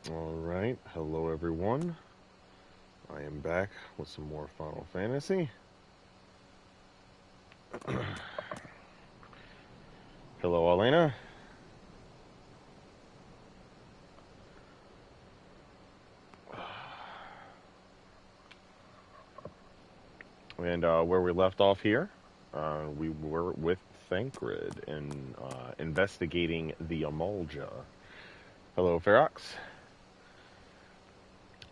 Alright, hello everyone. I am back with some more Final Fantasy. Hello, Elena. And where we left off here, we were with Thancred in investigating the Amalj'aa. Hello, Ferox.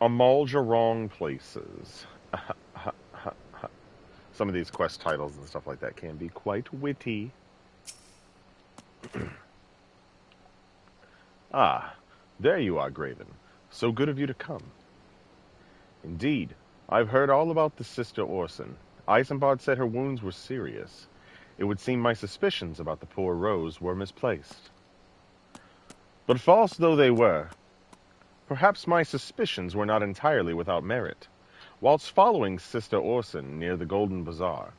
Amalj'aa wrong places. Some of these quest titles and stuff like that can be quite witty. Ah, there you are, Graven. So good of you to come. Indeed, I've heard all about the Sister Orson. Eisenbart said her wounds were serious. It would seem my suspicions about the poor Rose were misplaced. But false though they were, perhaps my suspicions were not entirely without merit. Whilst following Sister Orson near the Golden Bazaar,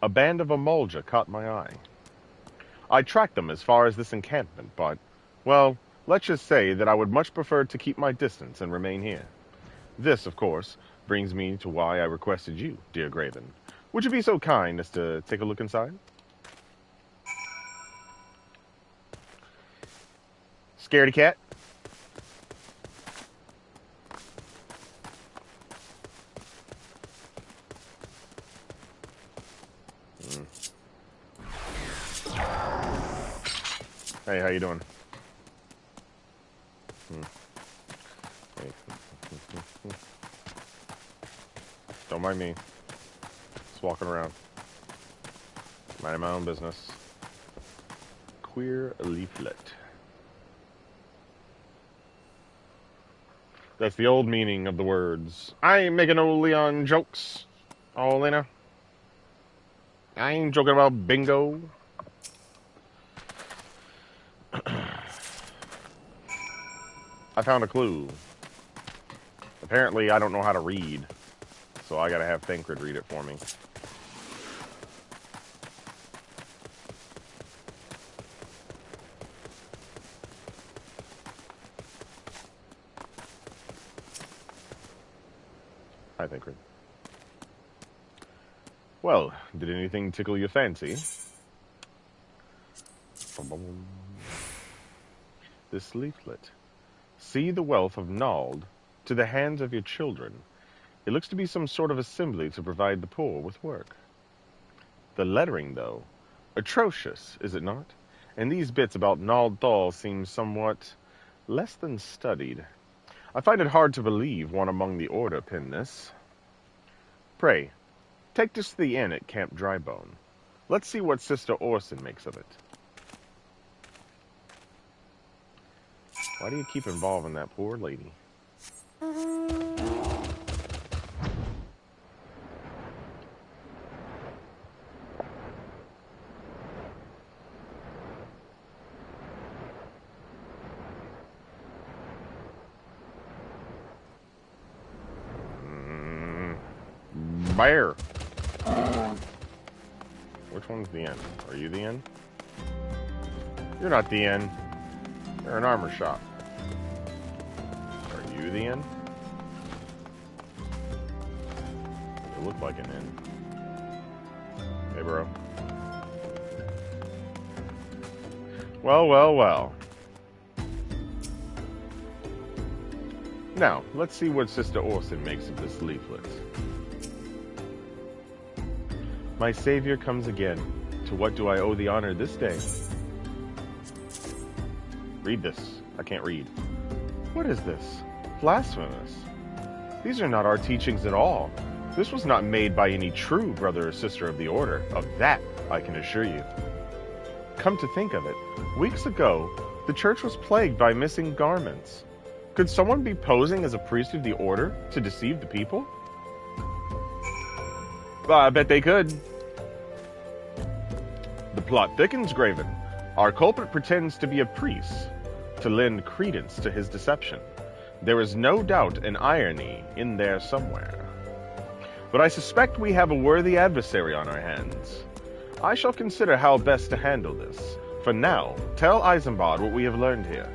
a band of Amalj'aa caught my eye. I tracked them as far as this encampment, but, well, let's just say that I would much prefer to keep my distance and remain here. This, of course, brings me to why I requested you, dear Graven. Would you be so kind as to take a look inside? Scaredy cat? Hey, how you doing? Hey. Don't mind me. Just walking around. Minding my own business. Queer leaflet. That's the old meaning of the words. I ain't making no Leon jokes. Oh, Lena. I ain't joking about bingo. I found a clue. Apparently, I don't know how to read. So I gotta have Thancred read it for me. Hi, Thancred. Well, did anything tickle your fancy? This leaflet. See the wealth of Nald to the hands of your children. It looks to be some sort of assembly to provide the poor with work. The lettering, though, atrocious, is it not? And these bits about Nald Thal seem somewhat less than studied. I find it hard to believe one among the Order penned this. Pray, take this to the inn at Camp Drybone. Let's see what Sister Orson makes of it. Why do you keep involving that poor lady? Bear! Which one's the inn? Are you the inn? You're not the inn. You're an armor shop. Are you the inn? You look like an inn. Hey, bro. Well, well, well. Now, let's see what Sister Orson makes of this leaflet. My savior comes again. To what do I owe the honor this day? Read this. I can't read. What is this? Blasphemous. These are not our teachings at all. This was not made by any true brother or sister of the Order. Of that, I can assure you. Come to think of it, weeks ago, the church was plagued by missing garments. Could someone be posing as a priest of the Order to deceive the people? I bet they could. The plot thickens, Graven. Our culprit pretends to be a priest, to lend credence to his deception. There is no doubt an irony in there somewhere. But I suspect we have a worthy adversary on our hands. I shall consider how best to handle this. For now, tell Eisenbart what we have learned here.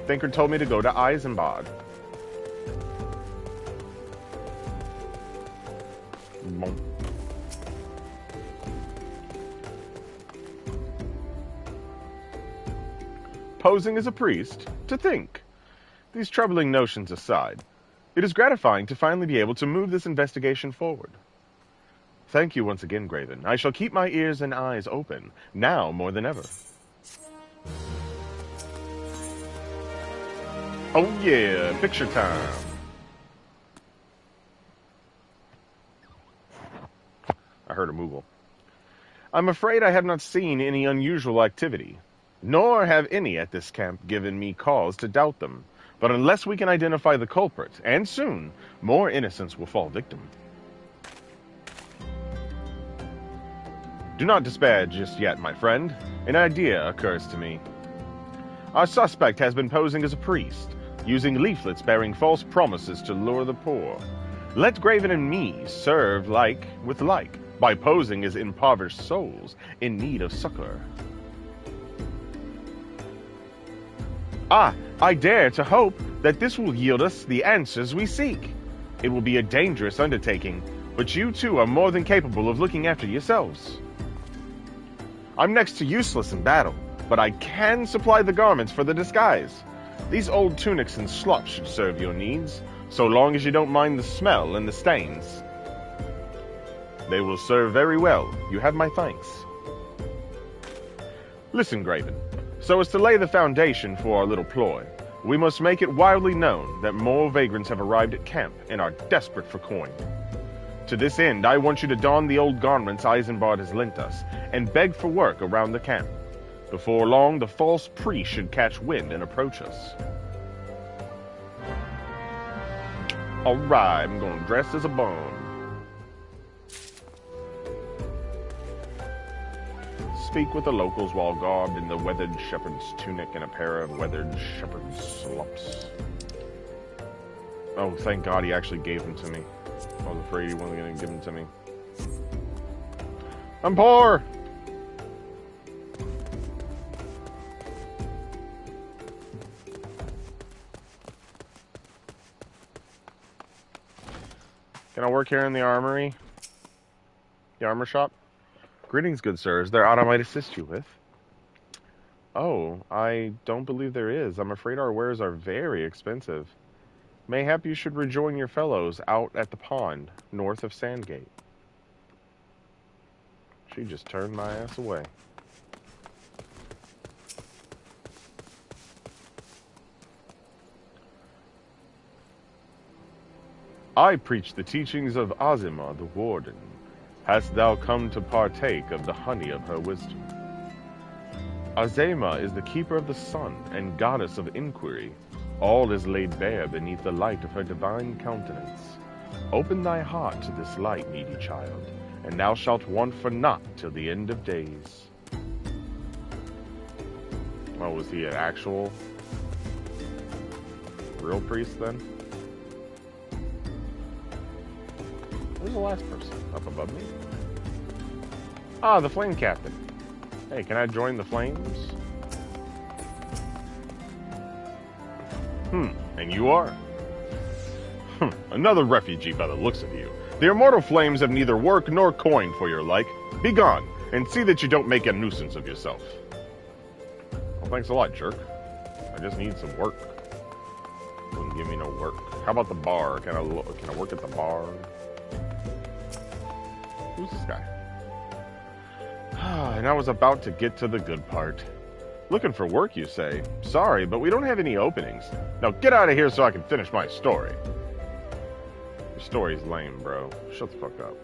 Thinker told me to go to Eisenbad. Posing as a priest? To think. These troubling notions aside, it is gratifying to finally be able to move this investigation forward. Thank you once again, Graven. I shall keep my ears and eyes open, now more than ever. Oh yeah, picture time. I heard a moogle. I'm afraid I have not seen any unusual activity, nor have any at this camp given me cause to doubt them. But unless we can identify the culprit, and soon, more innocents will fall victim. Do not despair just yet, my friend. An idea occurs to me. Our suspect has been posing as a priest, using leaflets bearing false promises to lure the poor. Let Graven and me serve like with like, by posing as impoverished souls in need of succor. I dare to hope that this will yield us the answers we seek. It will be a dangerous undertaking, but you two are more than capable of looking after yourselves. I'm next to useless in battle, but I can supply the garments for the disguise. These old tunics and slops should serve your needs, so long as you don't mind the smell and the stains. They will serve very well. You have my thanks. Listen, Graven. So as to lay the foundation for our little ploy, we must make it widely known that more vagrants have arrived at camp and are desperate for coin. To this end, I want you to don the old garments Eisenbard has lent us and beg for work around the camp. Before long, the false priest should catch wind and approach us. Alright, I'm going to dress as a bum. Speak with the locals while garbed in the weathered shepherd's tunic and a pair of weathered shepherd's slops. Oh, thank God he actually gave them to me. I was afraid he wasn't going to give them to me. I'm poor! Can I work here in the armory? The armor shop? Greetings, good sir. Is there aught I might assist you with? Oh, I don't believe there is. I'm afraid our wares are very expensive. Mayhap you should rejoin your fellows out at the pond, north of Sandgate. She just turned my ass away. I preach the teachings of Amalj'aa the Warden. Hast thou come to partake of the honey of her wisdom? Amalj'aa is the keeper of the sun and goddess of inquiry. All is laid bare beneath the light of her divine countenance. Open thy heart to this light, needy child, and thou shalt want for naught till the end of days. Oh, was he an actual real priest then? Where's the last person? Up above me? Ah, the flame captain. Hey, can I join the flames? And you are? Another refugee by the looks of you. The immortal flames have neither work nor coin for your like. Be gone, and see that you don't make a nuisance of yourself. Well, thanks a lot, jerk. I just need some work. Wouldn't give me no work. How about the bar? Can I work at the bar? Who's this guy? And I was about to get to the good part. Looking for work, you say? Sorry, but we don't have any openings. Now get out of here so I can finish my story. Your story's lame, bro. Shut the fuck up.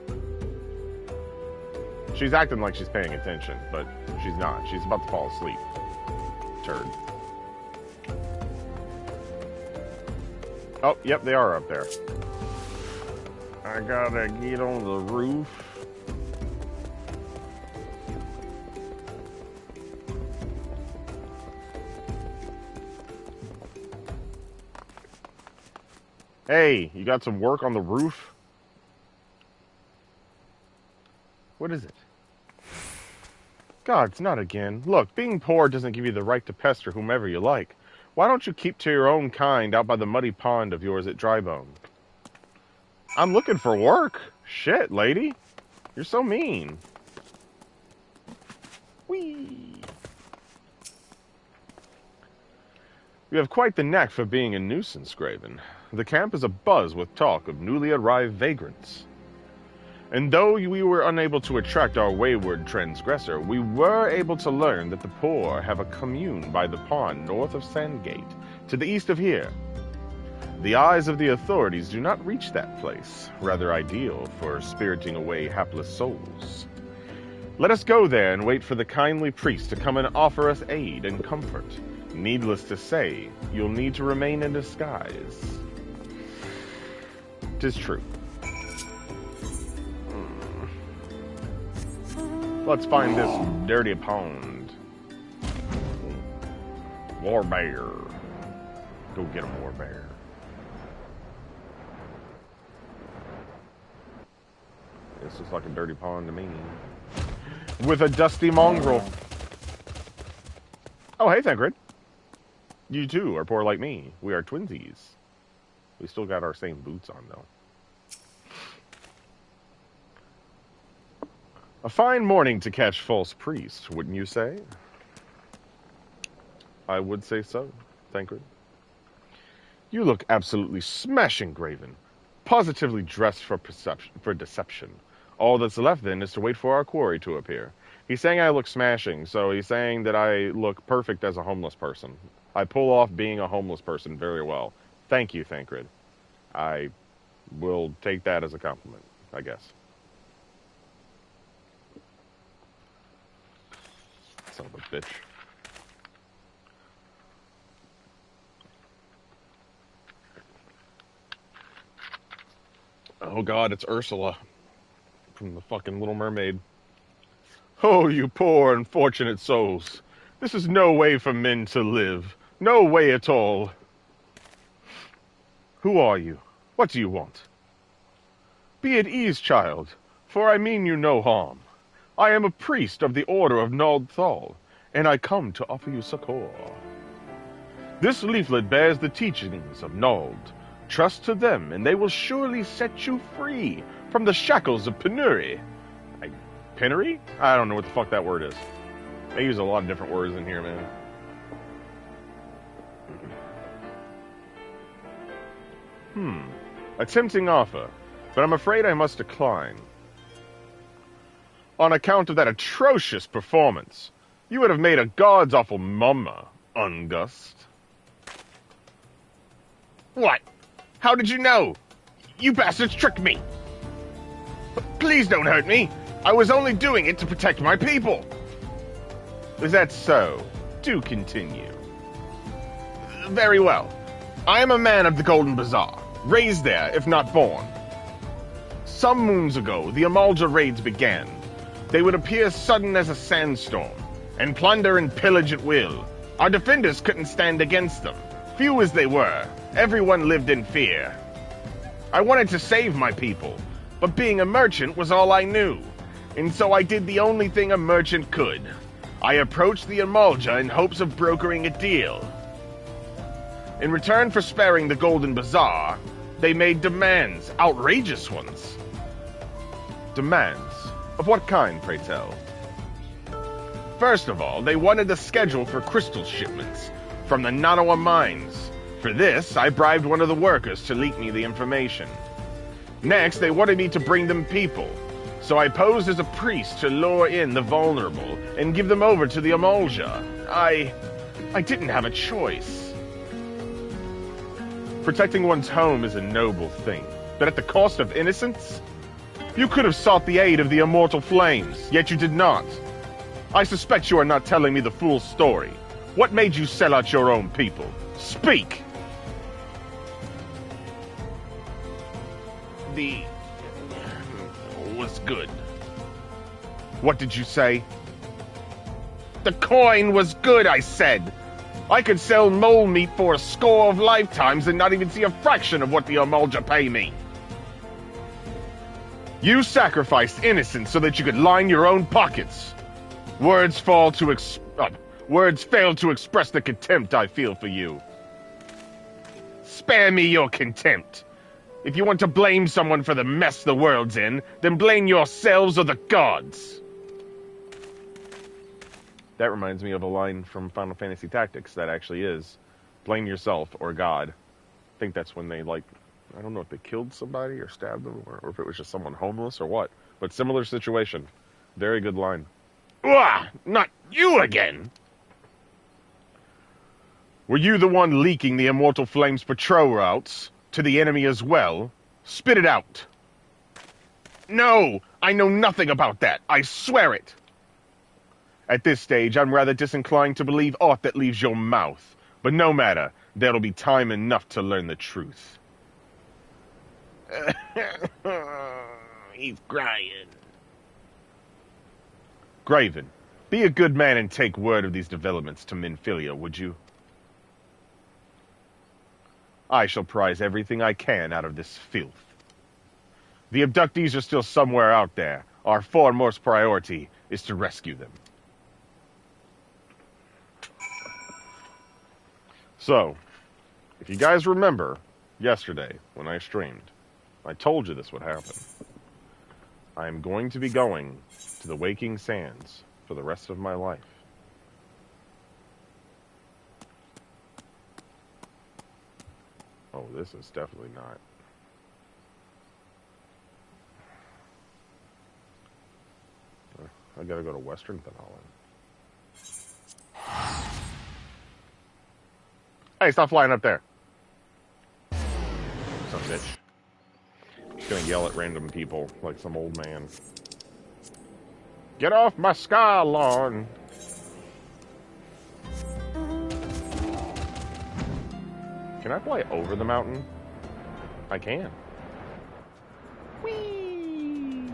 She's acting like she's paying attention, but she's not. She's about to fall asleep. Turd. Oh, yep, they are up there. I gotta get on the roof. Hey, you got some work on the roof? What is it? God, it's not again. Look, being poor doesn't give you the right to pester whomever you like. Why don't you keep to your own kind out by the muddy pond of yours at Drybone? I'm looking for work. Shit, lady. You're so mean. Whee! You have quite the knack for being a nuisance, Graven. The camp is abuzz with talk of newly arrived vagrants. And though we were unable to attract our wayward transgressor, we were able to learn that the poor have a commune by the pond north of Sandgate, to the east of here. The eyes of the authorities do not reach that place, rather ideal for spiriting away hapless souls. Let us go there and wait for the kindly priest to come and offer us aid and comfort. Needless to say, you'll need to remain in disguise. 'Tis true. Let's find this dirty pond. War bear. Go get him, war bear. This looks like a dirty pond to me. With a dusty mongrel. Oh, hey, Thancred. You too are poor like me. We are twinsies. We still got our same boots on, though. A fine morning to catch false priests, wouldn't you say? I would say so, Thancred. You look absolutely smashing, Graven. Positively dressed for deception. All that's left, then, is to wait for our quarry to appear. He's saying I look smashing, so he's saying that I look perfect as a homeless person. I pull off being a homeless person very well. Thank you, Thancred. I will take that as a compliment, I guess. Son of a bitch. Oh god, it's Ursula. From the fucking Little Mermaid. Oh, you poor unfortunate souls. This is no way for men to live. No way at all. Who are you? What do you want? Be at ease, child, for I mean you no harm. I am a priest of the Order of Nald Thal, and I come to offer you succor. This leaflet bears the teachings of Nald. Trust to them, and they will surely set you free from the shackles of penury. Penury? I don't know what the fuck that word is. They use a lot of different words in here, man. A tempting offer, but I'm afraid I must decline. On account of that atrocious performance, you would have made a god's awful mumma, Ungust. What? How did you know? You bastards tricked me! Please don't hurt me! I was only doing it to protect my people! Is that so? Do continue. Very well. I am a man of the Golden Bazaar, raised there, if not born. Some moons ago, the Amalj'aa raids began. They would appear sudden as a sandstorm, and plunder and pillage at will. Our defenders couldn't stand against them. Few as they were, everyone lived in fear. I wanted to save my people, but being a merchant was all I knew, and so I did the only thing a merchant could. I approached the Amalj'aa in hopes of brokering a deal. In return for sparing the Golden Bazaar, they made demands, outrageous ones. Demands? Of what kind, pray tell? First of all, they wanted a schedule for crystal shipments from the Nanawa mines. For this, I bribed one of the workers to leak me the information. Next, they wanted me to bring them people, so I posed as a priest to lure in the vulnerable and give them over to the Amalj'aa. I didn't have a choice. Protecting one's home is a noble thing, but at the cost of innocence? You could have sought the aid of the immortal flames, yet you did not. I suspect you are not telling me the full story. What made you sell out your own people? Speak! The... was good. What did you say? The coin was good, I said! I could sell mole meat for a score of lifetimes and not even see a fraction of what the Amalj'aa pay me. You sacrificed innocence so that you could line your own pockets. Words fall to Words fail to express the contempt I feel for you. Spare me your contempt. If you want to blame someone for the mess the world's in, then blame yourselves or the gods. That reminds me of a line from Final Fantasy Tactics that actually is, blame yourself or God. I think that's when they, like, I don't know if they killed somebody or stabbed them or if it was just someone homeless or what. But similar situation. Very good line. Ugh, not you again! Were you the one leaking the Immortal Flame's patrol routes to the enemy as well? Spit it out. No, I know nothing about that. I swear it. At this stage, I'm rather disinclined to believe aught that leaves your mouth. But no matter, there'll be time enough to learn the truth. He's crying. Graven, be a good man and take word of these developments to Minfilia, would you? I shall prize everything I can out of this filth. The abductees are still somewhere out there. Our foremost priority is to rescue them. So, if you guys remember yesterday when I streamed, I told you this would happen. I am going to be going to the Waking Sands for the rest of my life. Oh, this is definitely not. I gotta go to Western Thanalan. Hey, stop flying up there. Son of a bitch. Just gonna yell at random people like some old man. Get off my sky lawn! Can I fly over the mountain? I can. Whee!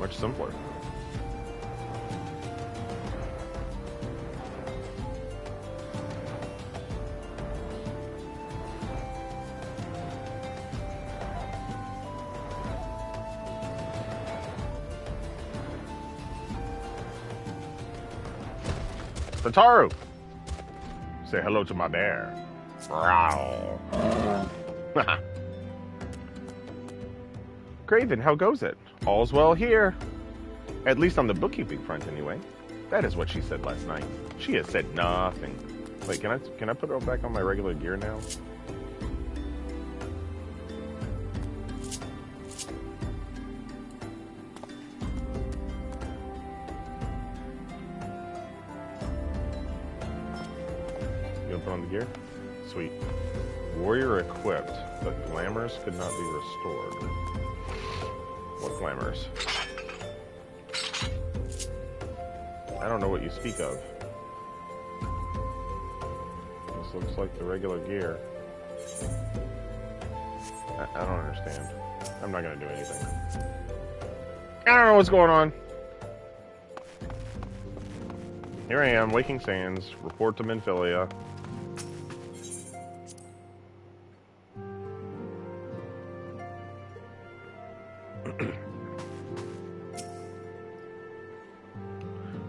Much simpler. Tataru! Say hello to my bear. Growl. Graven, how goes it? All's well here. At least on the bookkeeping front, anyway. That is what she said last night. She has said nothing. Wait, can I put it back on my regular gear now? Put on the gear? Sweet. Warrior equipped, but glamours could not be restored. What glamours? I don't know what you speak of. This looks like the regular gear. I don't understand. I'm not gonna do anything. I don't know what's going on. Here I am, Waking Sands, report to Minfilia.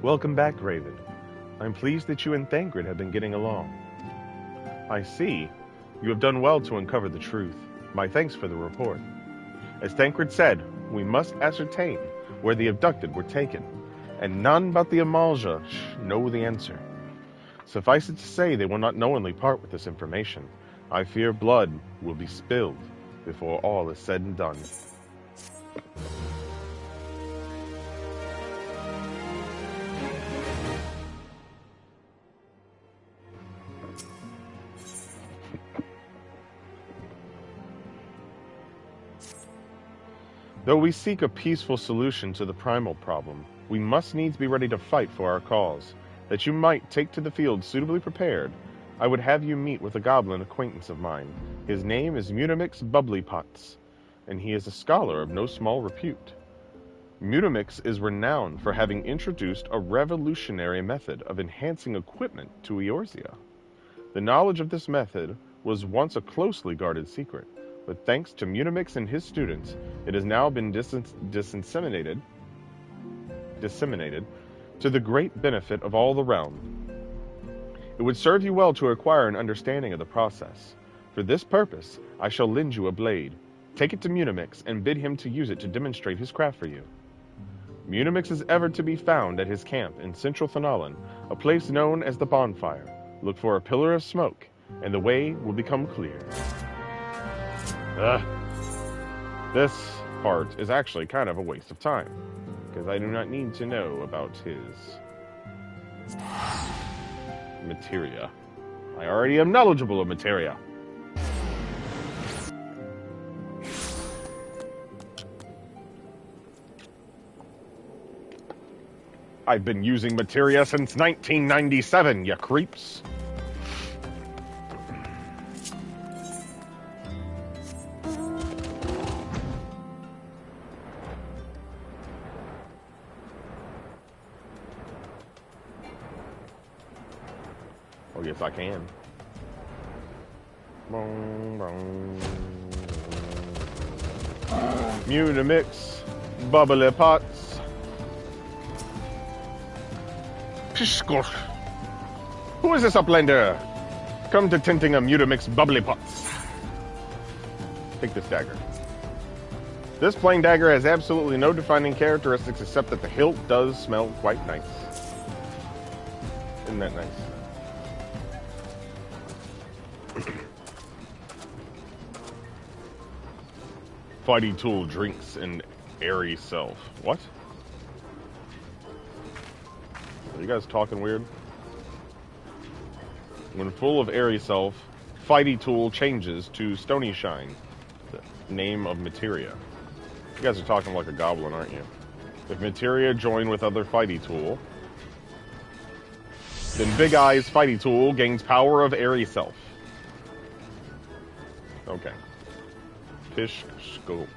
Welcome back, Raven. I'm pleased that you and Thancred have been getting along. I see. You have done well to uncover the truth. My thanks for the report. As Thancred said, we must ascertain where the abducted were taken, and none but the Amalj'aa know the answer. Suffice it to say, they will not knowingly part with this information. I fear blood will be spilled before all is said and done. Though we seek a peaceful solution to the primal problem, we must needs be ready to fight for our cause. That you might take to the field suitably prepared, I would have you meet with a goblin acquaintance of mine. His name is Mutamix Bubblypots, and he is a scholar of no small repute. Mutamix is renowned for having introduced a revolutionary method of enhancing equipment to Eorzea. The knowledge of this method was once a closely guarded secret, but thanks to Mutamix and his students, it has now been disseminated disseminated to the great benefit of all the realm. It would serve you well to acquire an understanding of the process. For this purpose, I shall lend you a blade. Take it to Munimix and bid him to use it to demonstrate his craft for you. Munimix is ever to be found at his camp in central Thanalan, a place known as the Bonfire. Look for a pillar of smoke, and the way will become clear. This part is actually kind of a waste of time, because I do not need to know about his materia. I already am knowledgeable of materia. I've been using materia since 1997, you creeps. Oh, yes, I can. Munimix, bubbly pots. Who is this uplander? Come to tinting a Mutamix bubbly pots. Take this dagger. This plain dagger has absolutely no defining characteristics except that the hilt does smell quite nice. Isn't that nice? Fighty tool drinks an airy self. What? Are you guys talking weird? When full of airy self, Fighty tool changes to Stony Shine, the name of materia. You guys are talking like a goblin, aren't you? If materia join with other Fighty tool, then Big Eye's Fighty tool gains power of airy self. Okay. Shishko.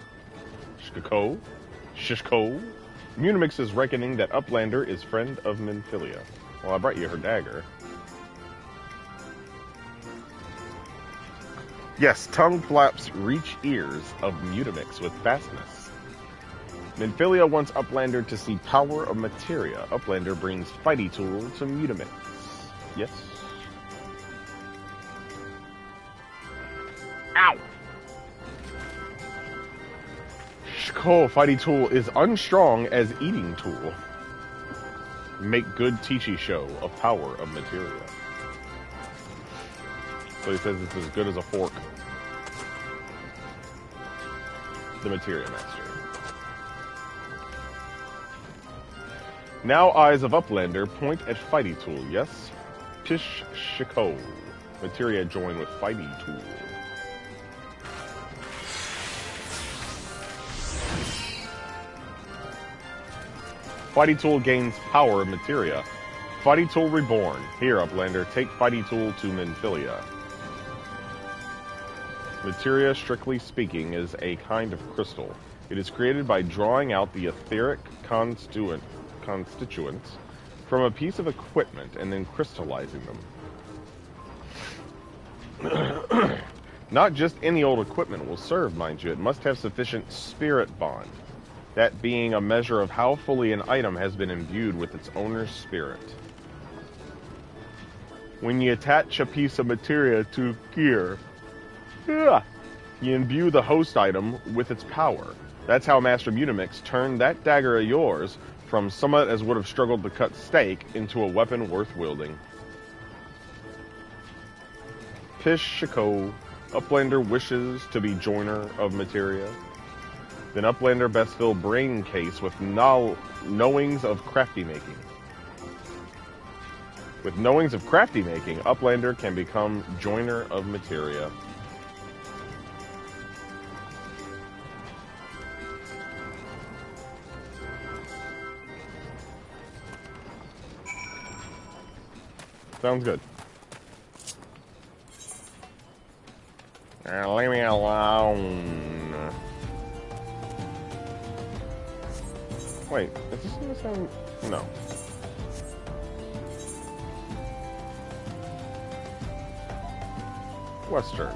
Munimix is reckoning that Uplander is friend of Minfilia. Well, I brought you her dagger. Yes, tongue flaps reach ears of Mutamix with fastness. Minfilia wants Uplander to see power of materia. Uplander brings Fighty tool to Mutamix. Yes. Ow! Shko, Fighty tool is unstrong as eating tool. Make good Tichi show of power of materia. So he says it's as good as a fork. The materia master. Now eyes of Uplander point at Fighty tool, yes? Pish Shiko. Materia join with Fighty tool. Fighty tool gains power of materia. Fighty tool reborn. Here, Uplander, take Fighty tool to Minfilia. Materia, strictly speaking, is a kind of crystal. It is created by drawing out the etheric constituents from a piece of equipment and then crystallizing them. Not just any old equipment will serve, mind you. It must have sufficient spirit bond. That being a measure of how fully an item has been imbued with its owner's spirit. When you attach a piece of materia to gear, you imbue the host item with its power. That's how Master Mutamix turned that dagger of yours from somewhat as would have struggled to cut steak into a weapon worth wielding. Pish Shiko, Uplander wishes to be joiner of materia. Then Uplander best fill brain case with knowings of crafty making. With knowings of crafty making, Uplander can become joiner of materia. Sounds good. Leave me alone. Wait, is this gonna sound... No. Western.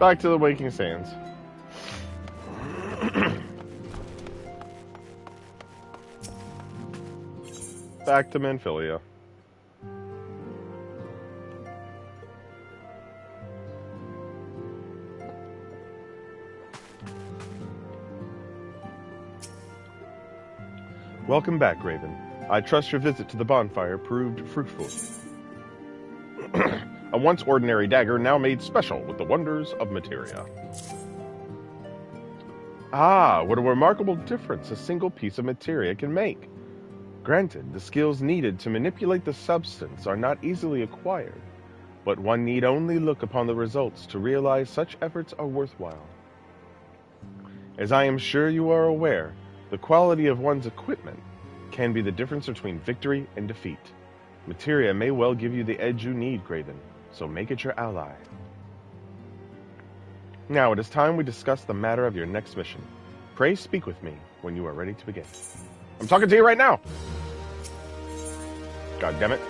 Back to the Waking Sands. Back to Manphilia. Welcome back, Raven. I trust your visit to the bonfire proved fruitful. A once ordinary dagger now made special with the wonders of materia. Ah, what a remarkable difference a single piece of materia can make. Granted, the skills needed to manipulate the substance are not easily acquired, but one need only look upon the results to realize such efforts are worthwhile. As I am sure you are aware, the quality of one's equipment can be the difference between victory and defeat. Materia may well give you the edge you need, Graven, so make it your ally. Now it is time we discuss the matter of your next mission. Pray speak with me when you are ready to begin. I'm talking to you right now! God damn it.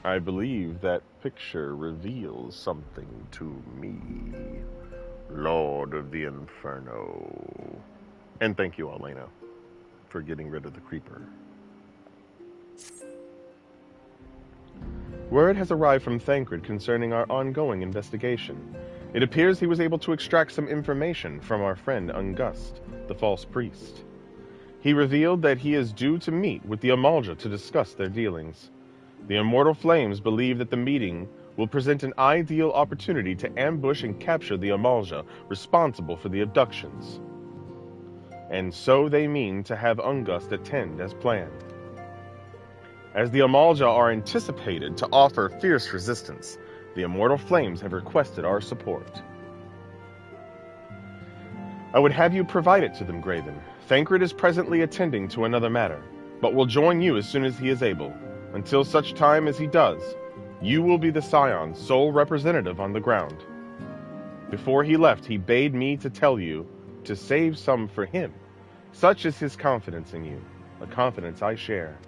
I believe that picture reveals something to me. Lord of the Inferno. And thank you, Elena, for getting rid of the creeper. Word has arrived from Thancred concerning our ongoing investigation. It appears he was able to extract some information from our friend Ungust, the false priest. He revealed that he is due to meet with the Amalj'aa to discuss their dealings. The Immortal Flames believe that the meeting will present an ideal opportunity to ambush and capture the Amalj'aa responsible for the abductions. And so they mean to have Ungust attend as planned. As the Amalj'aa are anticipated to offer fierce resistance, the Immortal Flames have requested our support. I would have you provide it to them, Graven. Thancred is presently attending to another matter, but will join you as soon as he is able. Until such time as he does, you will be the Scion's sole representative on the ground. Before he left, he bade me to tell you to save some for him. Such is his confidence in you, a confidence I share.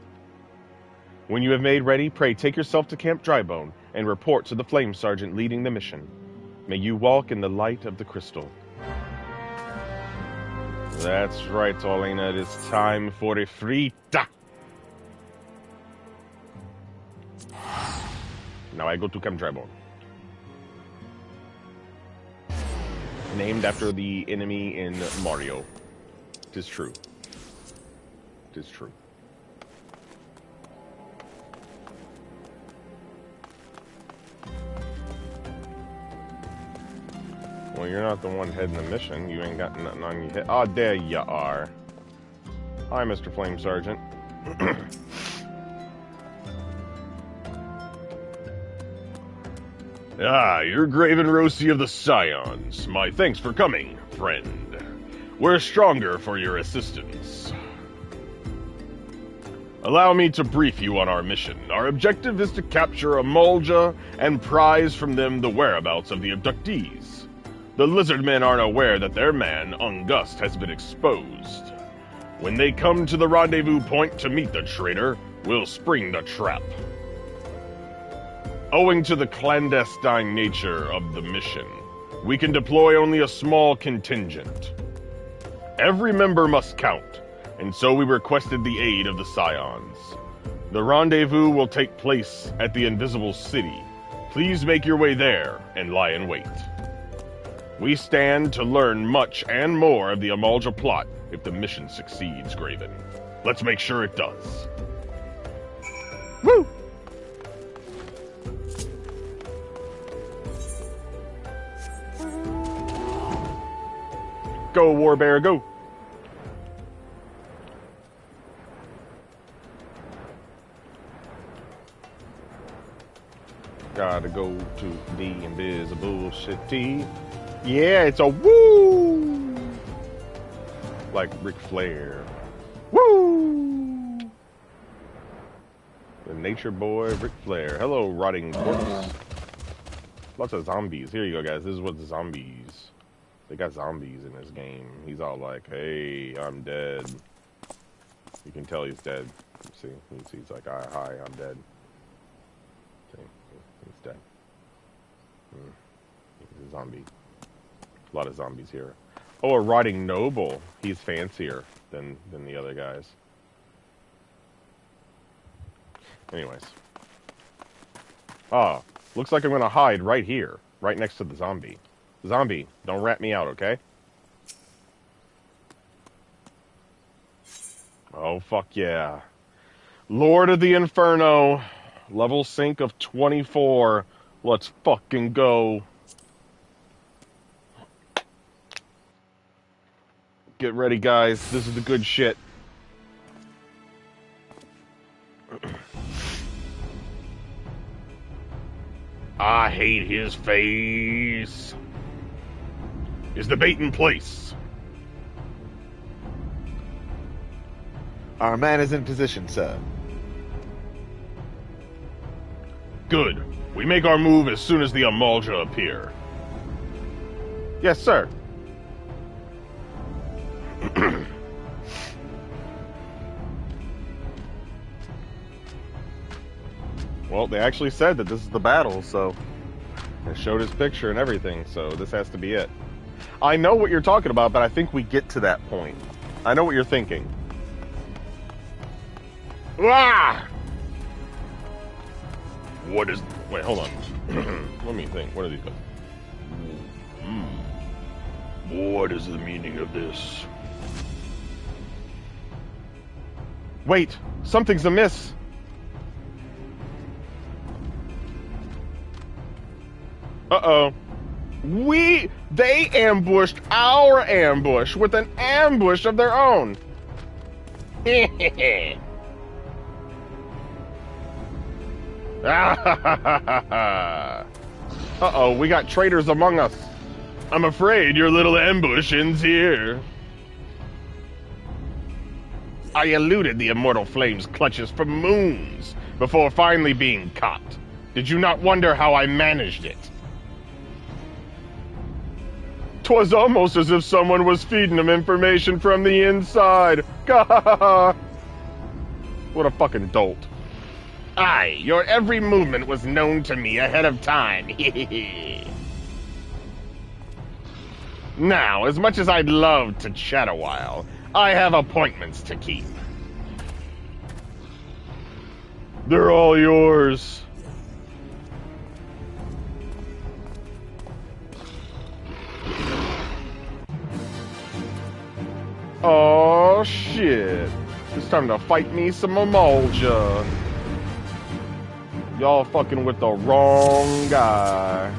When you have made ready, pray take yourself to Camp Drybone and report to the Flame Sergeant leading the mission. May you walk in the light of the crystal. That's right, Orlena. It is time for a frita. Now I go to Camp Drybone. Named after the enemy in Mario. 'Tis true. 'Tis true. Well, you're not the one heading the mission. You ain't got nothing on your head. Oh, there you are. Hi, Mr. Flame Sergeant. Ah, you're Graven Rosi of the Scions. My thanks for coming, friend. We're stronger for your assistance. Allow me to brief you on our mission. Our objective is to capture Amalj'aa and prize from them the whereabouts of the abductees. The lizard men aren't aware that their man, Ungust, has been exposed. When they come to the rendezvous point to meet the traitor, we'll spring the trap. Owing to the clandestine nature of the mission, we can deploy only a small contingent. Every member must count, and so we requested the aid of the Scions. The rendezvous will take place at the Invisible City. Please make your way there and lie in wait. We stand to learn much and more of the Amalj'aa plot if the mission succeeds, Graven. Let's make sure it does. Woo! Go, Warbear, go! Gotta go to the Invisible City. Yeah, it's a woo! Like Ric Flair. Woo! The nature boy, Ric Flair. Hello, rotting corpse. Lots of zombies. Here you go, guys. This is what the zombies... They got zombies in this game. He's all like, hey, I'm dead. You can tell he's dead. See, he's like, hi, I'm dead. See, he's dead. Zombie. A lot of zombies here. Oh, a rotting noble. He's fancier than the other guys. Anyways. Ah, looks like I'm gonna hide right here, right next to the zombie. Zombie, don't rat me out, okay? Oh, fuck yeah. Lord of the Inferno. Level sync of 24. Let's fucking go. Get ready, guys. This is the good shit. I hate his face. Is the bait in place? Our man is in position, sir. Good. We make our move as soon as the Amalj'aa appear. Yes, sir. Well, they actually said that this is the battle, so they showed his picture and everything, so this has to be it. I know what you're talking about, but I think we get to that point. I know what you're thinking. Ah! What is... Wait, hold on. Let me think. What are these guys? What is the meaning of this? Wait! Something's amiss! Uh-oh. They ambushed our ambush with an ambush of their own. Uh-oh, we got traitors among us. I'm afraid your little ambush ends here. I eluded the immortal flame's clutches for moons before finally being caught. Did you not wonder how I managed it? 'Twas almost as if someone was feeding them information from the inside. What a fucking dolt. Aye, your every movement was known to me ahead of time. Now, as much as I'd love to chat a while, I have appointments to keep. They're all yours. Oh shit. It's time to fight me some Amalj'aa. Y'all fucking with the wrong guy.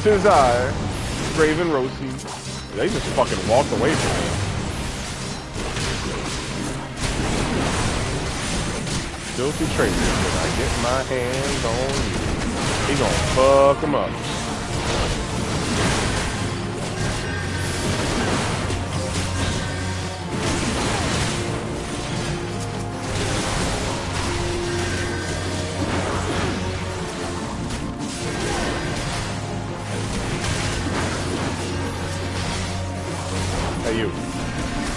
Tis I, Raven Rosie. They just fucking walked away from me. Filthy traitors, when I get my hands on you. He gonna fuck them up. Hey, you.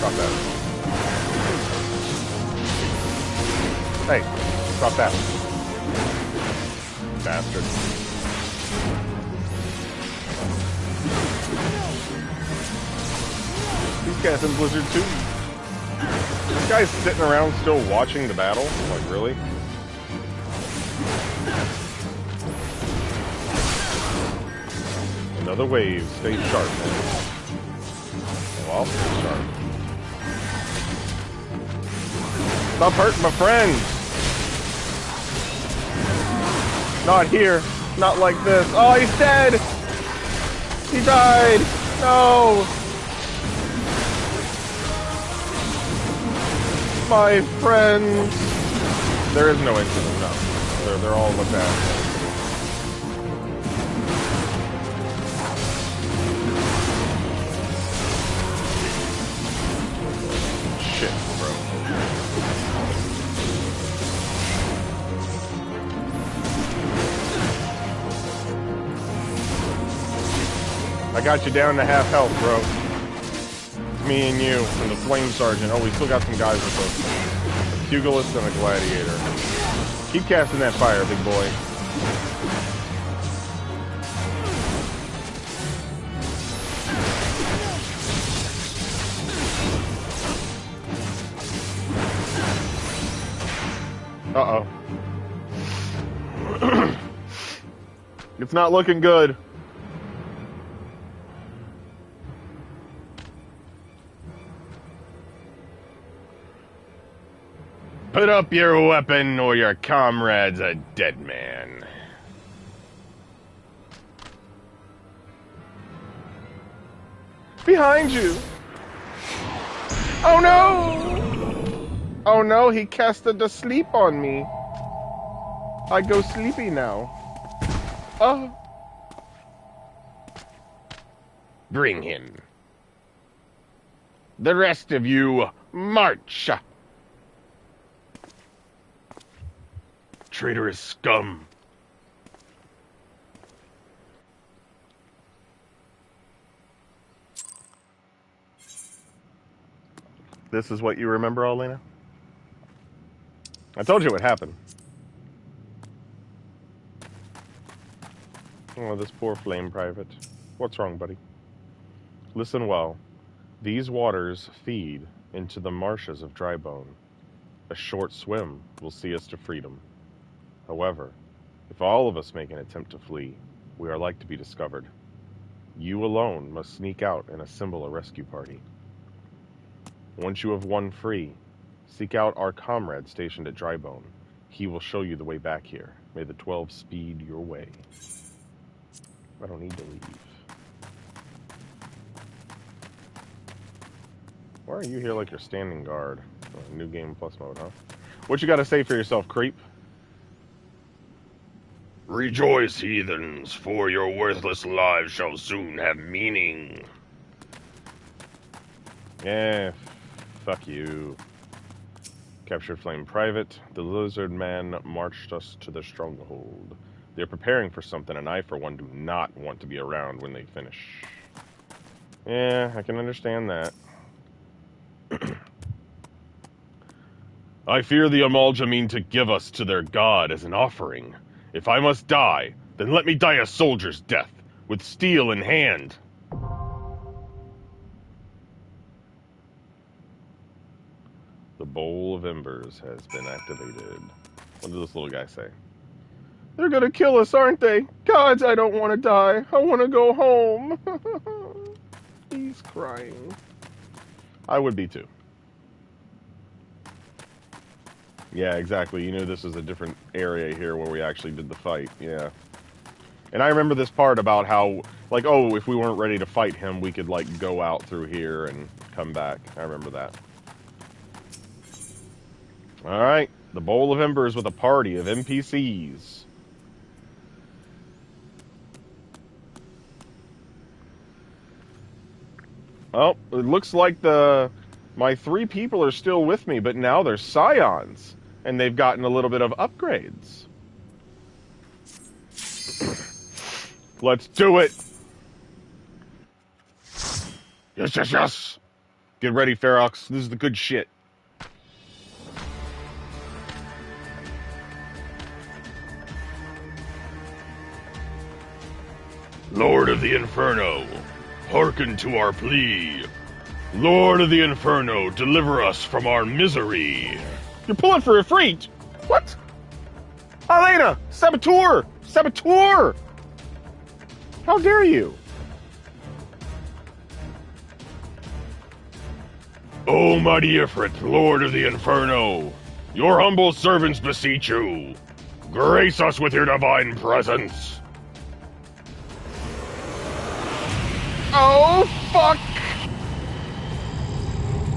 Drop that. Hey, drop that. Bastard. He's casting Blizzard too. This guy's sitting around still watching the battle? Like, really? Another wave. Stay sharp, man. Well, sharp. Stop hurting my friends! Not here. Not like this. Oh, he's dead! He died! No! My friends! There is no incident, no. They're all looked at. I got you down to half health, bro. It's me and you, and the Flame Sergeant. Oh, we still got some guys with us. A Pugilist and a Gladiator. Keep casting that fire, big boy. Uh-oh. It's not looking good. Put up your weapon or your comrade's a dead man. Behind you. Oh no! Oh no, he casted a sleep on me. I go sleepy now. Oh. Bring him. The rest of you, march! Traitorous scum. This is what you remember, Alina? I told you what happened. Oh, this poor flame private. What's wrong, buddy? Listen well. These waters feed into the marshes of Drybone. A short swim will see us to freedom. However, if all of us make an attempt to flee, we are like to be discovered. You alone must sneak out and assemble a rescue party. Once you have won free, seek out our comrade stationed at Drybone. He will show you the way back here. May the 12 speed your way. I don't need to leave. Why are you here like you're standing guard? Oh, new game plus mode, huh? What you gotta say for yourself, creep? Rejoice, heathens, for your worthless lives shall soon have meaning. Yeah, fuck you. Captured Flame Private. The Lizard Man marched us to the stronghold. They're preparing for something, and I, for one, do not want to be around when they finish. Yeah, I can understand that. I fear the Amalj'aa mean to give us to their god as an offering. If I must die, then let me die a soldier's death, with steel in hand. The Bowl of Embers has been activated. What does this little guy say? They're gonna kill us, aren't they? Gods, I don't want to die. I want to go home. He's crying. I would be too. Yeah, exactly. You knew this was a different area here where we actually did the fight. Yeah. And I remember this part about how, like, oh, if we weren't ready to fight him, we could, like, go out through here and come back. I remember that. Alright. The Bowl of Embers with a party of NPCs. Oh, it looks like my 3 people are still with me, but now they're scions. And they've gotten a little bit of upgrades. Let's do it! Yes, yes, yes! Get ready, Ferox. This is the good shit. Lord of the Inferno, hearken to our plea. Lord of the Inferno, deliver us from our misery. You're pulling for a freak! What? Alina! Saboteur! Saboteur! How dare you? O mighty Ifrit, Lord of the Inferno, your humble servants beseech you. Grace us with your divine presence. Oh, fuck!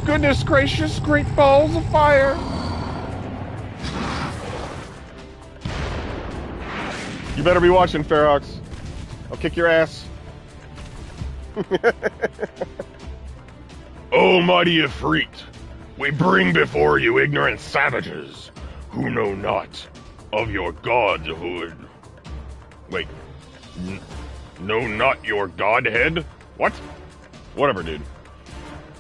Goodness gracious, great balls of fire! You better be watching, Ferox. I'll kick your ass. O mighty Ifrit, we bring before you ignorant savages who know not of your godhood. Wait, know not your godhead? What? Whatever, dude.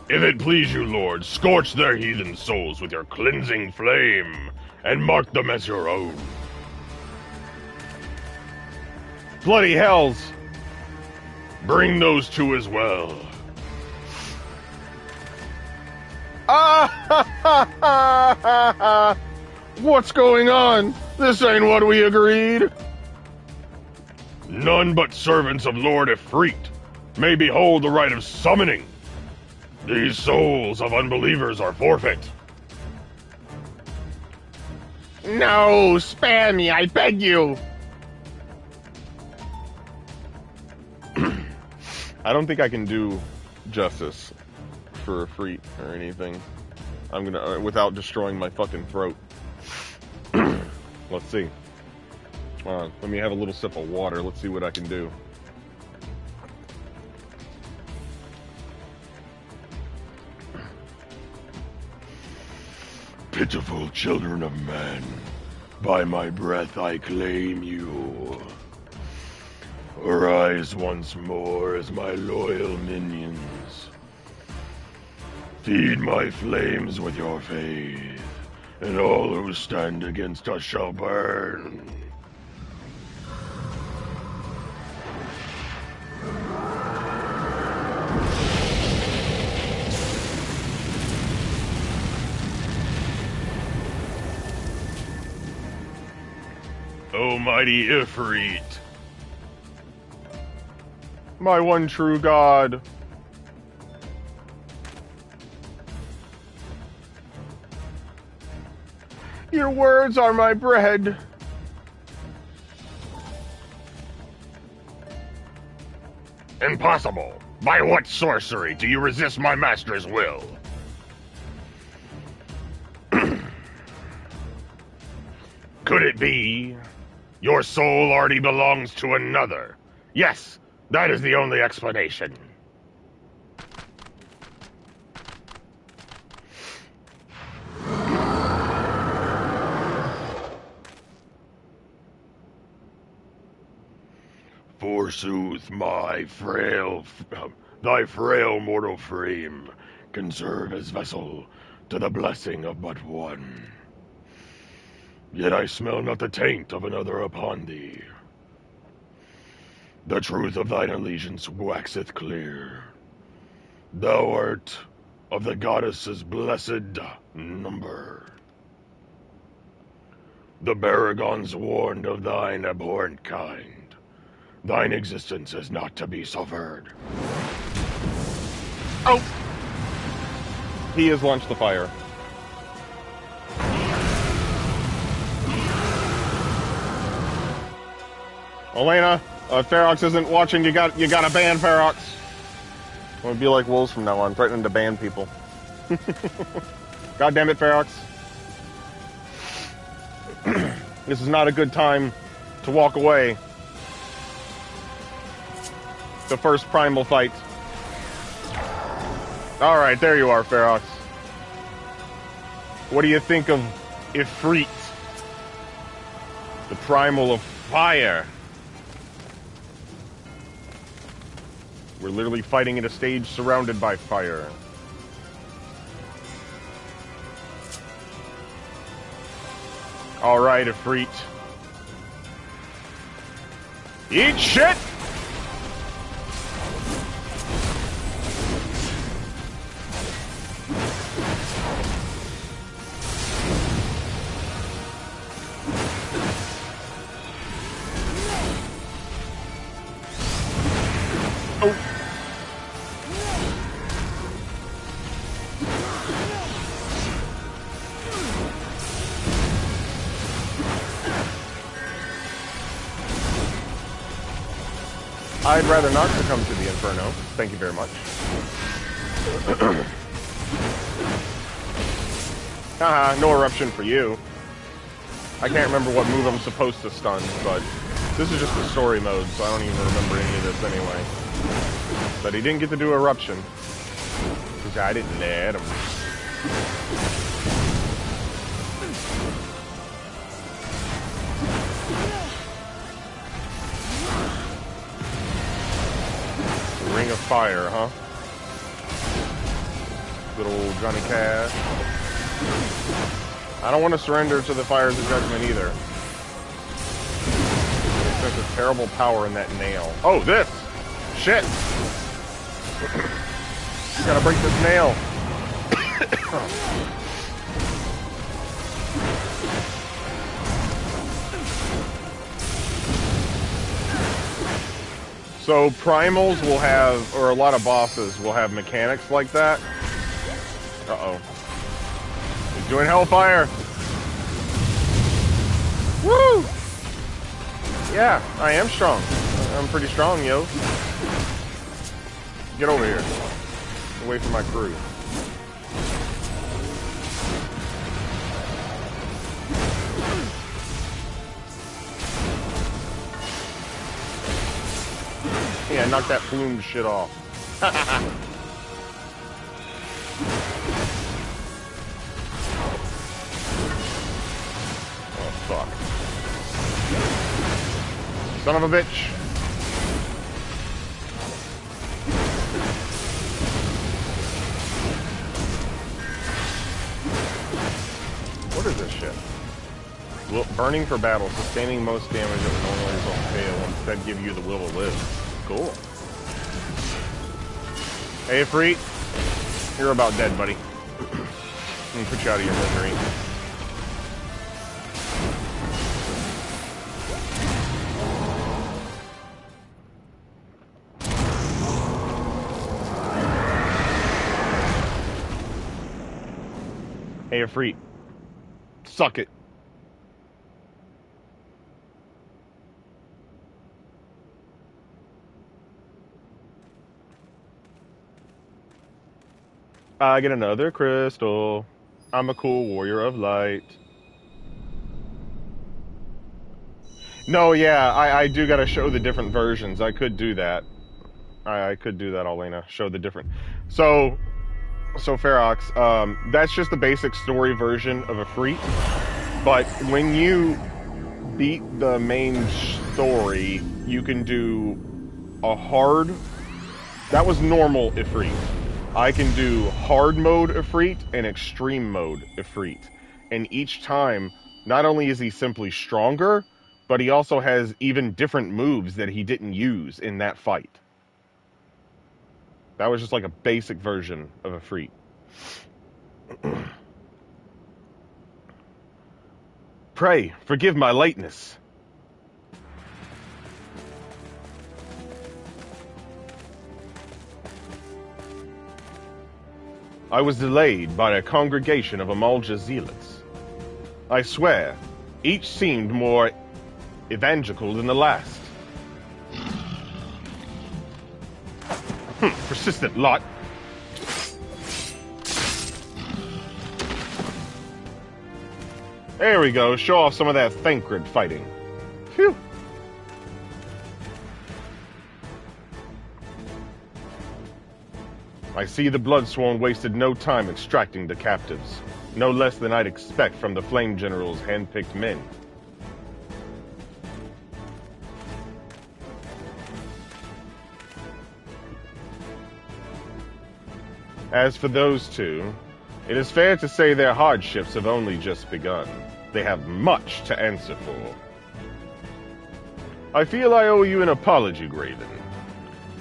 If it please you, Lord, scorch their heathen souls with your cleansing flame, and mark them as your own. Bloody hells! Bring those 2 as well. What's going on? This ain't what we agreed. None but servants of Lord Ifrit may behold the rite of summoning. These souls of unbelievers are forfeit. No, spare me, I beg you. I don't think I can do justice for Ifrit or anything. I'm gonna, without destroying my fucking throat. Let's see. Let me have a little sip of water. Let's see what I can do. Pitiful children of man, by my breath I claim you. Arise once more as my loyal minions. Feed my flames with your faith, and all who stand against us shall burn. Almighty Ifrit, My one true God. Your words are my bread. impossible! By what sorcery do you resist my master's will? Could it be your soul already belongs to another? Yes, that is the only explanation. Forsooth, thy frail mortal frame can serve as vessel to the blessing of but one. Yet I smell not the taint of another upon thee. The truth of thine allegiance waxeth clear. Thou art of the goddess's blessed number. The Baragons warned of thine abhorrent kind. Thine existence is not to be suffered. Oh! He has launched the fire. Elena, Ferox isn't watching. You got to ban Ferox. I'm gonna be like wolves from now on, threatening to ban people. God damn it, Ferox. This is not a good time to walk away. The first primal fight. Alright, there you are, Ferox. What do you think of Ifrit? The primal of fire. We're literally fighting at a stage surrounded by fire. Alright, Ifrit. Eat shit! I'd rather not succumb to the Inferno. Thank you very much. Haha, no eruption for you. I can't remember what move I'm supposed to stun, but this is just the story mode, so I don't even remember any of this anyway. But he didn't get to do eruption, because I didn't let him. Ring of Fire, huh? Good old Johnny Cash. I don't want to surrender to the Fires of Judgment either. There's a terrible power in that nail. Oh, this! Shit! Gotta break this nail. So primals will have, or a lot of bosses will have mechanics like that. Uh-oh. He's doing Hellfire! Woo! Yeah, I am strong. I'm pretty strong, yo. Get over here. Away from my crew. Yeah, knock that plume shit off. Oh, fuck. Son of a bitch. What is this shit? Well, burning for battle, sustaining most damage that would normally result in fail, will instead give you the will to live. Cool. Hey, Freet. You're about dead, buddy. Let me put you out of your misery. Hey, Freet. Suck it. I get another crystal. I'm a cool warrior of light. No, yeah, I do gotta show the different versions. I could do that. I could do that, Elena. Show the different. So Ferox, that's just the basic story version of a Freet. But when you beat the main story, you can do a hard. That was normal Ifrit. I can do hard mode Ifrit and extreme mode Ifrit. And each time, not only is he simply stronger, but he also has even different moves that he didn't use in that fight. That was just like a basic version of Ifrit. Pray, forgive my lateness. I was delayed by a congregation of Amalj'aa zealots. I swear, each seemed more evangelical than the last. Persistent lot. There we go, show off some of that Thancred fighting. Phew. I see the Bloodsworn wasted no time extracting the captives. No less than I'd expect from the Flame General's hand-picked men. As for those two, it is fair to say their hardships have only just begun. They have much to answer for. I feel I owe you an apology, Graven.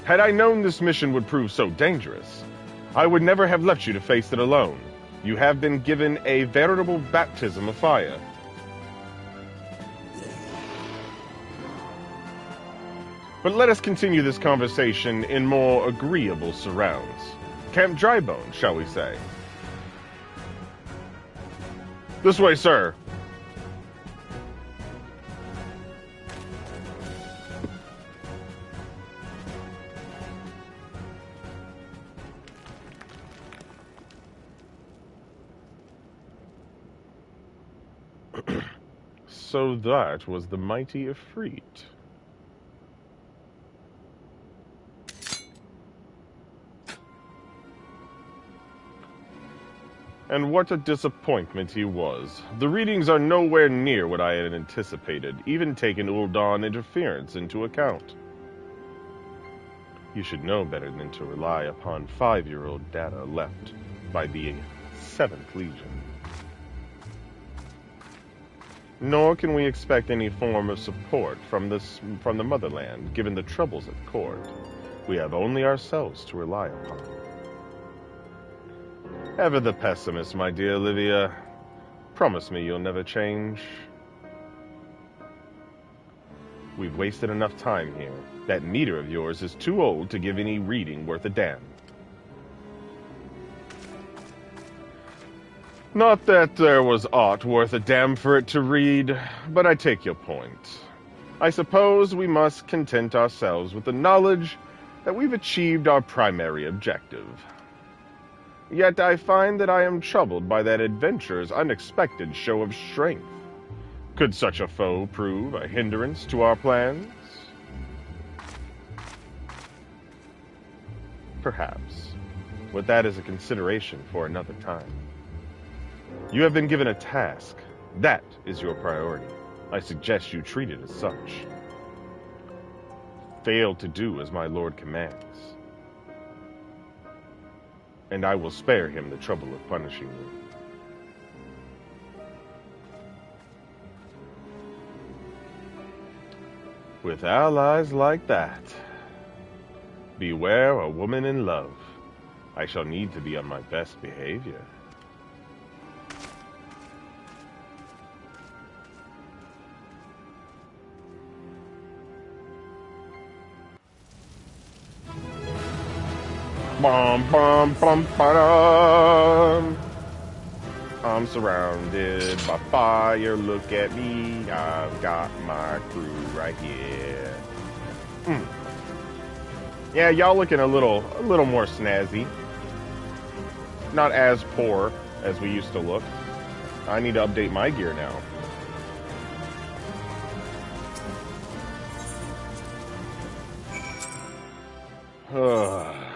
Had I known this mission would prove so dangerous, I would never have left you to face it alone. You have been given a veritable baptism of fire. But let us continue this conversation in more agreeable surrounds. Camp Drybone, shall we say? This way, sir. So that was the mighty Ifrit. And what a disappointment he was. The readings are nowhere near what I had anticipated, even taking Ul'Dan interference into account. You should know better than to rely upon 5-year-old data left by the 7th Legion. Nor can we expect any form of support from the motherland, given the troubles at court. We have only ourselves to rely upon. Ever the pessimist, my dear Olivia. Promise me you'll never change. We've wasted enough time here. That meter of yours is too old to give any reading worth a damn. Not that there was aught worth a damn for it to read, but I take your point. I suppose we must content ourselves with the knowledge that we've achieved our primary objective. Yet I find that I am troubled by that adventurer's unexpected show of strength. Could such a foe prove a hindrance to our plans? Perhaps, but that is a consideration for another time. You have been given a task. That is your priority. I suggest you treat it as such. Fail to do as my lord commands, and I will spare him the trouble of punishing you. With allies like that, beware a woman in love. I shall need to be on my best behavior. Bum, bum, bum, ba-dum. I'm surrounded by fire. Look at me. I've got my crew right here. Yeah, y'all looking a little more snazzy. Not as poor as we used to look. I need to update my gear now.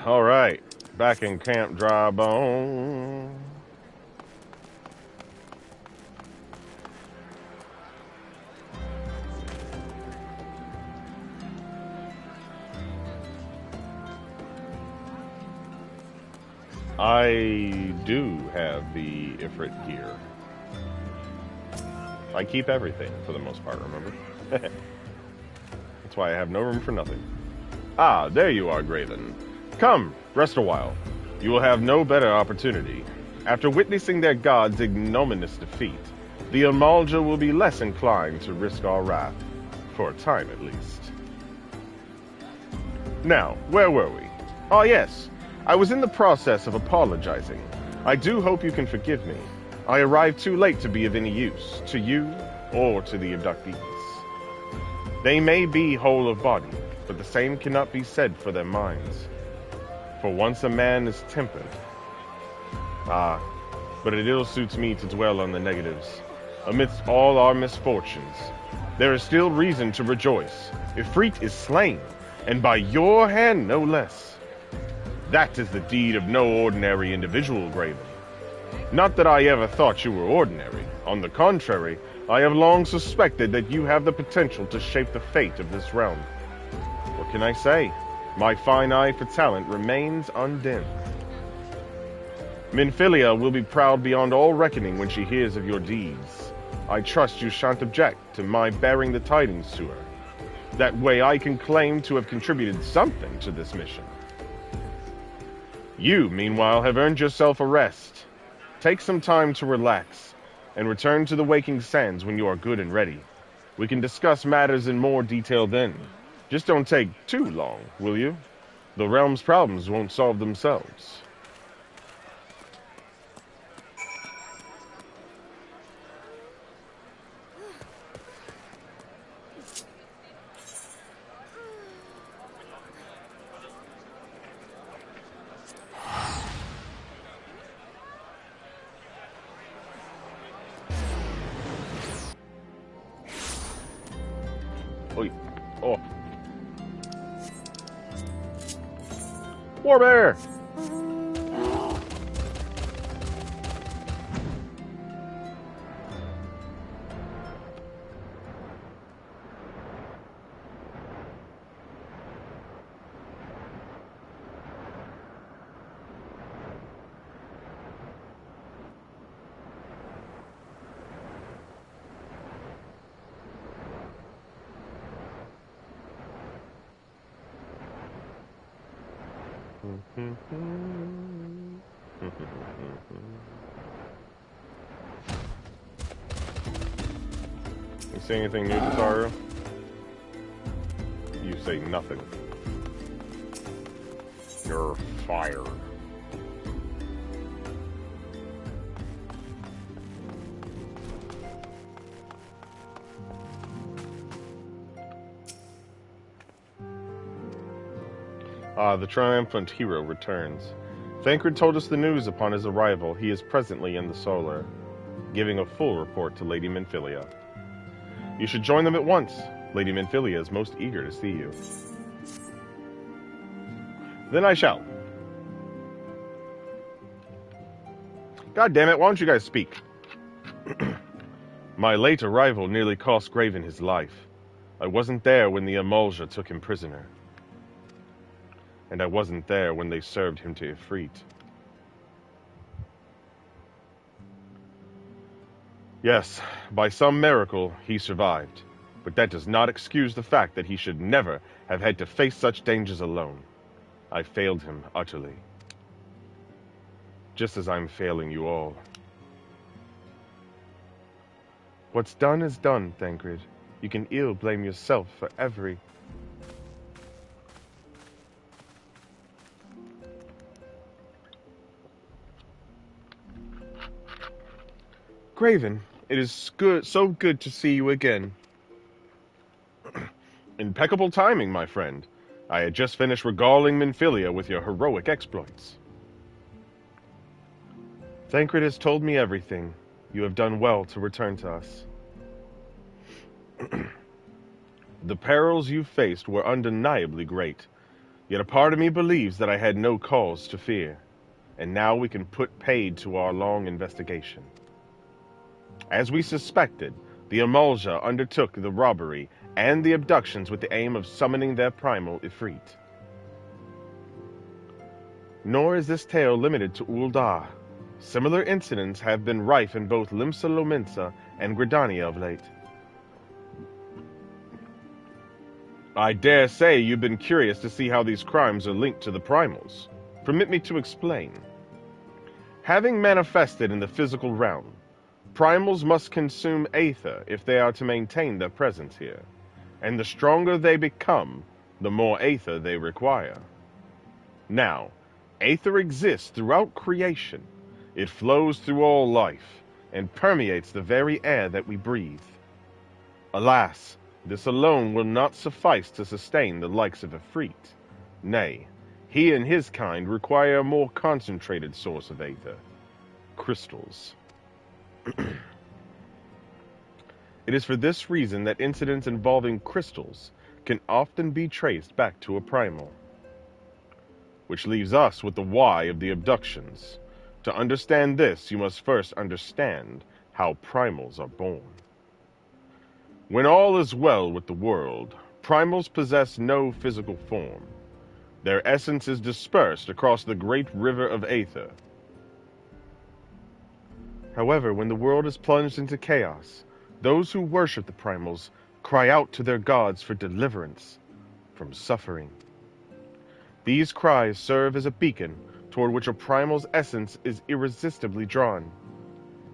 All right, back in Camp Dry Bone. I do have the Ifrit gear. I keep everything for the most part, remember? That's why I have no room for nothing. Ah, there you are, Graven. Come, rest a while. You will have no better opportunity. After witnessing their god's ignominious defeat, the Amalj'aa will be less inclined to risk our wrath, for a time at least. Now, where were we? Oh yes, I was in the process of apologizing. I do hope you can forgive me. I arrived too late to be of any use, to you or to the abductees. They may be whole of body, but the same cannot be said for their minds. For once a man is tempered. Ah, but it ill suits me to dwell on the negatives. Amidst all our misfortunes, there is still reason to rejoice. Ifrit is slain, and by your hand no less. That is the deed of no ordinary individual, Graven. Not that I ever thought you were ordinary. On the contrary, I have long suspected that you have the potential to shape the fate of this realm. What can I say? My fine eye for talent remains undimmed. Minfilia will be proud beyond all reckoning when she hears of your deeds. I trust you shan't object to my bearing the tidings to her. That way I can claim to have contributed something to this mission. You, meanwhile, have earned yourself a rest. Take some time to relax, and return to the Waking Sands when you are good and ready. We can discuss matters in more detail then. Just don't take too long, will you? The realm's problems won't solve themselves. Oi. Oh. Warbear! You see anything new, Tataru? say nothing. You're fired. The triumphant hero returns. Thancred told us the news upon his arrival. He is presently in the Solar, giving a full report to Lady Minfilia. You should join them at once. Lady Minfilia is most eager to see you. Then I shall. God damn it, why don't you guys speak? My late arrival nearly cost Graven his life. I wasn't there when the Amalj'aa took him prisoner. And I wasn't there when they served him to Ifrit. Yes, by some miracle, he survived. But that does not excuse the fact that he should never have had to face such dangers alone. I failed him utterly. Just as I'm failing you all. What's done is done, Thancred. You can ill blame yourself for every... Graven, it is so good to see you again. Impeccable timing, my friend. I had just finished regaling Minfilia with your heroic exploits. Thancred has told me everything. You have done well to return to us. The perils you faced were undeniably great, yet a part of me believes that I had no cause to fear, and now we can put paid to our long investigation. As we suspected, the Amalj'aa undertook the robbery and the abductions with the aim of summoning their primal Ifrit. Nor is this tale limited to Ul'dah. Similar incidents have been rife in both Limsa Lominsa and Gridania of late. I dare say you've been curious to see how these crimes are linked to the primals. Permit me to explain. Having manifested in the physical realm, primals must consume aether if they are to maintain their presence here, and the stronger they become, the more aether they require. Now, aether exists throughout creation. It flows through all life, and permeates the very air that we breathe. Alas, this alone will not suffice to sustain the likes of Ifrit. Nay, he and his kind require a more concentrated source of aether. Crystals. It is for this reason that incidents involving crystals can often be traced back to a primal. Which leaves us with the why of the abductions. To understand this, you must first understand how primals are born. When all is well with the world, primals possess no physical form. Their essence is dispersed across the great river of aether. However, when the world is plunged into chaos, those who worship the primals cry out to their gods for deliverance from suffering. These cries serve as a beacon toward which a primal's essence is irresistibly drawn.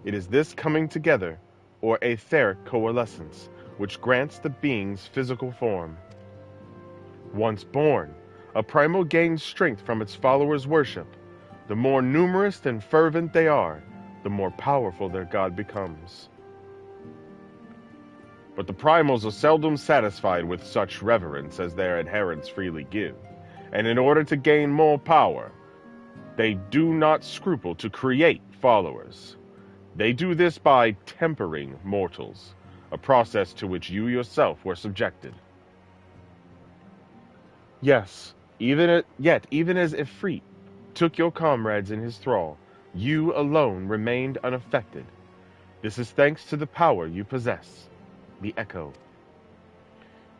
It is this coming together, or etheric coalescence, which grants the being's physical form. Once born, a primal gains strength from its followers' worship. The more numerous and fervent they are, the more powerful their god becomes. But the primals are seldom satisfied with such reverence as their adherents freely give, and in order to gain more power, they do not scruple to create followers. They do this by tempering mortals, a process to which you yourself were subjected. Yes, even as Ifrit took your comrades in his thrall, you alone remained unaffected. This is thanks to the power you possess, the Echo.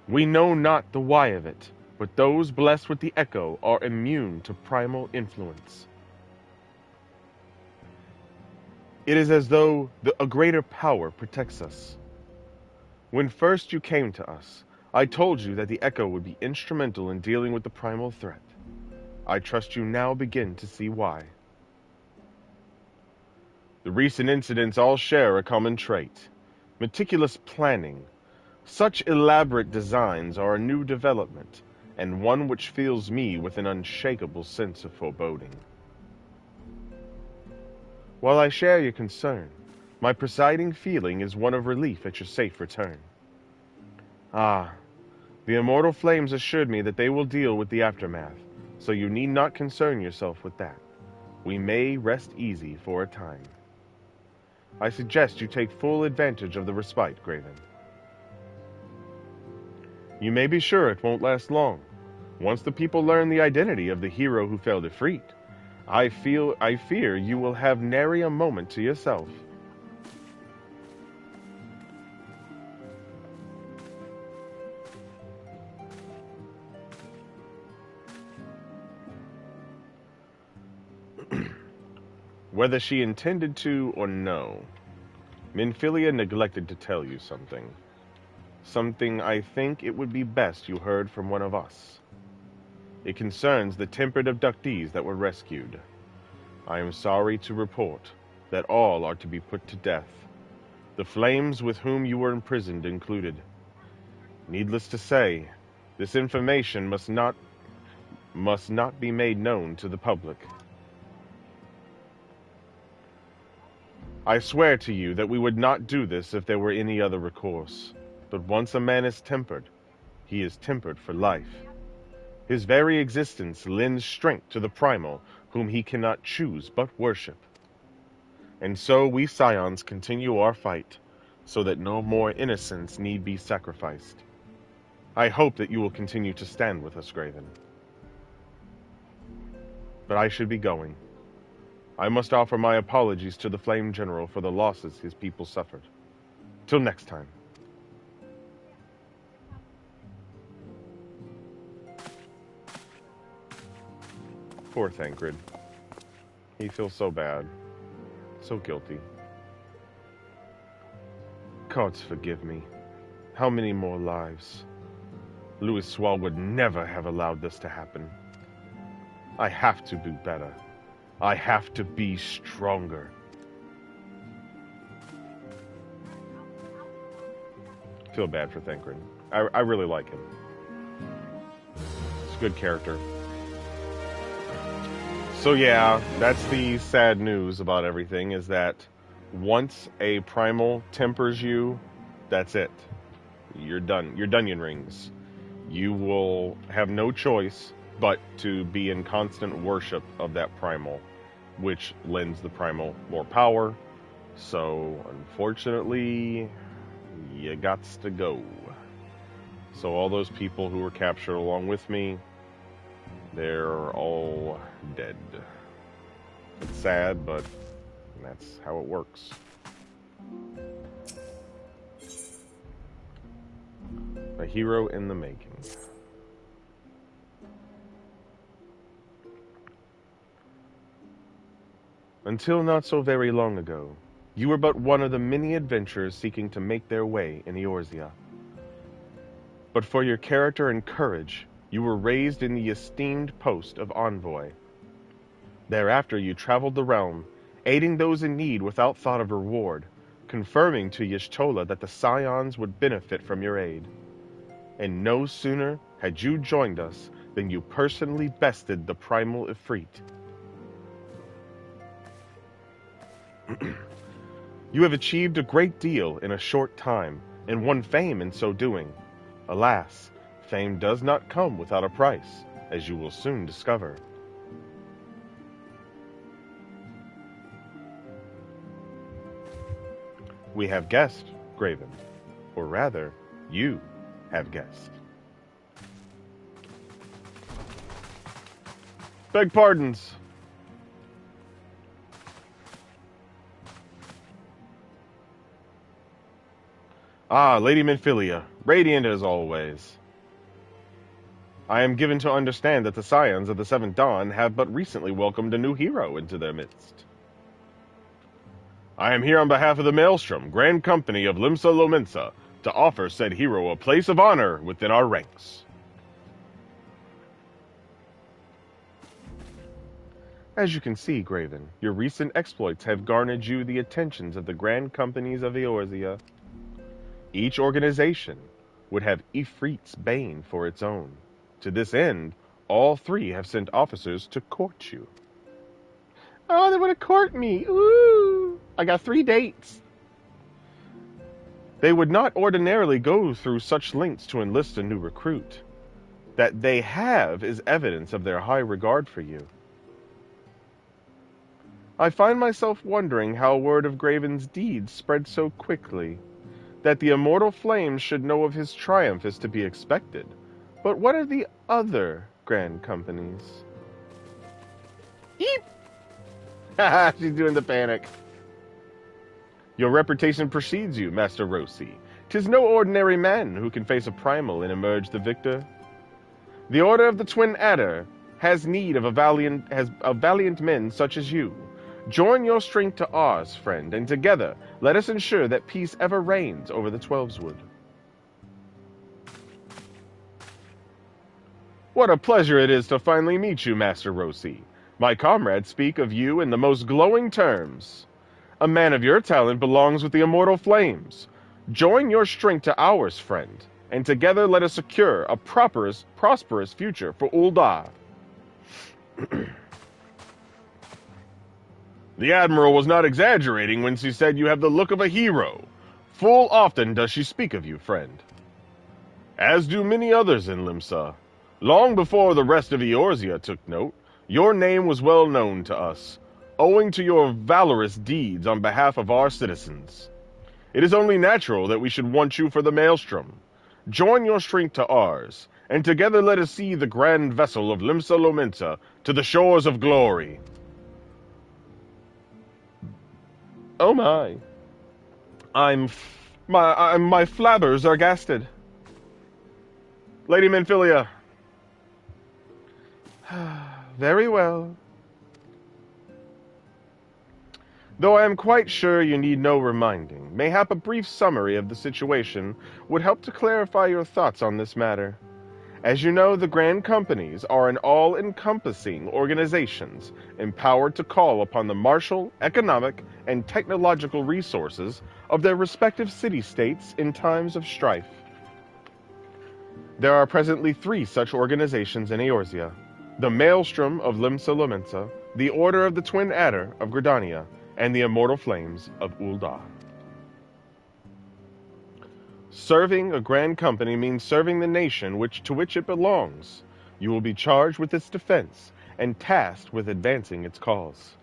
We know not the why of it, but those blessed with the Echo are immune to primal influence. It is as though a greater power protects us. When first you came to us, I told you that the Echo would be instrumental in dealing with the primal threat. I trust you now begin to see why. The recent incidents all share a common trait: meticulous planning. Such elaborate designs are a new development, and one which fills me with an unshakable sense of foreboding. While I share your concern, my presiding feeling is one of relief at your safe return. Ah, the immortal flames assured me that they will deal with the aftermath, so you need not concern yourself with that. We may rest easy for a time. I suggest you take full advantage of the respite, Graven. You may be sure it won't last long. Once the people learn the identity of the hero who fell defeat, I fear you will have nary a moment to yourself. Whether she intended to or no, Minfilia neglected to tell you something. Something I think it would be best you heard from one of us. It concerns the tempered abductees that were rescued. I am sorry to report that all are to be put to death, the flames with whom you were imprisoned included. Needless to say, this information must not be made known to the public. I swear to you that we would not do this if there were any other recourse. But once a man is tempered, he is tempered for life. His very existence lends strength to the primal, whom he cannot choose but worship. And so we scions continue our fight, so that no more innocents need be sacrificed. I hope that you will continue to stand with us, Graven. But I should be going. I must offer my apologies to the Flame General for the losses his people suffered. Till next time. Poor Thancred. He feels so bad. So guilty. Gods forgive me. How many more lives? Louis Swall would never have allowed this to happen. I have to do better. I have to be stronger. Feel bad for Thancred. I really like him. He's a good character. So yeah, that's the sad news about everything, is that once a primal tempers you, that's it. You're done. You're Dunyan rings. You will have no choice but to be in constant worship of that primal, which lends the primal more power. So, unfortunately, you gots to go. So all those people who were captured along with me, they're all dead. It's sad, but that's how it works. A hero in the making. Until not so very long ago, you were but one of the many adventurers seeking to make their way in Eorzea. But for your character and courage, you were raised in the esteemed post of envoy. Thereafter you traveled the realm, aiding those in need without thought of reward, confirming to Y'shtola that the Scions would benefit from your aid. And no sooner had you joined us than you personally bested the primal Ifrit. You have achieved a great deal in a short time, and won fame in so doing. Alas, fame does not come without a price, as you will soon discover. We have guessed, Graven. Or rather, you have guessed. Beg pardons. Ah, Lady Minfilia, radiant as always. I am given to understand that the Scions of the Seventh Dawn have but recently welcomed a new hero into their midst. I am here on behalf of the Maelstrom, Grand Company of Limsa Lominsa, to offer said hero a place of honor within our ranks. As you can see, Graven, your recent exploits have garnered you the attentions of the Grand Companies of Eorzea. Each organization, would have Ifrit's bane for its own. To this end, all three have sent officers to court you. Oh, they want to court me. Ooh, I got 3 dates. They would not ordinarily go through such lengths to enlist a new recruit. That they have is evidence of their high regard for you. I find myself wondering how word of Graven's deeds spread so quickly. That the immortal flames should know of his triumph is to be expected. But what are the other grand companies? Eep! Haha, she's doing the panic. Your reputation precedes you, Master Rossi. 'Tis no ordinary man who can face a primal and emerge the victor. The Order of the Twin Adder has need of valiant men such as you. Join your strength to ours, friend, and together let us ensure that peace ever reigns over the Twelveswood. What a pleasure it is to finally meet you, Master Rossi. My comrades speak of you in the most glowing terms. A man of your talent belongs with the immortal flames. Join your strength to ours, friend, and together let us secure a prosperous future for Ul'dah. The Admiral was not exaggerating when she said you have the look of a hero. Full often does she speak of you, friend. As do many others in Limsa. Long before the rest of Eorzea took note, your name was well known to us, owing to your valorous deeds on behalf of our citizens. It is only natural that we should want you for the Maelstrom. Join your strength to ours, and together let us see the grand vessel of Limsa Lominsa to the shores of glory. Oh my. My flabbers are gasted. Lady Menphilia. Very well. Though I am quite sure you need no reminding, mayhap a brief summary of the situation would help to clarify your thoughts on this matter. As you know, the Grand Companies are an all-encompassing organizations empowered to call upon the martial, economic, and technological resources of their respective city-states in times of strife. There are presently 3 such organizations in Eorzea: the Maelstrom of Limsa Lominsa, the Order of the Twin Adder of Gridania, and the Immortal Flames of Ul'dah. Serving a grand company means serving the nation to which it belongs. You will be charged with its defense and tasked with advancing its cause.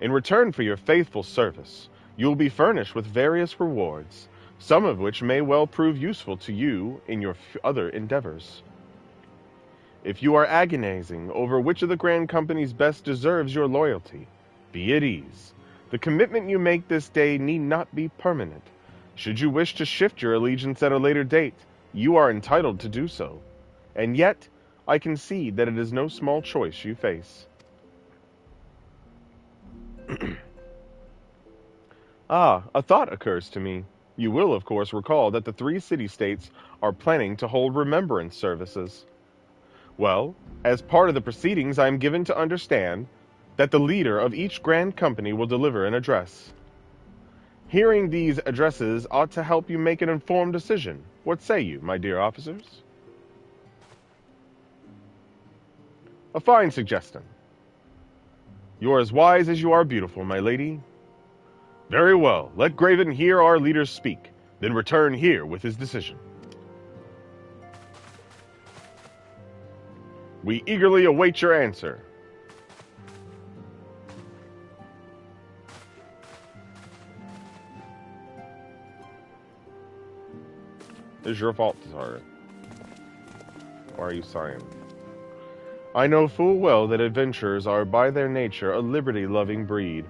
In return for your faithful service, you will be furnished with various rewards, some of which may well prove useful to you in your other endeavors. If you are agonizing over which of the grand companies best deserves your loyalty, be at ease. The commitment you make this day need not be permanent. Should you wish to shift your allegiance at a later date, you are entitled to do so. And yet, I concede that it is no small choice you face. A thought occurs to me. You will, of course, recall that the 3 city-states are planning to hold remembrance services. Well, as part of the proceedings, I am given to understand that the leader of each grand company will deliver an address. Hearing these addresses ought to help you make an informed decision. What say you, my dear officers? A fine suggestion. You are as wise as you are beautiful, my lady. Very well. Let Graven hear our leaders speak, then return here with his decision. We eagerly await your answer. It is your fault, Tazara. Why are you sighing? I know full well that adventurers are by their nature a liberty-loving breed,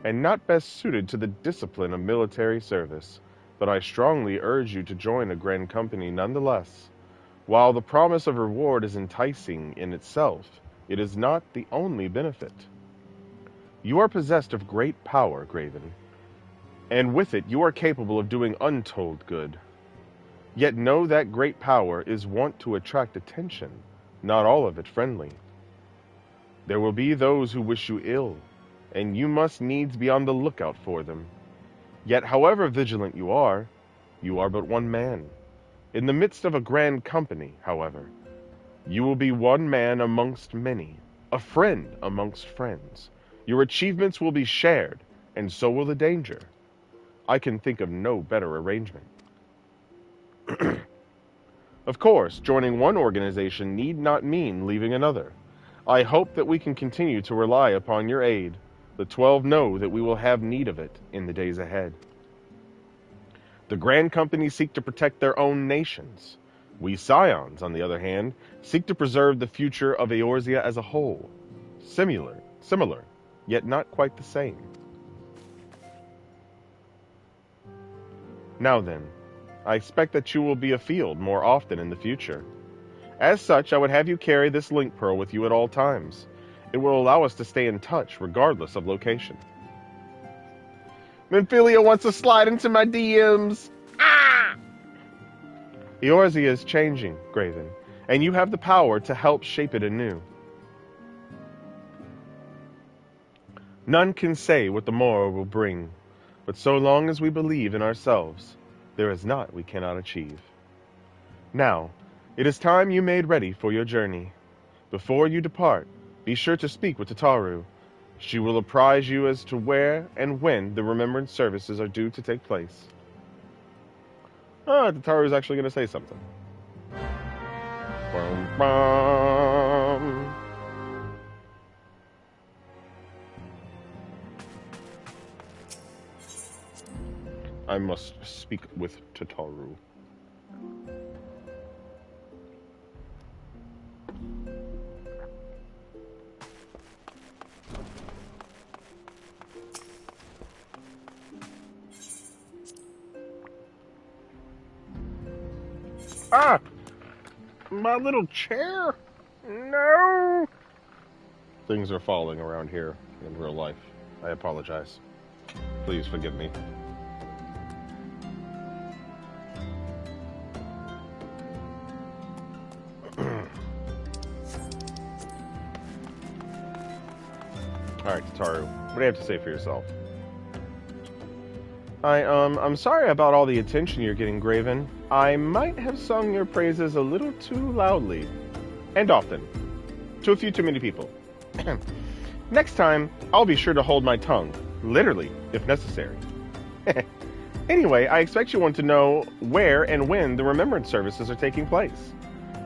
and not best suited to the discipline of military service, but I strongly urge you to join a grand company nonetheless. While the promise of reward is enticing in itself, it is not the only benefit. You are possessed of great power, Graven, and with it you are capable of doing untold good. Yet know that great power is wont to attract attention, not all of it friendly. There will be those who wish you ill, and you must needs be on the lookout for them. Yet however vigilant you are but one man. In the midst of a grand company, however, you will be one man amongst many, a friend amongst friends. Your achievements will be shared, and so will the danger. I can think of no better arrangement. Of course, joining one organization need not mean leaving another. I hope that we can continue to rely upon your aid. The 12 know that we will have need of it in the days ahead. The Grand Companies seek to protect their own nations. We Scions, on the other hand, seek to preserve the future of Eorzea as a whole. Similar, yet not quite the same. Now then, I expect that you will be afield more often in the future. As such, I would have you carry this link pearl with you at all times. It will allow us to stay in touch regardless of location. Memphilia wants to slide into my DMs. Ah! Eorzea is changing, Graven, and you have the power to help shape it anew. None can say what the morrow will bring, but so long as we believe in ourselves, there is naught we cannot achieve. Now, it is time you made ready for your journey. Before you depart, be sure to speak with Tataru. She will apprise you as to where and when the remembrance services are due to take place. Tataru is actually going to say something. Bum, bum. I must speak with Tataru. Ah! My little chair? No! Things are falling around here in real life. I apologize. Please forgive me. Alright, Tataru, what do you have to say for yourself? I'm sorry about all the attention you're getting, Graven. I might have sung your praises a little too loudly. And often. To a few too many people. Next time, I'll be sure to hold my tongue. Literally, if necessary. Anyway, I expect you want to know where and when the remembrance services are taking place.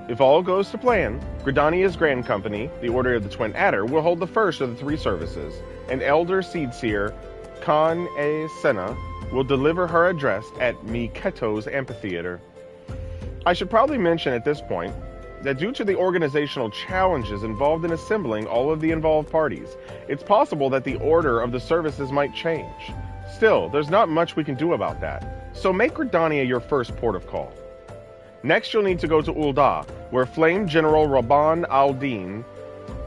If all goes to plan, Gridania's Grand Company, the Order of the Twin Adder, will hold the first of the 3 services, and Elder Seedseer Khan A. Senna will deliver her address at Miketo's amphitheater. I should probably mention at this point that due to the organizational challenges involved in assembling all of the involved parties, it's possible that the order of the services might change. Still, there's not much we can do about that, so make Gridania your first port of call. Next, you'll need to go to Ul'dah, where Flame General Rabban al-Din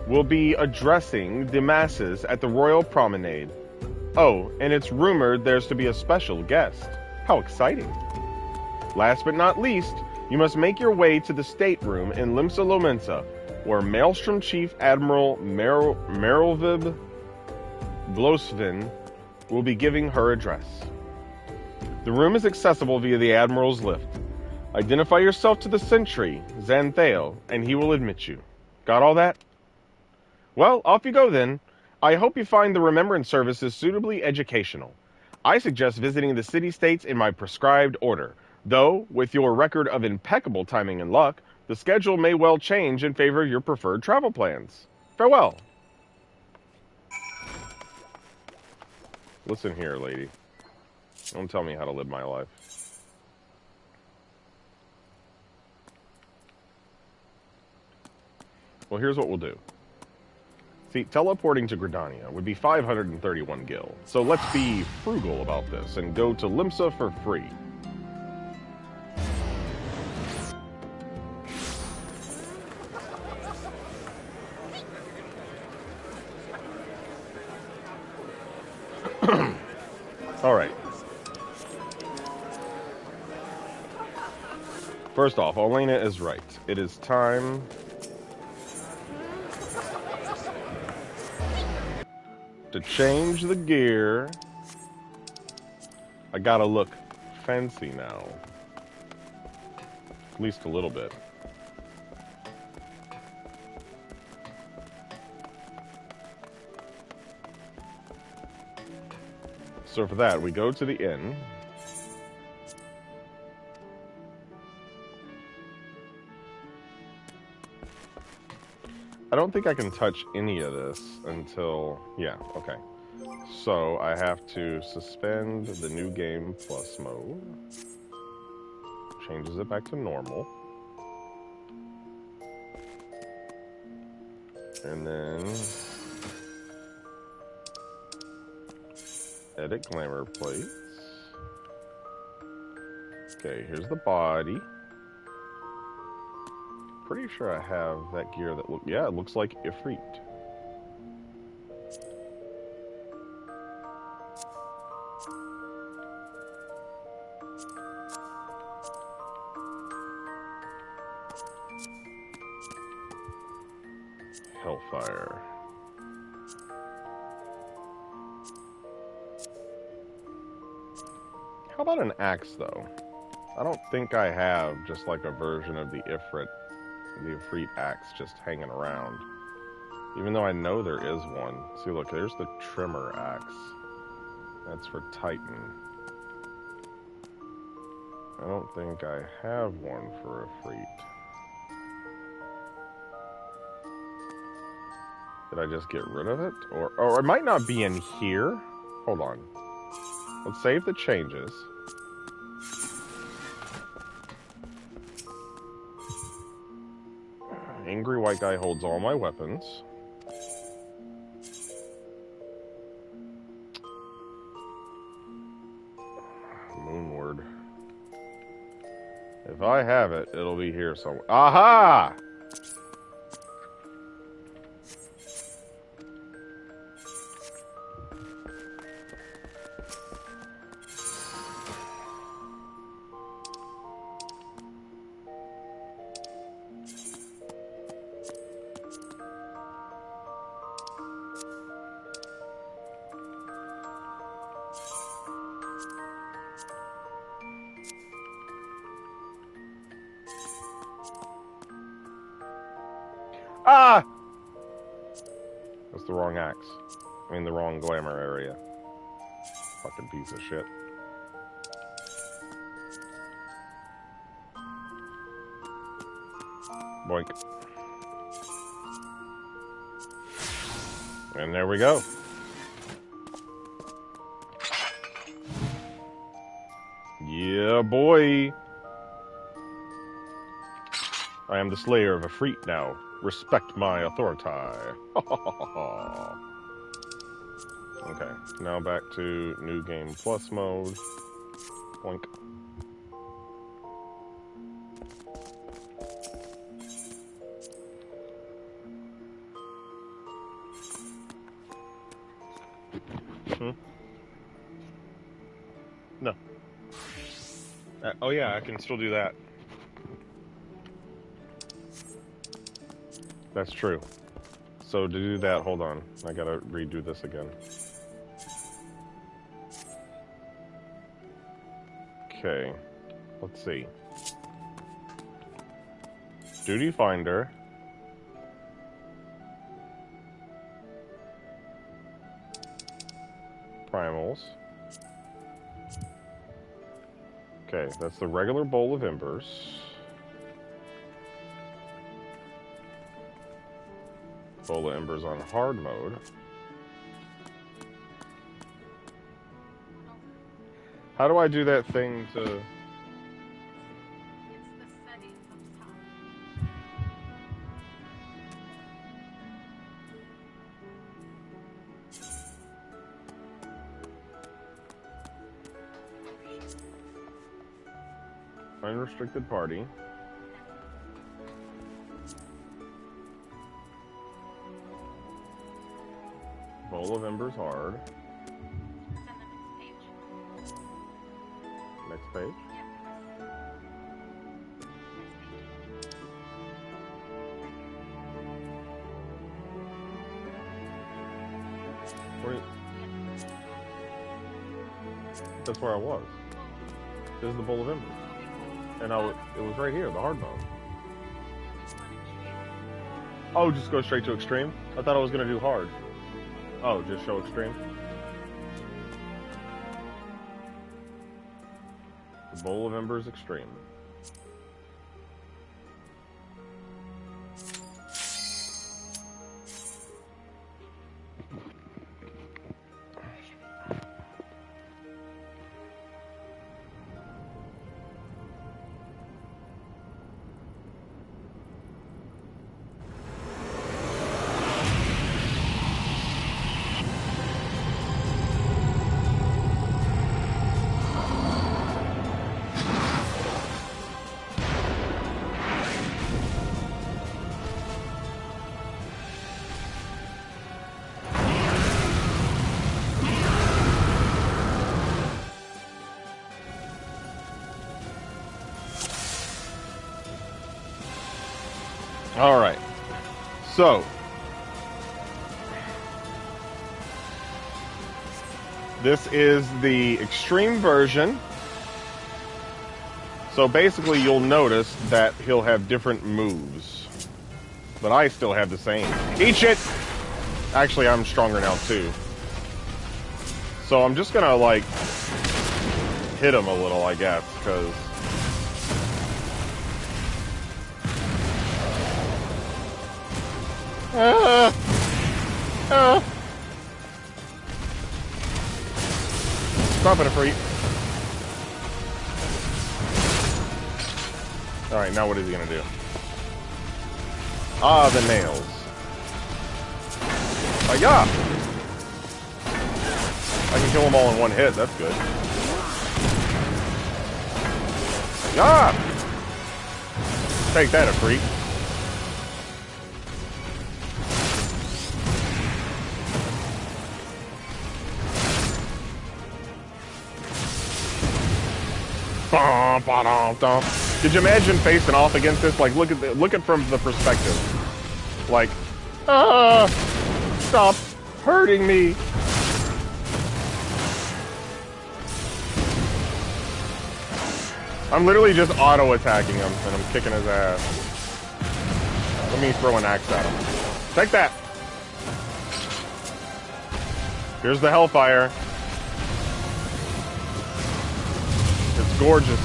will be addressing the masses at the Royal Promenade. Oh, and it's rumored there's to be a special guest. How exciting. Last but not least, you must make your way to the stateroom in Limsa Lominsa, where Maelstrom Chief Admiral Merylvib Blosvin will be giving her address. The room is accessible via the Admiral's lift. Identify yourself to the sentry, Xanthale, and he will admit you. Got all that? Well, off you go then. I hope you find the remembrance services suitably educational. I suggest visiting the city-states in my prescribed order, though, with your record of impeccable timing and luck, the schedule may well change in favor of your preferred travel plans. Farewell. Listen here, lady. Don't tell me how to live my life. Well, here's what we'll do. See, teleporting to Gridania would be 531 gil, so let's be frugal about this and go to Limsa for free. Alright. First off, Elena is right. It is time to change the gear. I gotta look fancy now. at least a little bit. So for that, we go to the inn. I don't think I can touch any of this until... Yeah, okay. So I have to suspend the new game plus mode. Changes it back to normal. And then... edit glamour plates. Okay, here's the body. Pretty sure I have that gear that look... Yeah, it looks like Ifrit. Hellfire. How about an axe, though? I don't think I have just like a version of the Ifrit axe just hanging around. Even though I know there is one. See, look, there's the trimmer axe. That's for Titan. I don't think I have one for Ifrit. Did I just get rid of it? Or it might not be in here. Hold on. Let's save the changes. Angry white guy holds all my weapons. Moonward. If I have it, it'll be here somewhere. Aha! Ah! That's the wrong axe. I mean, the wrong glamour area. Fucking piece of shit. Boink. And there we go. Yeah, boy. I am the slayer of Ifrit now. Respect my authority. Okay, now back to new game plus mode. Boink. No. Oh yeah, I can still do that. That's true. So to do that, hold on. I gotta redo this again. Okay. Let's see. Duty Finder. Primals. Okay, that's the regular bowl of embers. Bowl of embers on hard mode. How do I do that thing to... It's the settings up top. Unrestricted party. Bowl of embers hard. It's on the next page. Next page. Where you... That's where I was. This is the bowl of embers. And it was right here, the hard mode. On extreme. Oh, just go straight to extreme? I thought I was gonna do hard. Oh, just show extreme? The Bowl of Embers Extreme. All right. So, this is the extreme version. So basically you'll notice that he'll have different moves. But I still have the same. Eat shit! Actually, I'm stronger now too. So I'm just gonna like hit him a little, I guess, because stop it, a freak. Alright, now what is he gonna do? Ah, the nails. Yeah! I can kill them all in one hit, that's good. Yeah! Take that, a freak. Could you imagine facing off against this? Like, look at from the perspective. Like, stop hurting me. I'm literally just auto-attacking him, and I'm kicking his ass. Let me throw an axe at him. Take that! Here's the Hellfire. It's gorgeous.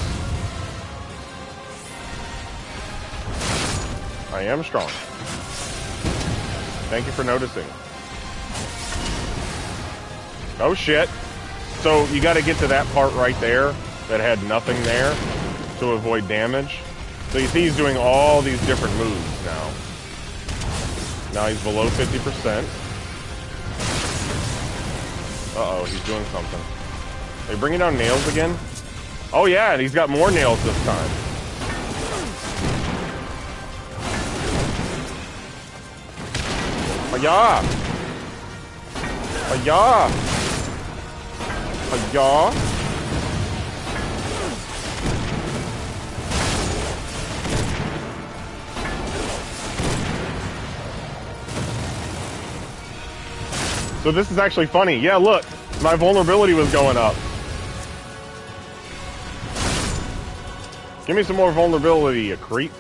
I am strong. Thank you for noticing. Oh shit. So you gotta get to that part right there that had nothing there to avoid damage. So you see he's doing all these different moves now. Now he's below 50%. Uh-oh, he's doing something. Are you bringing down nails again? Oh yeah, and he's got more nails this time. Ayaw! Ayaw! Ayaw! So this is actually funny. Yeah, look, my vulnerability was going up. Give me some more vulnerability, you creep.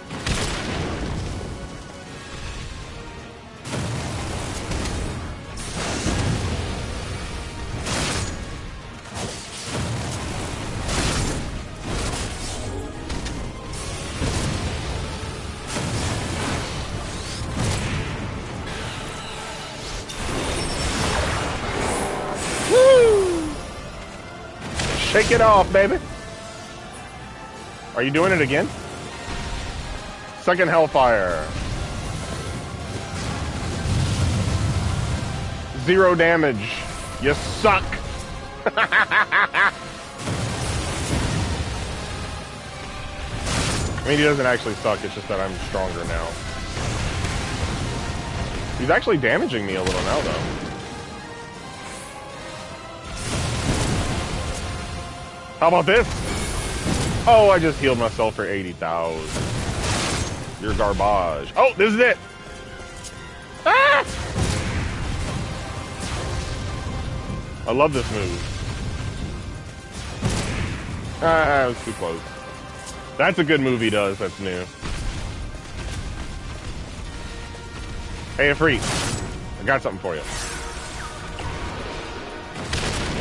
Shake it off, baby. Are you doing it again? Second Hellfire. 0 damage. You suck. I mean, he doesn't actually suck. It's just that I'm stronger now. He's actually damaging me a little now, though. How about this? Oh, I just healed myself for 80,000. You're garbage. Oh, this is it. Ah! I love this move. Ah, it was too close. That's a good move he does. That's new. Hey, Ifrit. I got something for you.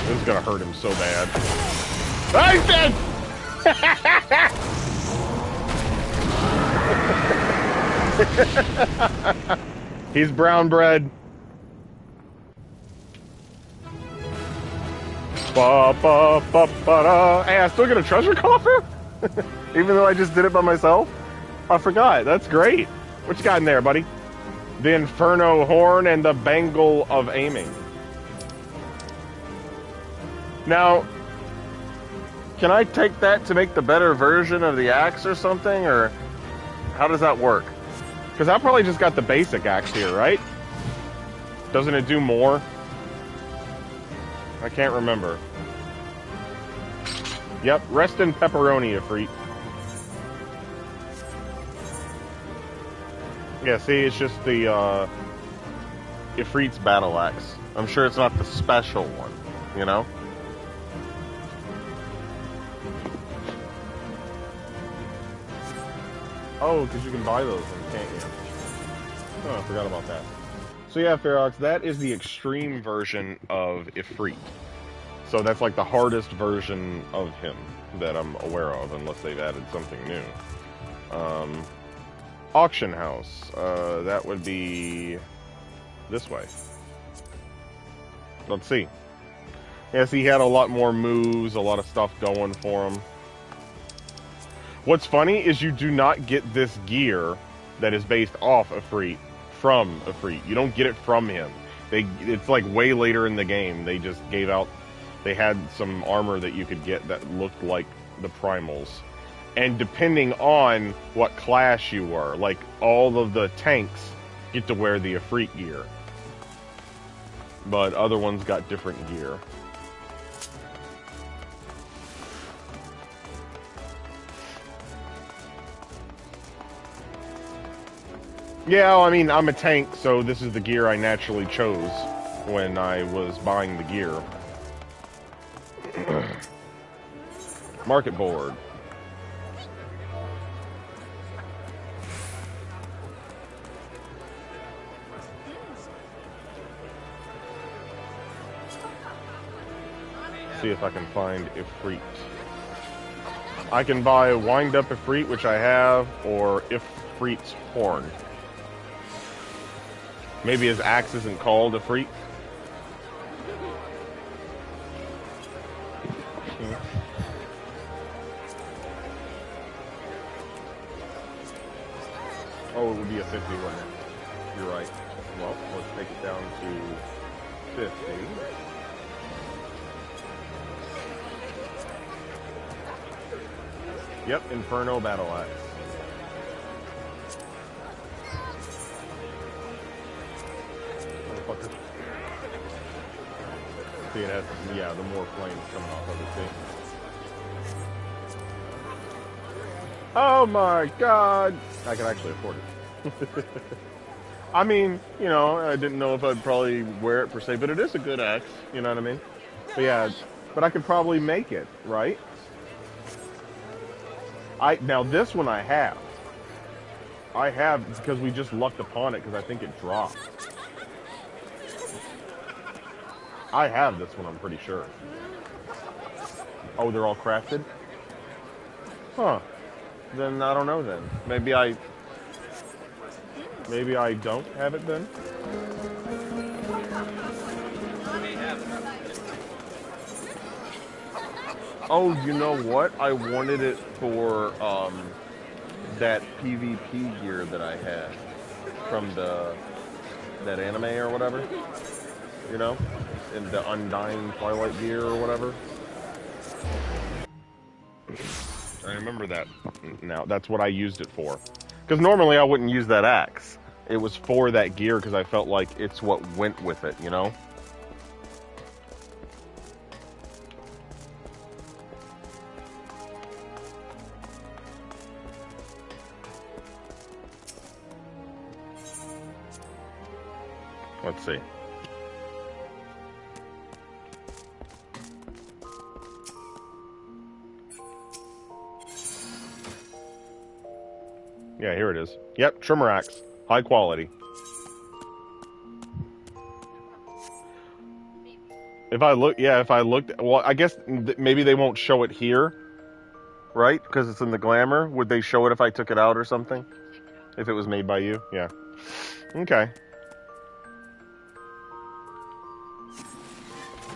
This is gonna hurt him so bad. Oh, he's dead! He's brown bread. Ba, ba, ba, ba, da. Hey, I still get a treasure coffer? Even though I just did it by myself? I forgot. That's great. What you got in there, buddy? The Inferno Horn and the Bangle of Aiming. Now, can I take that to make the better version of the axe or something? Or how does that work? Because I probably just got the basic axe here, right? Doesn't it do more? I can't remember. Yep, rest in pepperoni, Ifrit. Yeah, see, it's just the Ifrit's battle axe. I'm sure it's not the special one, you know? Oh, because you can buy those ones, can't you? Oh, I forgot about that. So yeah, Ferox, that is the extreme version of Ifrit. So that's like the hardest version of him that I'm aware of, unless they've added something new. Auction house, that would be this way. Let's see. Yes, he had a lot more moves, a lot of stuff going for him. What's funny is you do not get this gear that is based off Ifrit from Ifrit. You don't get it from him. It's like way later in the game. They just gave out, they had some armor that you could get that looked like the primals. And depending on what class you were, like all of the tanks get to wear the Ifrit gear. But other ones got different gear. Yeah, I mean, I'm a tank, so this is the gear I naturally chose when I was buying the gear. Market board. See if I can find Ifrit. I can buy Wind Up Ifrit, which I have, or Ifrit's Horn. Maybe his axe isn't called Ifrit. Oh, it would be a 50, wouldn't it? You're right. Well, let's take it down to 50. Yep, Inferno Battle Axe. Motherfucker. See, it has, yeah, the more flames coming off of it, see? Oh my god! I can actually afford it. I mean, you know, I didn't know if I'd probably wear it per se, but it is a good axe, you know what I mean? But yeah, but I could probably make it, right? Now this one I have. I have because we just lucked upon it because I think it dropped. I have this one, I'm pretty sure. Oh, they're all crafted? Huh. Then I don't know then. Maybe I don't have it then? Oh, you know what? I wanted it for that PvP gear that I had from that anime or whatever. You know? In the Undying Twilight gear or whatever. I remember that now. That's what I used it for. Because normally I wouldn't use that axe. It was for that gear because I felt like it's what went with it, you know? Let's see. Yeah, here it is. Yep, trimmer axe. High quality. Maybe. If I look, yeah, if I looked, well, I guess maybe they won't show it here, right? Because it's in the glamour. Would they show it if I took it out or something? You take it out. If it was made by you? Yeah. Okay.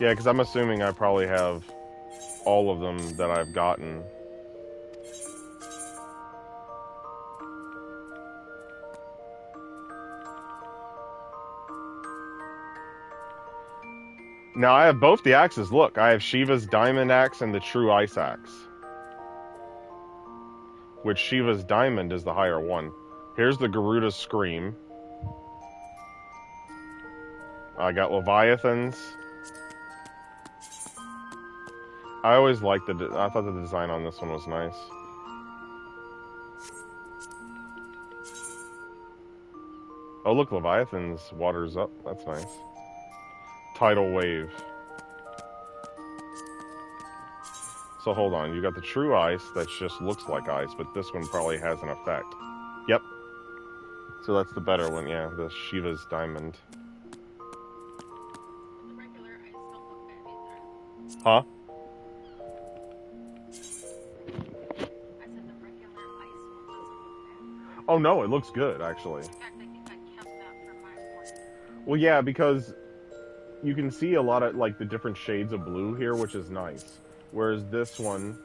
Yeah, because I'm assuming I probably have all of them that I've gotten. Now I have both the axes. Look, I have Shiva's diamond axe and the true ice axe. Which Shiva's diamond is the higher one. Here's the Garuda's scream. I got Leviathans. I always liked I thought the design on this one was nice. Oh look, Leviathan's water's up. That's nice. Tidal wave. So hold on, you got the true ice that just looks like ice, but this one probably has an effect. Yep. So that's the better one, yeah, the Shiva's diamond. The regular ice don't look bad either. Huh? I said the regular ice one doesn't look bad. Oh no, it looks good, actually. In fact, I think I kept that for my one. Well, yeah, because you can see a lot of, like, the different shades of blue here, which is nice. Whereas this one,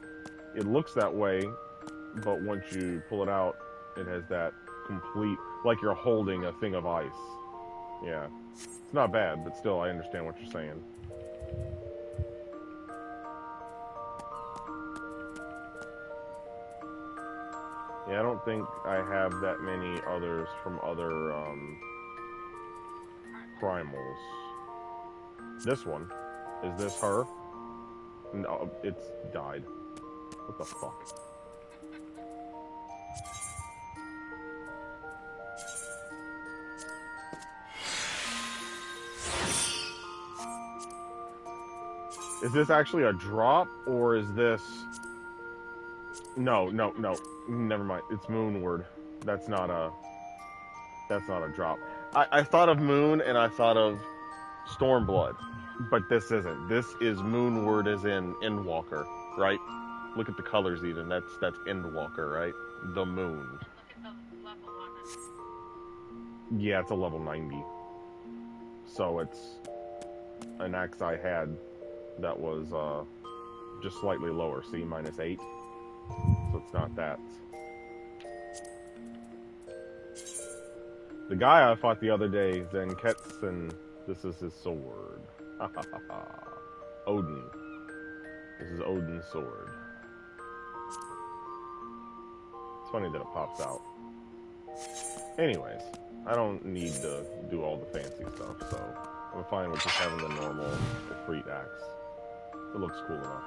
it looks that way, but once you pull it out, it has that complete, like you're holding a thing of ice. Yeah. It's not bad, but still, I understand what you're saying. Yeah, I don't think I have that many others from other, primals. This one. Is this her? No, it's died. What the fuck? Is this actually a drop, or is this... No. Never mind. It's Moonward. That's not a drop. I thought of Moon, and I thought of Stormblood. But this isn't. This is Moonward as in Endwalker, right? Look at the colors even. That's Endwalker, right? The moon. Look at the level on it. Yeah, it's a level 90. So it's an axe I had that was just slightly lower. See, -8. So it's not that. The guy I fought the other day, Zenketsun, this is his sword. Odin. This is Odin's sword. It's funny that it pops out. Anyways, I don't need to do all the fancy stuff, so I'm fine with just having the normal Ifrit axe. It looks cool enough.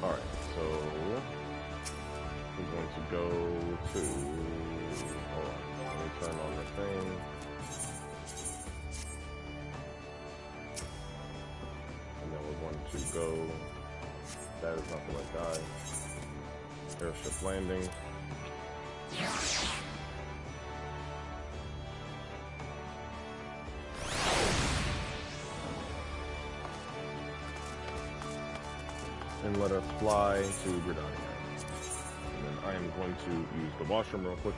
Alright, so we're going to go to... Hold on, let me turn on the thing. And then we're going to go... That is not the right guy. Airship landing. And let us fly to Gridania. And then I am going to use the washroom real quick.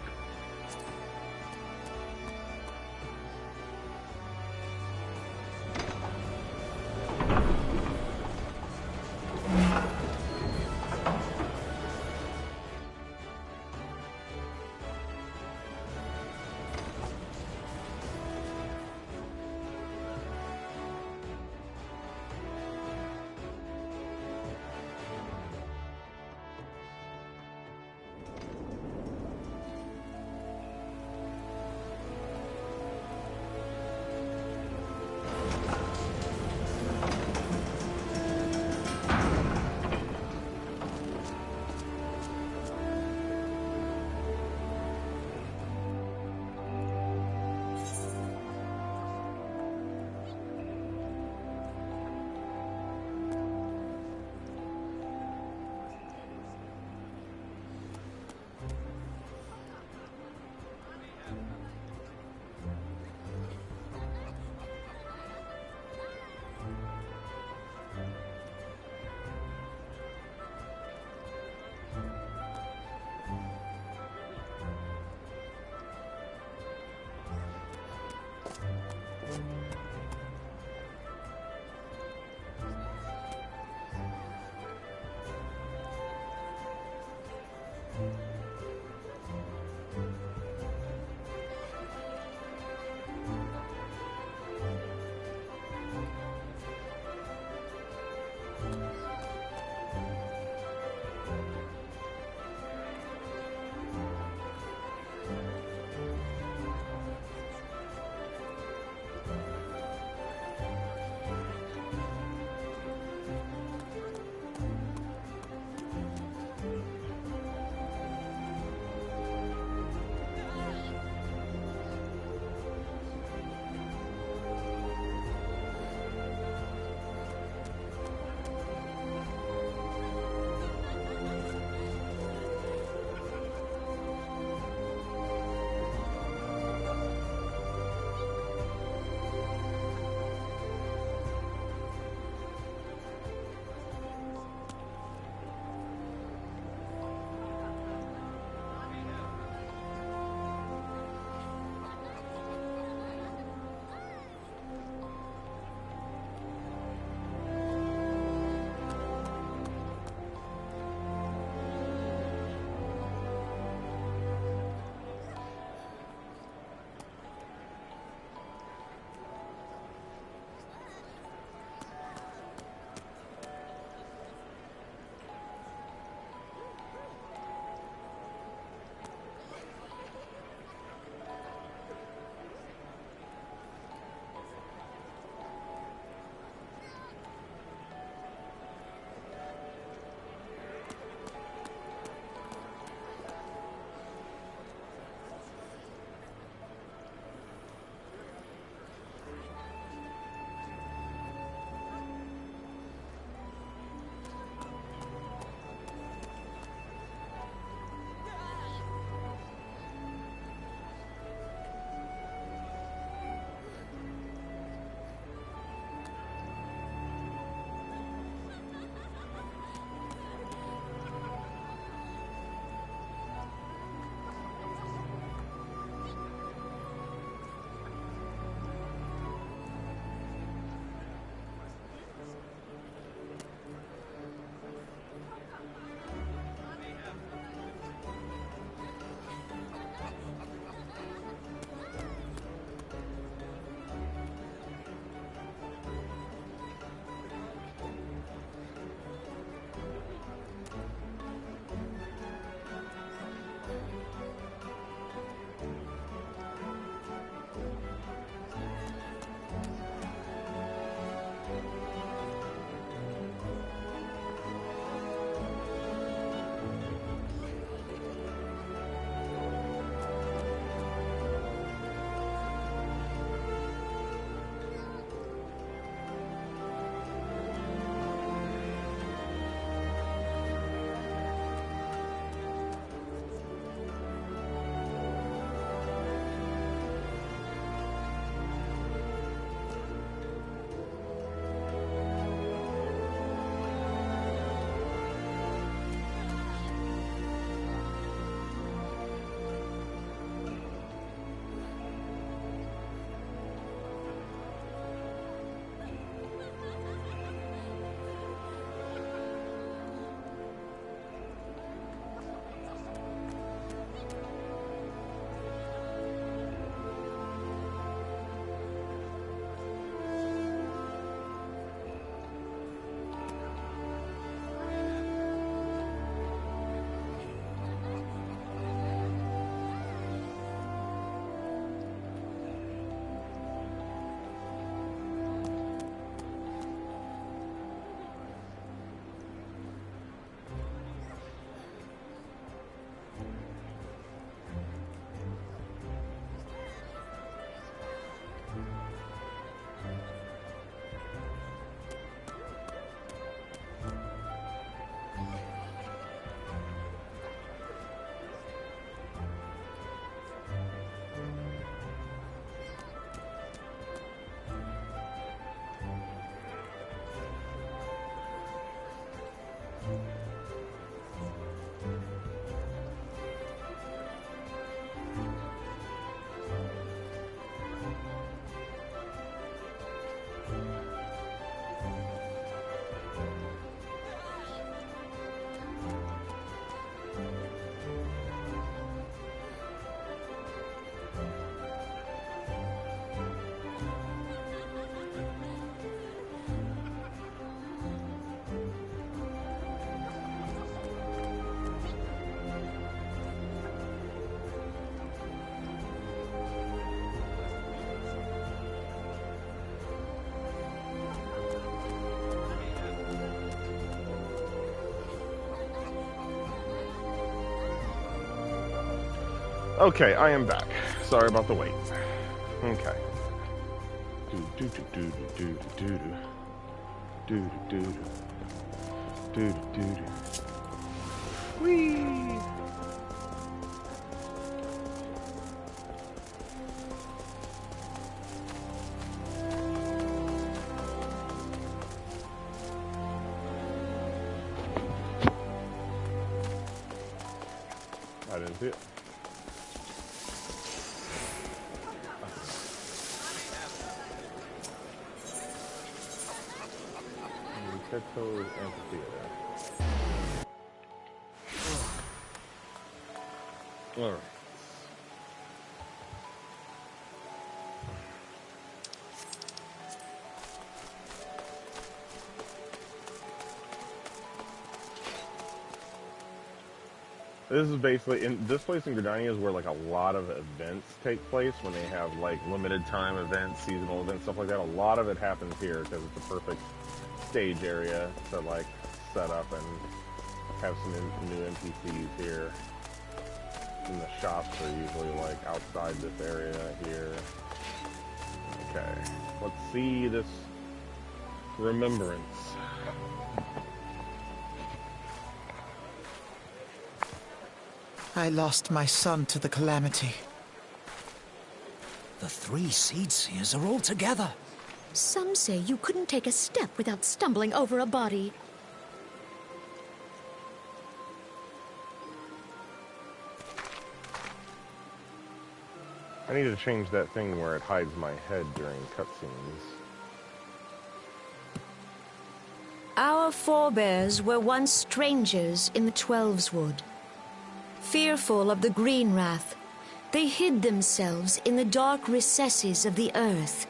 Okay, I am back. Sorry about the wait. Okay. Whee! I didn't see it. Tiptoed amphitheater. All right. This is basically, in this place in Gridania is where like a lot of events take place when they have like limited time events, seasonal events, stuff like that. A lot of it happens here because it's a perfect stage area to like set up and have some new NPCs here. And the shops are usually like outside this area here. Okay, let's see this remembrance. I lost my son to the calamity. The 3 seed seers are all together. Some say you couldn't take a step without stumbling over a body. I need to change that thing where it hides my head during cutscenes. Our forebears were once strangers in the Twelveswood. Fearful of the green wrath, they hid themselves in the dark recesses of the earth.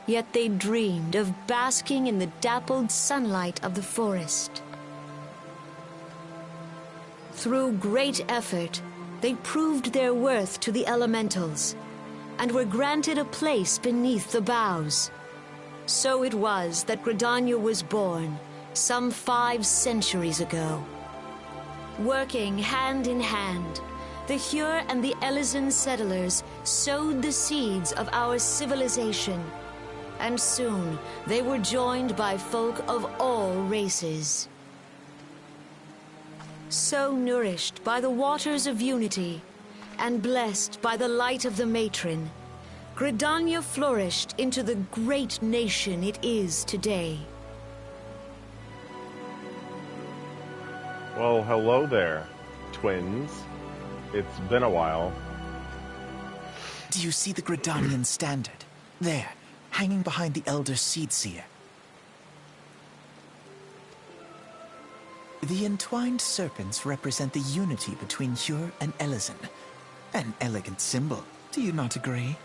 Yet they dreamed of basking in the dappled sunlight of the forest. Through great effort, they proved their worth to the elementals, and were granted a place beneath the boughs. So it was that Gridania was born, some 5 centuries ago. Working hand in hand, the Hyur and the Elysian settlers sowed the seeds of our civilization, and soon they were joined by folk of all races. So nourished by the waters of unity, and blessed by the light of the matron, Gridania flourished into the great nation it is today. Well, hello there, twins. It's been a while. Do you see the Gridanian standard? There, hanging behind the Elder Seedseer. The entwined serpents represent the unity between Hyur and Elysian. An elegant symbol, do you not agree?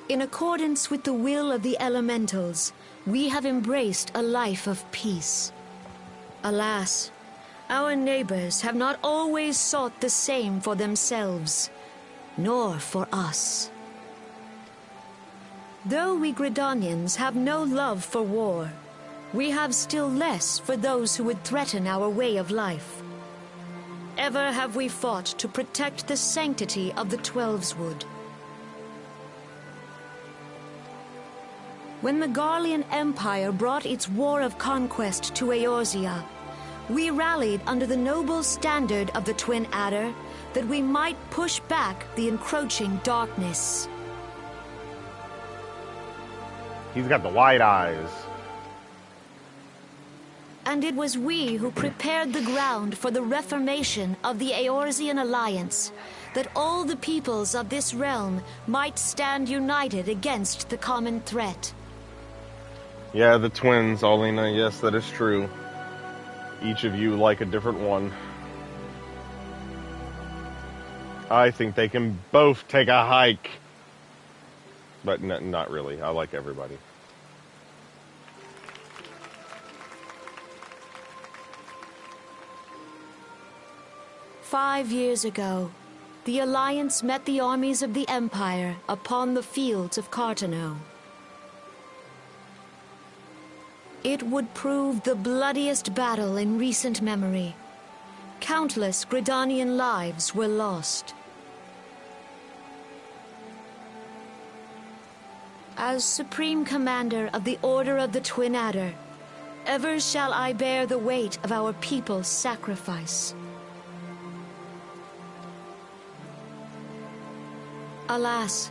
In accordance with the will of the elementals, we have embraced a life of peace. Alas, our neighbors have not always sought the same for themselves, nor for us. Though we Gridanians have no love for war, we have still less for those who would threaten our way of life. Ever have we fought to protect the sanctity of the Twelveswood. When the Garlean Empire brought its war of conquest to Eorzea, we rallied under the noble standard of the Twin Adder that we might push back the encroaching darkness. He's got the wide eyes. And it was we who prepared the ground for the reformation of the Eorzean Alliance, that all the peoples of this realm might stand united against the common threat. Yeah, the twins, Alina, yes, that is true. Each of you like a different one. I think they can both take a hike. But not really. I like everybody. "5 years ago, the Alliance met the armies of the Empire upon the fields of Cartano. It would prove the bloodiest battle in recent memory, Countless Gridanian lives were lost. As Supreme Commander of the Order of the Twin Adder, ever shall I bear the weight of our people's sacrifice. Alas,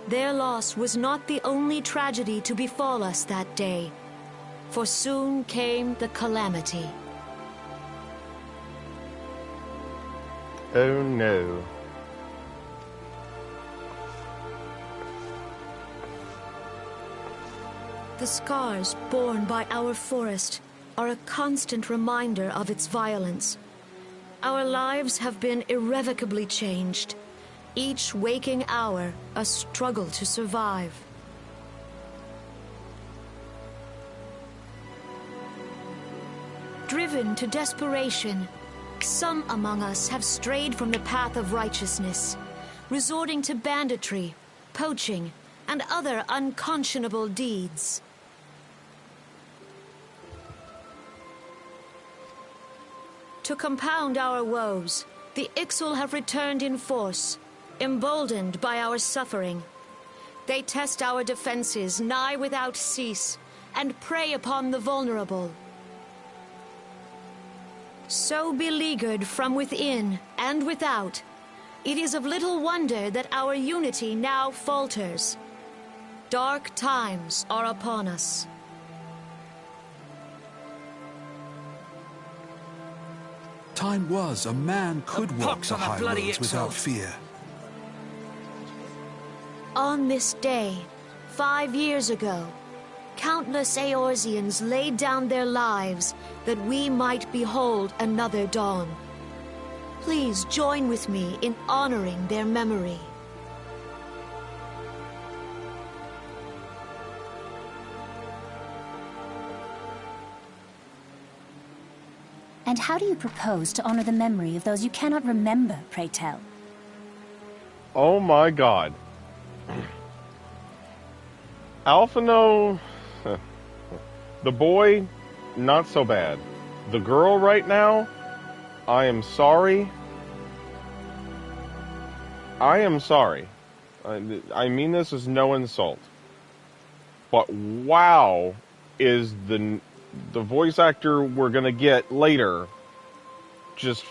their loss was not the only tragedy to befall us that day, for soon came the calamity. Oh no. The scars borne by our forest are a constant reminder of its violence. Our lives have been irrevocably changed, each waking hour a struggle to survive. Driven to desperation, some among us have strayed from the path of righteousness, resorting to banditry, poaching, and other unconscionable deeds. To compound our woes, the Ixal have returned in force, emboldened by our suffering. They test our defenses nigh without cease, and prey upon the vulnerable. So beleaguered from within and without, it is of little wonder that our unity now falters. Dark times are upon us. Time was a man could walk pox the on the high bloody roads without Ixal. fear. On this day, 5 years ago, countless Eorzeans laid down their lives that we might behold another dawn. Please join with me in honoring their memory. And how do you propose to honor the memory of those you cannot remember, pray tell? Oh my god. Alphino, the boy, not so bad. The girl right now, I am sorry. I am sorry. I mean this as no insult. But wow is the voice actor we're gonna get later just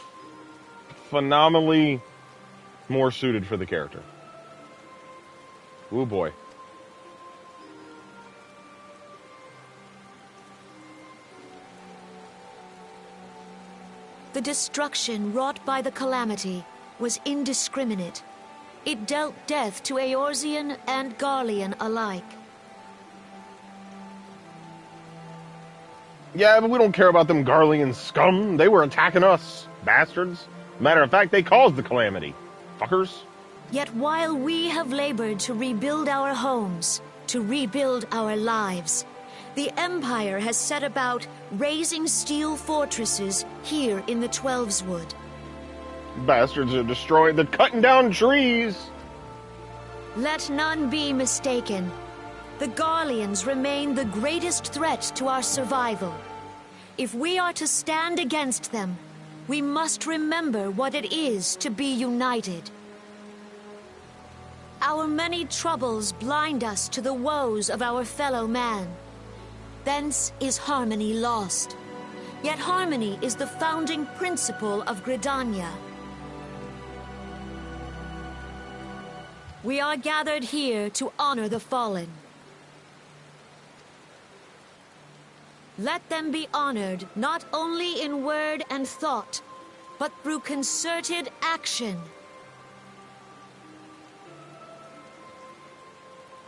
phenomenally more suited for the character. Ooh boy. The destruction wrought by the calamity was indiscriminate. It dealt death to Eorzean and Garlean alike. Yeah, but we don't care about them Garlean scum. They were attacking us, bastards. Matter of fact, they caused the calamity. Fuckers. Yet while we have labored to rebuild our homes, to rebuild our lives, the Empire has set about raising steel fortresses here in the Twelveswood. Bastards are destroying, they're cutting down trees. Let none be mistaken. The Garleans remain the greatest threat to our survival. If we are to stand against them, we must remember what it is to be united. Our many troubles blind us to the woes of our fellow man. Thence is harmony lost. Yet harmony is the founding principle of Gridania. We are gathered here to honor the fallen. Let them be honored not only in word and thought, but through concerted action.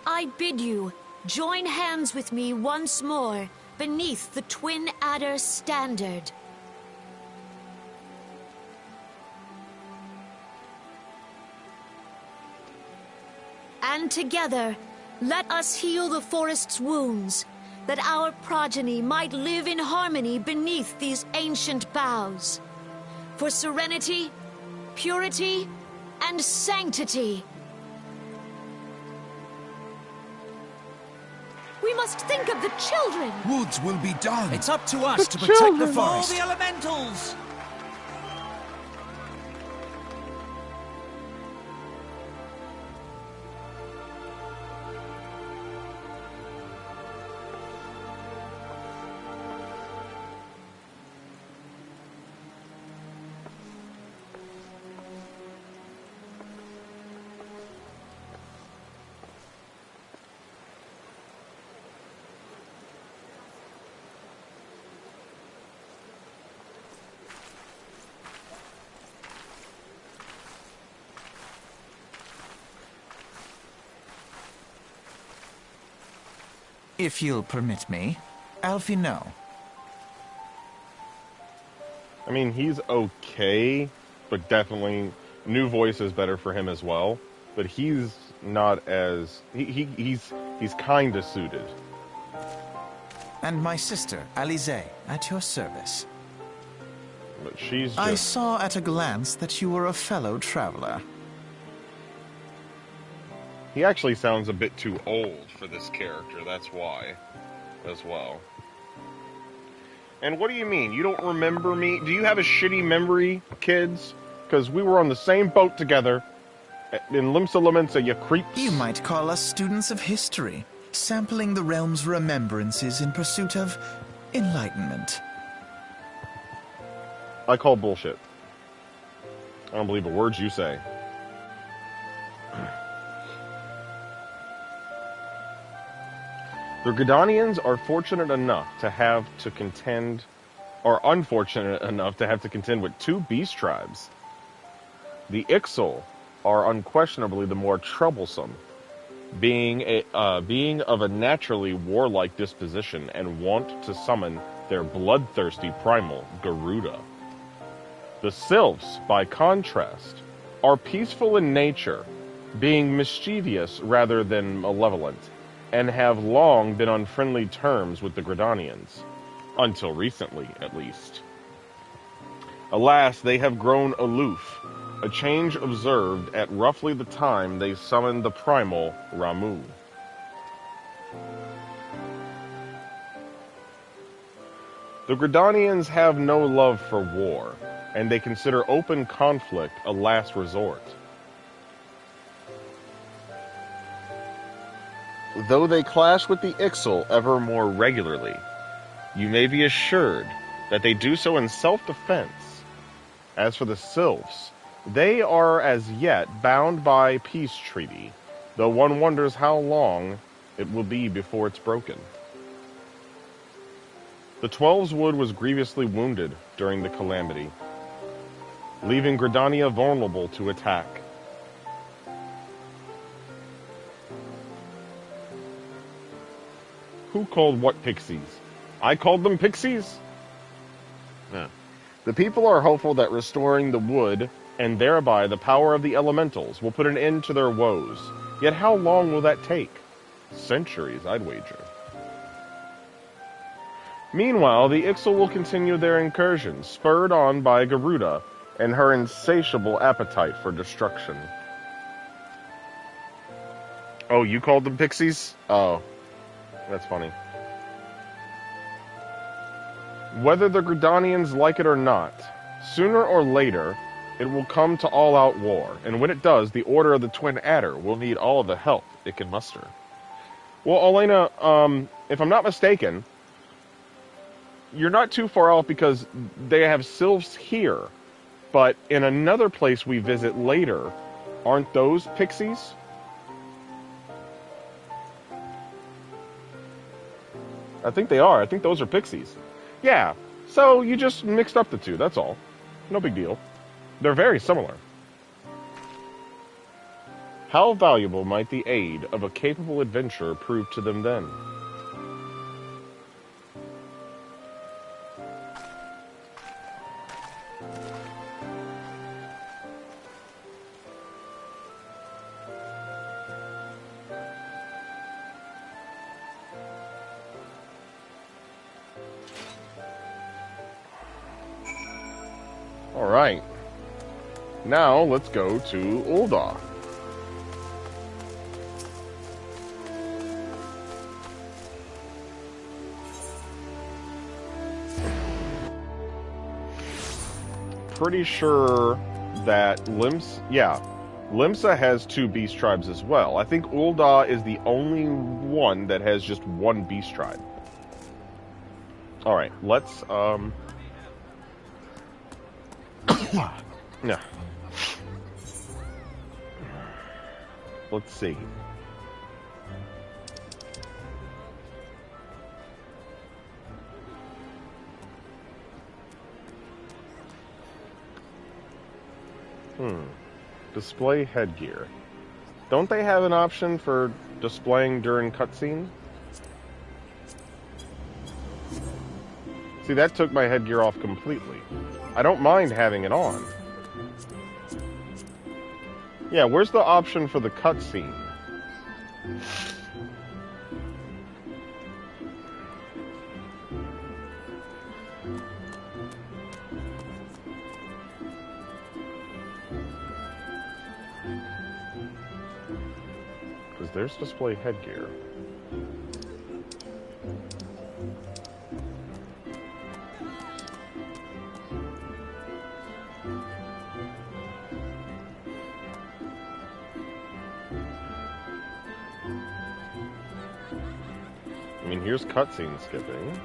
I bid you join hands with me once more beneath the Twin Adder standard. And together, let us heal the forest's wounds, that our progeny might live in harmony beneath these ancient boughs. For serenity, purity, and sanctity. We must think of the children! Woods will be done. It's up to us to The protect the children. forest. All the elementals! If you'll permit me, Alfie, no. I mean, he's okay, but definitely new voice is better for him as well. But he's not as he's kind of suited. And my sister, Alize, at your service. But she's just... I saw at a glance that you were a fellow traveler. He actually sounds a bit too old for this character, that's why, as well. And what do you mean? You don't remember me? Do you have a shitty memory, kids? Because we were on the same boat together in Limsa Lamensa, you creeps. You might call us students of history, sampling the realm's remembrances in pursuit of enlightenment. I call bullshit. I don't believe a word you say. The Gridanians are fortunate enough to have to contend, or unfortunate enough to have to contend with two beast tribes. The Ixal are unquestionably the more troublesome, being of a naturally warlike disposition and wont to summon their bloodthirsty primal, Garuda. The Sylphs, by contrast, are peaceful in nature, being mischievous rather than malevolent, and have long been on friendly terms with the Gridanians, until recently, at least. Alas, they have grown aloof, a change observed at roughly the time they summoned the primal Ramu. The Gridanians have no love for war, and they consider open conflict a last resort. Though they clash with the Ixal ever more regularly, you may be assured that they do so in self-defense. As for the Sylphs, they are as yet bound by peace treaty, though one wonders how long it will be before it's broken. The Twelves Wood was grievously wounded during the calamity, leaving Gridania vulnerable to attack. Who called what pixies? I called them pixies? No. The people are hopeful that restoring the wood, and thereby the power of the elementals, will put an end to their woes. Yet how long will that take? Centuries, I'd wager. Meanwhile, the Ixal will continue their incursions, spurred on by Garuda and her insatiable appetite for destruction. Oh, you called them pixies? Oh. That's funny. Whether the Gridanians like it or not, sooner or later, it will come to all-out war, and when it does, the Order of the Twin Adder will need all the help it can muster. Well, Elena, if I'm not mistaken, you're not too far off because they have sylphs here, but in another place we visit later, aren't those pixies? I think they are. I think those are pixies. Yeah, so you just mixed up the two, that's all. No big deal. They're very similar. How valuable might the aid of a capable adventurer prove to them then? Alright. Now, let's go to Ul'dah. Pretty sure that Limsa has two beast tribes as well. I think Ul'dah is the only one that has just one beast tribe. Alright, let's, yeah. Let's see. Display headgear. Don't they have an option for displaying during cutscene? See, that took my headgear off completely. I don't mind having it on. Yeah, where's the option for the cutscene? Because there's display headgear. I mean, here's cutscene skipping.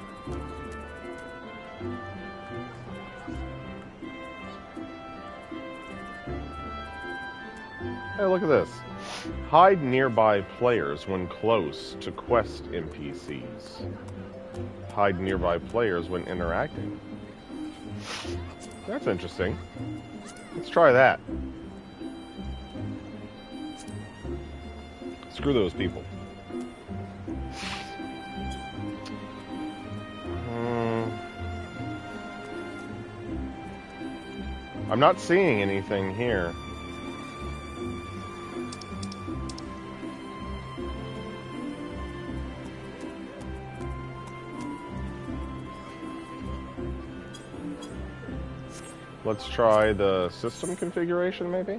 Hey, look at this. Hide nearby players when close to quest NPCs. Hide nearby players when interacting. That's interesting. Let's try that. Screw those people. I'm not seeing anything here. Let's try the system configuration, maybe?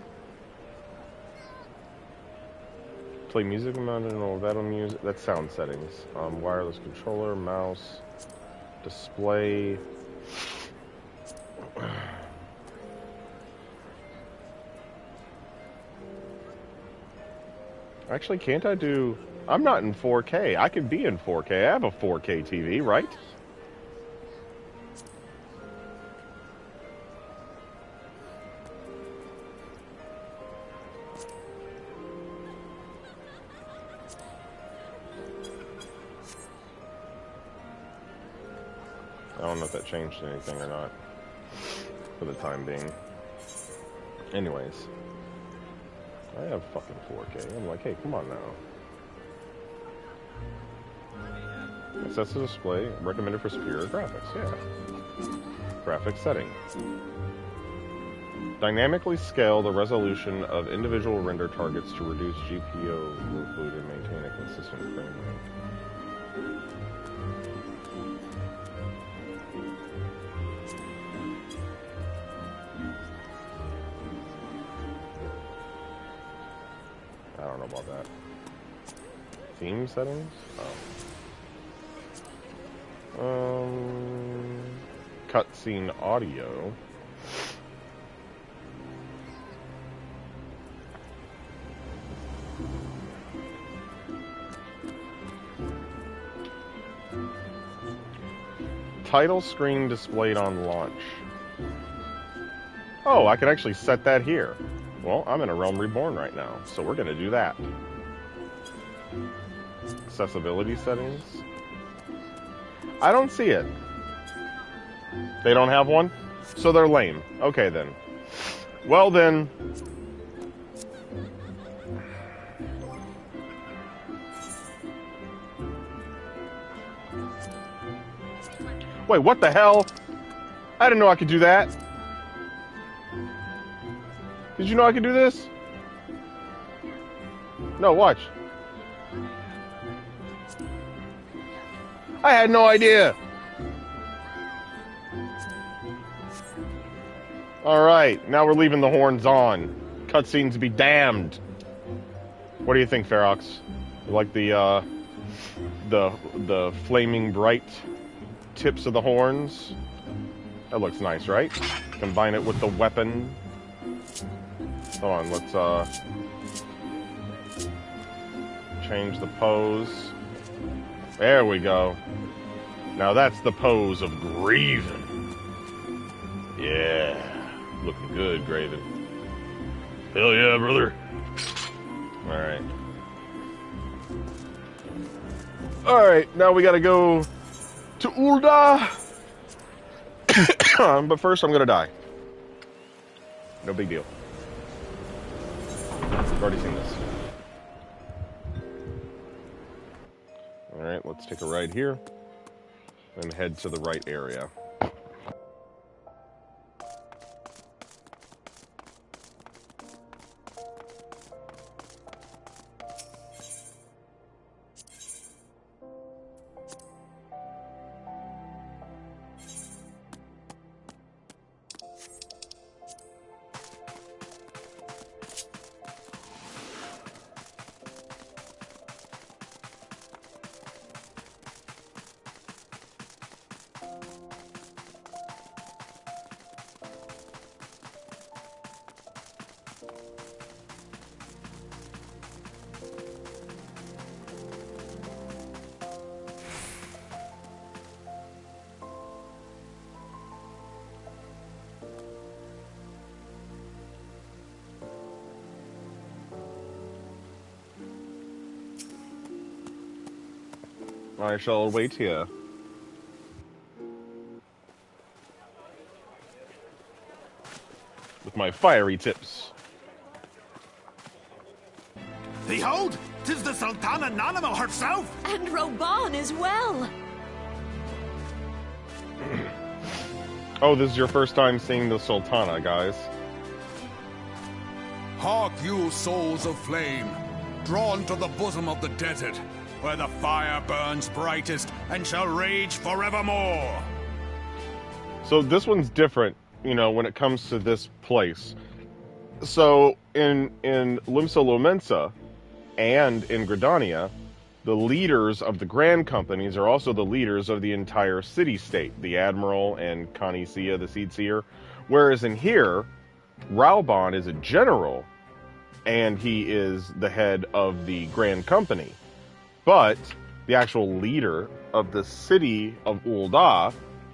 Play music mounted or that'll music. That's sound settings. Wireless controller, mouse, display. Actually, can't I do... I'm not in 4K. I could be in 4K. I have a 4K TV, right? I don't know if that changed anything or not. For the time being. Anyways. I have fucking 4K. I'm like, hey, come on now. Access to display. Recommended for superior graphics. Yeah. Graphics settings. Dynamically scale the resolution of individual render targets to reduce GPU fluid and maintain a consistent frame rate. I don't know about that. Theme settings? Oh. Cutscene audio. Title screen displayed on launch. Oh, I can actually set that here. Well, I'm in a Realm Reborn right now, so we're going to do that. Accessibility settings. I don't see it. They don't have one? So they're lame. Okay, then. Well, then... Wait, what the hell? I didn't know I could do that. Did you know I could do this? No, watch. I had no idea. Alright, now we're leaving the horns on. Cutscenes be damned. What do you think, Ferox? You like the flaming bright tips of the horns? That looks nice, right? Combine it with the weapon. Hold on, let's change the pose. There we go. Now that's the pose of Graven. Yeah, looking good, Graven. Hell yeah, brother. Alright. Alright, now we gotta go to Ul'dah. But first I'm gonna die. No big deal. I've already seen this. Alright, let's take a ride here. and head to the right area. I shall wait here. With my fiery tips. Behold, 'tis the Sultana Nanimo herself! And Roban as well! Oh, this is your first time seeing the Sultana, guys. Hark you, souls of flame, drawn to the bosom of the desert, where the fire burns brightest and shall rage forevermore. So this one's different, you know, when it comes to this place. So in Limsa Lomensa and in Gridania, the leaders of the grand companies are also the leaders of the entire city-state, the Admiral and Khanisia, the Seed Seer. Whereas in here, Rauban is a general, and he is the head of the grand company. But the actual leader of the city of Ul'dah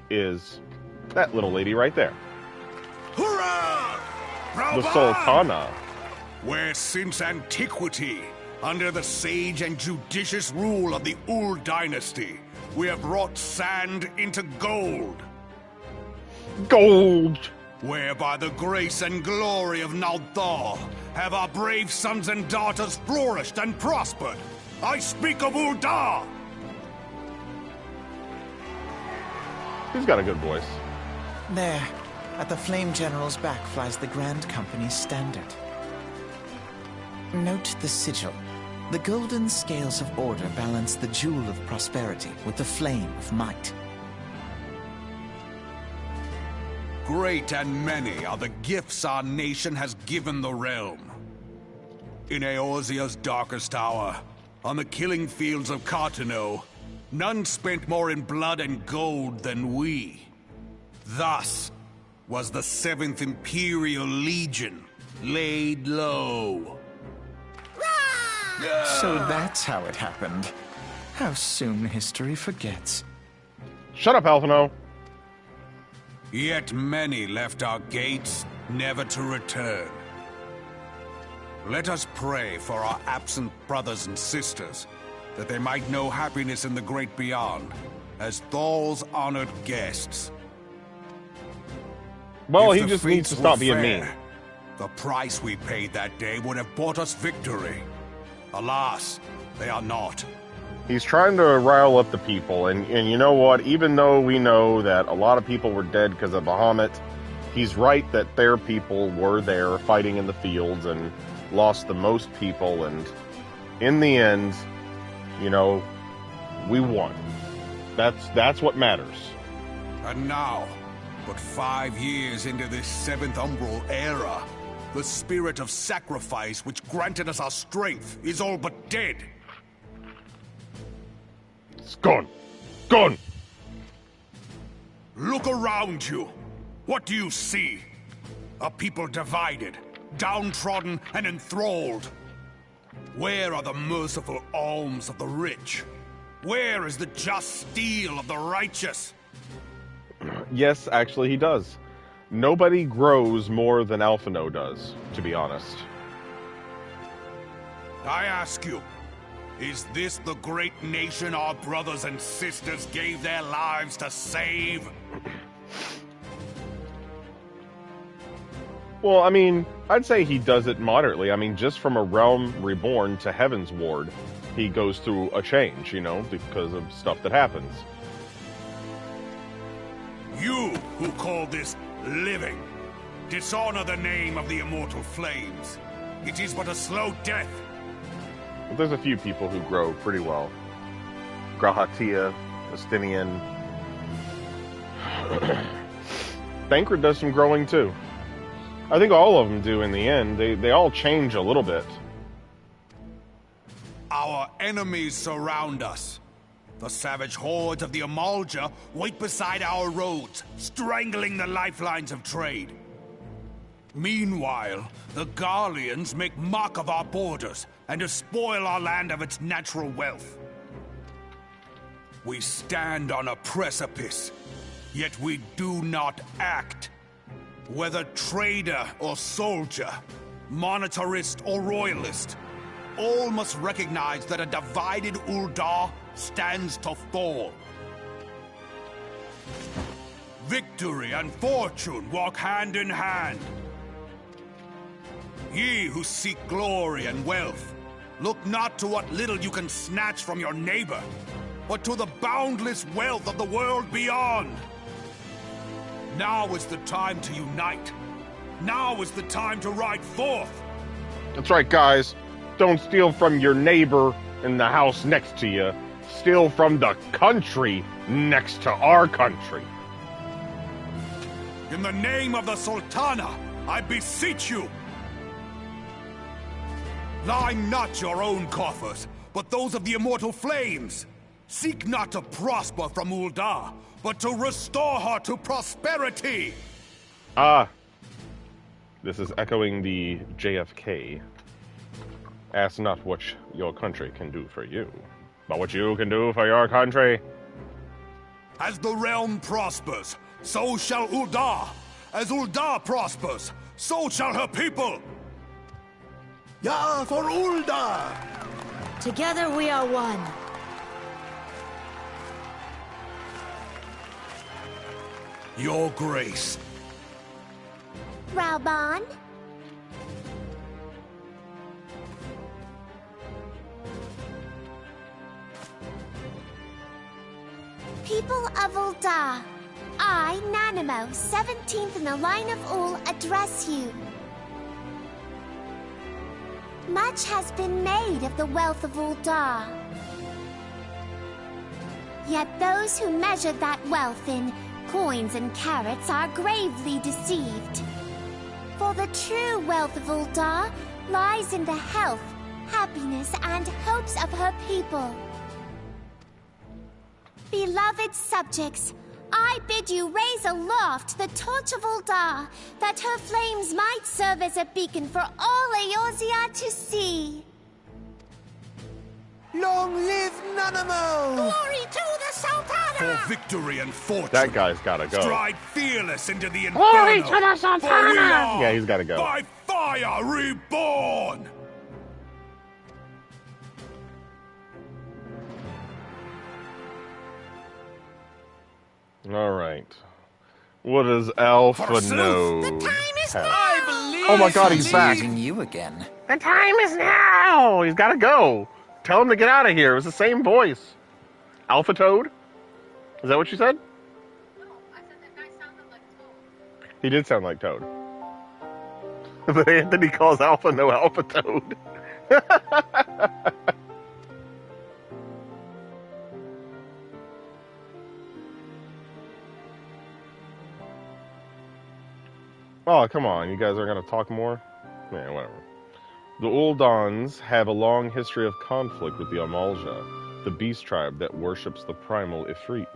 is that little lady right there. Hurrah! The Sultana. Where since antiquity, under the sage and judicious rule of the Ul dynasty, we have wrought sand into gold. Gold! Where by the grace and glory of Naldar have our brave sons and daughters flourished and prospered. I speak of Ul'dah! He's got a good voice. There, at the Flame General's back flies the Grand Company's standard. Note the sigil. The golden scales of order balance the jewel of prosperity with the flame of might. Great and many are the gifts our nation has given the realm. In Eorzea's darkest hour, on the killing fields of Cartano, none spent more in blood and gold than we. Thus was the 7th Imperial Legion laid low. So that's how it happened. How soon history forgets. Shut up, Alphino. Yet many left our gates, never to return. Let us pray for our absent brothers and sisters, that they might know happiness in the great beyond, as Thal's honored guests. Well, If he the just needs to fates stop were being fair, mean. the price we paid that day would have bought us victory. Alas, they are not. He's trying to rile up the people, and you know what? Even though we know that a lot of people were dead because of Bahamut, he's right that their people were there fighting in the fields and lost the most people, and in the end, you know, we won. That's what matters. And now, but 5 years into this 7th Umbral era, the spirit of sacrifice which granted us our strength is all but dead. It's gone. Gone! Look around you. What do you see? A people divided, downtrodden and enthralled. Where are the merciful alms of the rich? Where is the just steel of the righteous? Yes, actually he does. Nobody grows more than Alphino does, to be honest. I ask you, is this the great nation our brothers and sisters gave their lives to save? Well, I mean, I'd say he does it moderately. I mean, just from a realm reborn to Heaven's Ward, he goes through a change, you know, because of stuff that happens. You who call this living, dishonor the name of the immortal flames. It is but a slow death. But there's a few people who grow pretty well. Grahatia, Justinian. Thancred does some growing too. I think all of them do in the end. They all change a little bit. Our enemies surround us. The savage hordes of the Amalj'aa wait beside our roads, strangling the lifelines of trade. Meanwhile, the Garleans make mock of our borders and despoil our land of its natural wealth. We stand on a precipice, yet we do not act. Whether trader or soldier, monetarist or royalist, all must recognize that a divided Ul'dah stands to fall. Victory and fortune walk hand in hand. Ye who seek glory and wealth, look not to what little you can snatch from your neighbor, but to the boundless wealth of the world beyond. Now is the time to unite. Now is the time to ride forth. That's right, guys. Don't steal from your neighbor in the house next to you. Steal from the country next to our country. In the name of the Sultana, I beseech you. Line not your own coffers, but those of the immortal flames. Seek not to prosper from Ul'dah, but to restore her to prosperity. Ah. This is echoing the JFK. Ask not what your country can do for you, but what you can do for your country. As the realm prospers, so shall Ul'dah. As Ul'dah prospers, so shall her people. Ja, for Ul'dah! Together we are one. Your Grace. Rauban? People of Ul'dah, I, Nanamo, 17th in the line of Ul, address you. Much has been made of the wealth of Ul'dah. Yet those who measure that wealth in coins and carats are gravely deceived. For the true wealth of Ul'dah lies in the health, happiness, and hopes of her people. Beloved subjects, I bid you raise aloft the torch of Ul'dah, that her flames might serve as a beacon for all Eorzea to see. Long live Nanamo! Glory to the Sultana! For victory and fortune. That guy's gotta go. Stride fearless into the inferno. Glory to the For we Sultana! are Yeah, he's gotta go. by fire reborn! All right. What does Alpha Forsooth, know? The time is have? now! I believe Oh my god, he's back. Using you again. The time is now! He's gotta go. Tell him to get out of here. It was the same voice. Alpha Toad? Is that what you said? No, I said that guy sounded like Toad. He did sound like Toad. But Anthony calls Alpha no Alpha Toad. Oh, come on. You guys are going to talk more? Yeah, whatever. The Uldans have a long history of conflict with the Amalj'aa, the beast tribe that worships the primal Ifrit.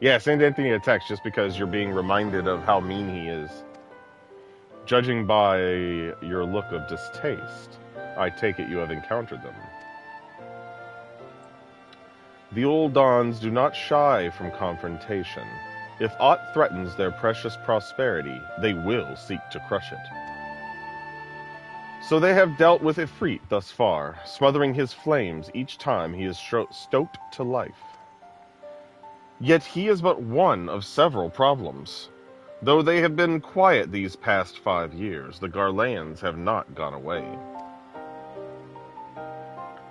Yeah, send Anthony a text just because you're being reminded of how mean he is. Judging by your look of distaste, I take it you have encountered them. The Uldans do not shy from confrontation. If aught threatens their precious prosperity, they will seek to crush it. So they have dealt with Ifrit thus far, smothering his flames each time he is stoked to life. Yet he is but one of several problems. Though they have been quiet these past 5 years, the Garleans have not gone away.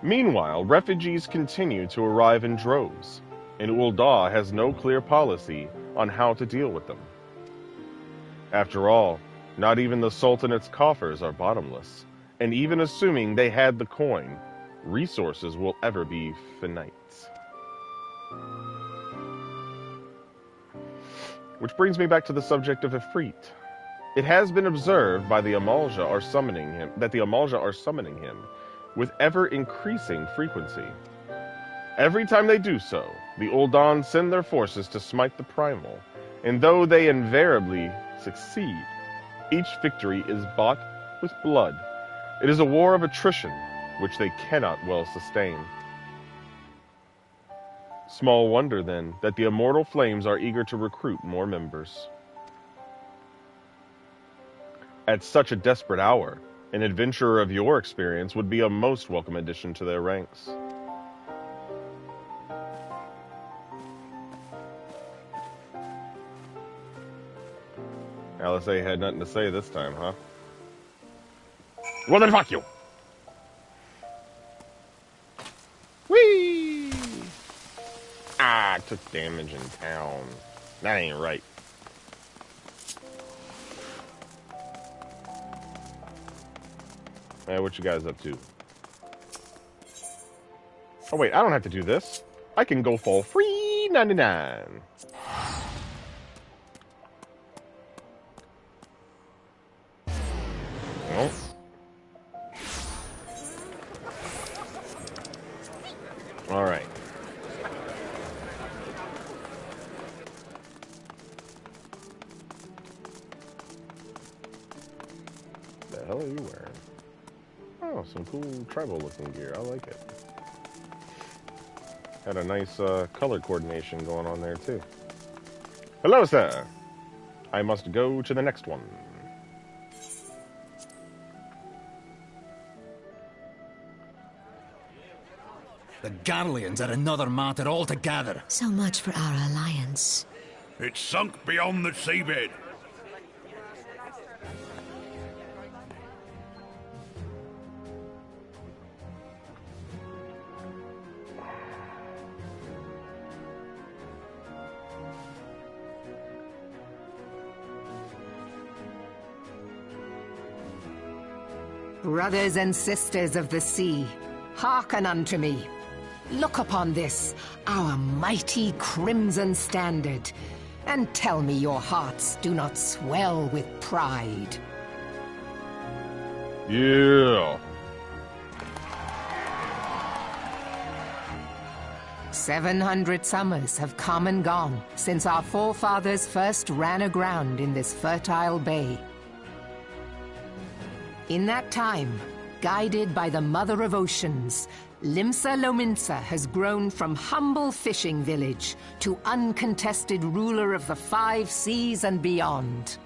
Meanwhile, refugees continue to arrive in droves, and Ul'dah has no clear policy on how to deal with them. After all, not even the Sultanate's coffers are bottomless, and even assuming they had the coin, resources will ever be finite. Which brings me back to the subject of Ifrit. It has been observed by the Amalj'aa are summoning him that the Amalj'aa are summoning him with ever-increasing frequency. Every time they do so, the Uldan send their forces to smite the Primal, and though they invariably succeed, each victory is bought with blood. It is a war of attrition, which they cannot well sustain. Small wonder, then, that the Immortal Flames are eager to recruit more members. At such a desperate hour, an adventurer of your experience would be a most welcome addition to their ranks. LSA had nothing to say this time, huh? Well then, fuck you! Whee! Ah, I took damage in town. That ain't right. Hey, what you guys up to? Oh wait, I don't have to do this. I can go for free 99. Nope. All right. The hell are you wearing? Oh, some cool tribal looking gear. I like it. Had a nice color coordination going on there too. Hello, sir. I must go to the next one. The Garleans are another matter altogether. So much for our alliance. It's sunk beyond the seabed. Brothers and sisters of the sea, hearken unto me. Look upon this, our mighty crimson standard, and tell me your hearts do not swell with pride. Yeah. 700 summers have come and gone since our forefathers first ran aground in this fertile bay. In that time, guided by the Mother of Oceans, Limsa Lominsa has grown from humble fishing village to uncontested ruler of the 5 seas and beyond.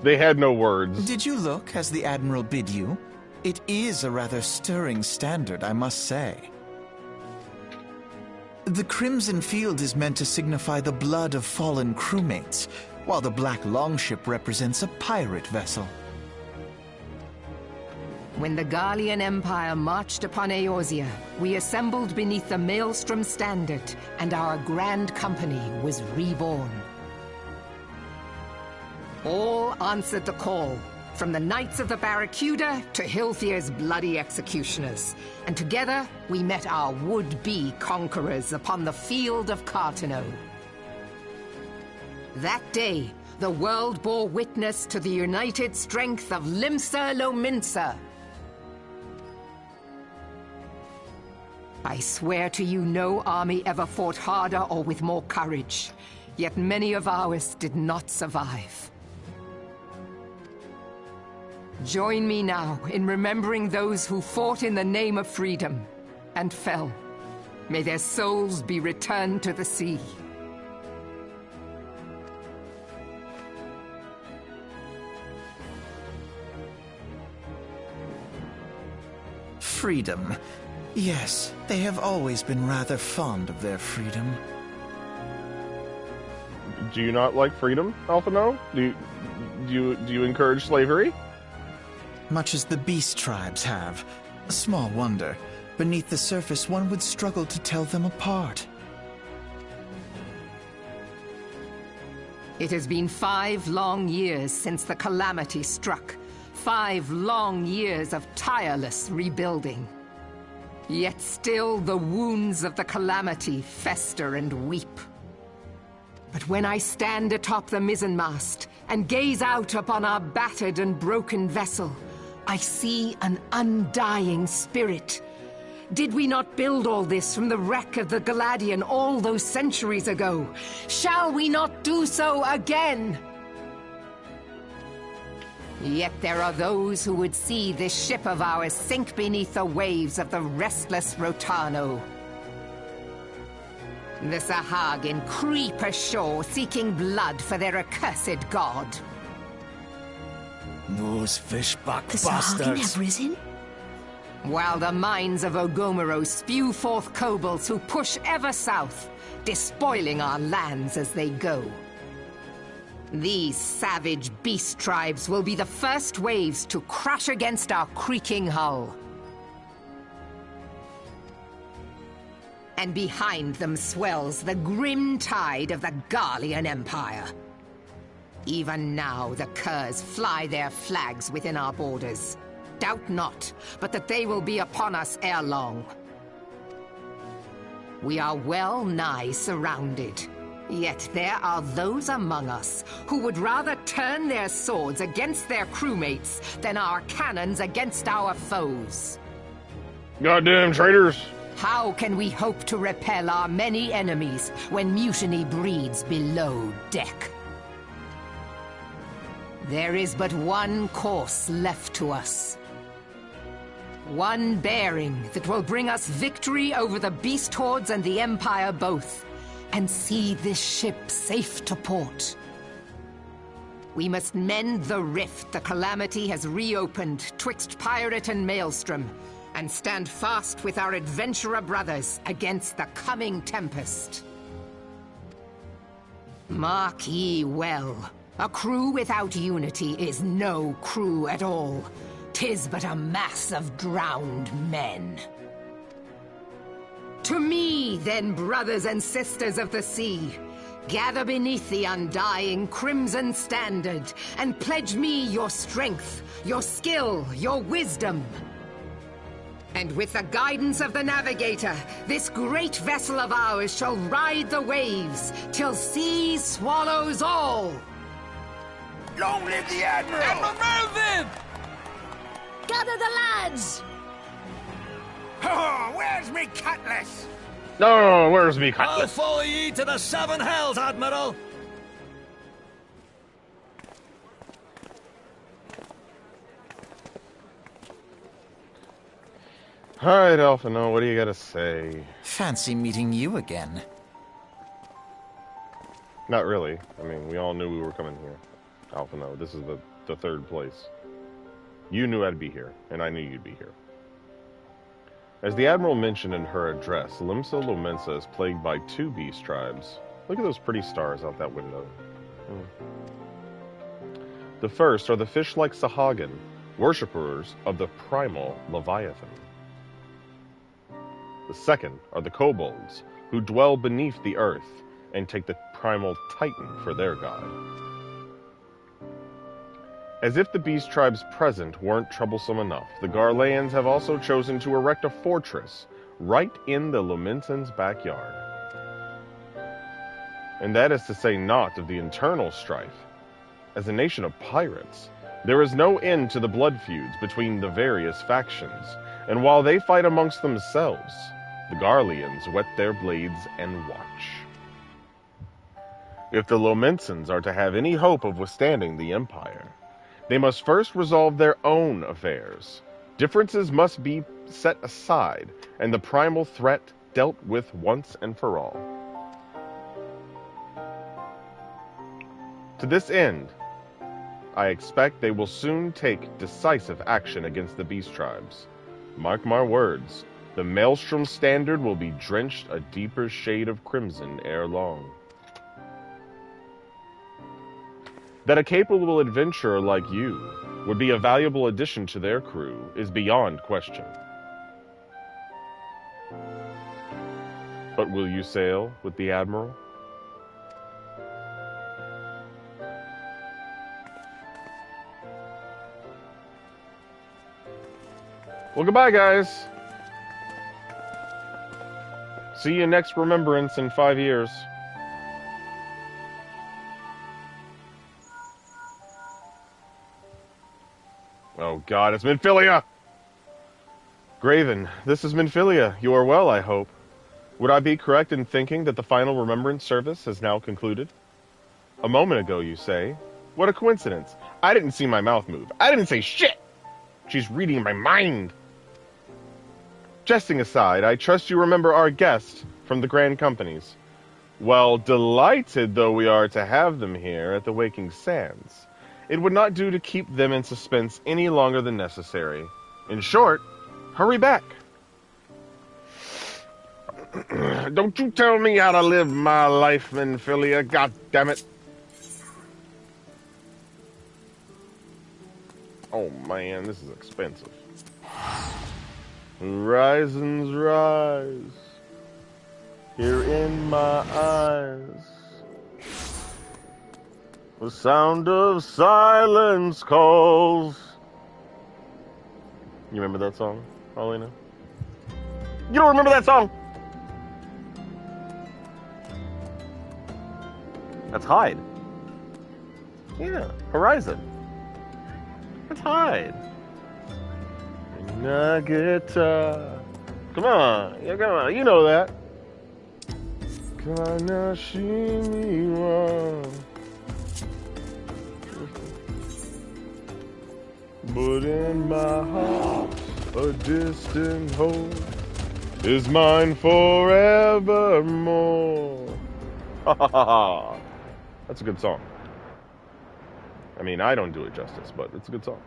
They had no words. Did you look as the Admiral bid you? It is a rather stirring standard, I must say. The crimson field is meant to signify the blood of fallen crewmates, while the black longship represents a pirate vessel. When the Garlean Empire marched upon Eorzea, we assembled beneath the Maelstrom standard, and our grand company was reborn. All answered the call, from the Knights of the Barracuda to Hilthier's bloody executioners, and together we met our would-be conquerors upon the field of Cartano. That day, the world bore witness to the united strength of Limsa Lominsa. I swear to you, no army ever fought harder or with more courage, yet many of ours did not survive. Join me now in remembering those who fought in the name of freedom and fell. May their souls be returned to the sea. Freedom. Yes, they have always been rather fond of their freedom. Do you not like freedom, Alphino? Do you encourage slavery? Much as the beast tribes have. Small wonder. Beneath the surface, one would struggle to tell them apart. It has been 5 long years since the calamity struck. 5 long years of tireless rebuilding. Yet still the wounds of the calamity fester and weep. But when I stand atop the mizzenmast and gaze out upon our battered and broken vessel, I see an undying spirit. Did we not build all this from the wreck of the Galadian all those centuries ago? Shall we not do so again? Yet there are those who would see this ship of ours sink beneath the waves of the restless Rotano. The Sahagin creep ashore seeking blood for their accursed god. Those fishback The Sahagin have risen? While the mines of Ogomoro spew forth kobolds who push ever south, despoiling our lands as they go. These savage beast tribes will be the first waves to crash against our creaking hull. And behind them swells the grim tide of the Garlean Empire. Even now the curs fly their flags within our borders. Doubt not, but that they will be upon us ere long. We are well nigh surrounded. Yet there are those among us who would rather turn their swords against their crewmates than our cannons against our foes. Goddamn traitors! How can we hope to repel our many enemies when mutiny breeds below deck? There is but one course left to us. One bearing that will bring us victory over the beast hordes and the Empire both, and see this ship safe to port. We must mend the rift the calamity has reopened twixt pirate and maelstrom, and stand fast with our adventurer brothers against the coming tempest. Mark ye well, a crew without unity is no crew at all. 'Tis but a mass of drowned men. To me, then, brothers and sisters of the sea, gather beneath the undying crimson standard, and pledge me your strength, your skill, your wisdom. And with the guidance of the navigator, this great vessel of ours shall ride the waves, till sea swallows all! Long live the Admiral! Admiral Melvin! Gather the lads! Oh, where's me cutlass? No, where's me I'll cutlass? follow ye to the 7 hells, Admiral! Alright, Alphino, what do you gotta say? Fancy meeting you again. Not really. I mean, we all knew we were coming here. Alphino, this is the third place. You knew I'd be here, and I knew you'd be here. As the Admiral mentioned in her address, Limsa Lomensa is plagued by 2 beast tribes. Look at those pretty stars out that window. The first are the fish-like Sahagin, worshippers of the primal Leviathan. The second are the kobolds, who dwell beneath the earth and take the primal Titan for their god. As if the beast tribes present weren't troublesome enough, the Garleans have also chosen to erect a fortress right in the Lumentan's backyard. And that is to say naught of the internal strife. As a nation of pirates, there is no end to the blood feuds between the various factions, and while they fight amongst themselves, the Garleans whet their blades and watch. If the Lomentans are to have any hope of withstanding the Empire, they must first resolve their own affairs. Differences must be set aside, and the primal threat dealt with once and for all. To this end, I expect they will soon take decisive action against the beast tribes. Mark my words, the Maelstrom standard will be drenched a deeper shade of crimson ere long. That a capable adventurer like you would be a valuable addition to their crew is beyond question. Will you sail with the Admiral? Well, goodbye, guys. See you next remembrance in 5 years. Oh, God, it's Minfilia! Graven, this is Minfilia. You are well, I hope. Would I be correct in thinking that the final remembrance service has now concluded? A moment ago, you say? What a coincidence. I didn't see my mouth move. I didn't say shit! She's reading my mind. Jesting aside, I trust you remember our guest from the Grand Companies. Well, delighted though we are to have them here at the Waking Sands, it would not do to keep them in suspense any longer than necessary. In short, hurry back. Don't you tell me how to live my life, Minfilia, god damn it. Oh man, this is expensive. Horizons rise here in my eyes. The sound of silence calls. You remember that song, Paulina? You don't remember that song? That's Hyde. Yeah, Horizon. That's Hyde. Nugget. Come on. Yeah, come on. You know that. But in my heart, a distant hope is mine forevermore. Ha ha ha. That's a good song. I mean, I don't do it justice, but it's a good song.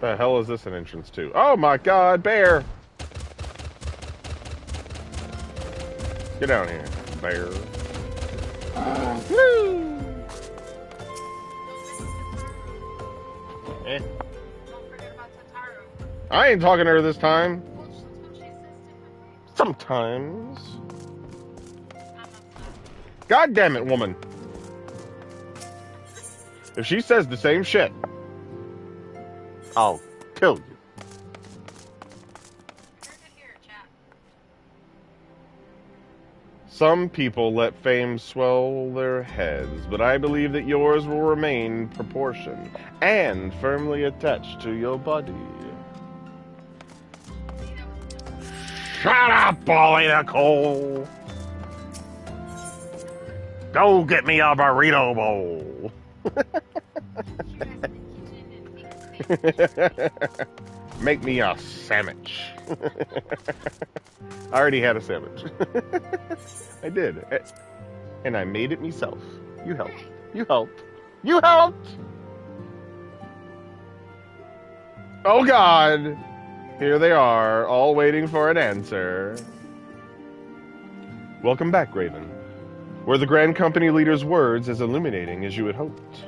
The hell is this an entrance to? Oh my god, bear! Get down here, bear. Woo! Eh. I ain't talking to her this time. Sometimes. God damn it, woman. If she says the same shit, I'll kill you. Some people let fame swell their heads, but I believe that yours will remain proportioned and firmly attached to your body. Shut up, Paulina Cole! Go get me a burrito bowl! Make me a sandwich. I already had a sandwich. I did. And I made it myself. You helped. You helped. You helped! Oh God! Here they are, all waiting for an answer. Welcome back, Raven. Were the Grand Company leader's words as illuminating as you had hoped?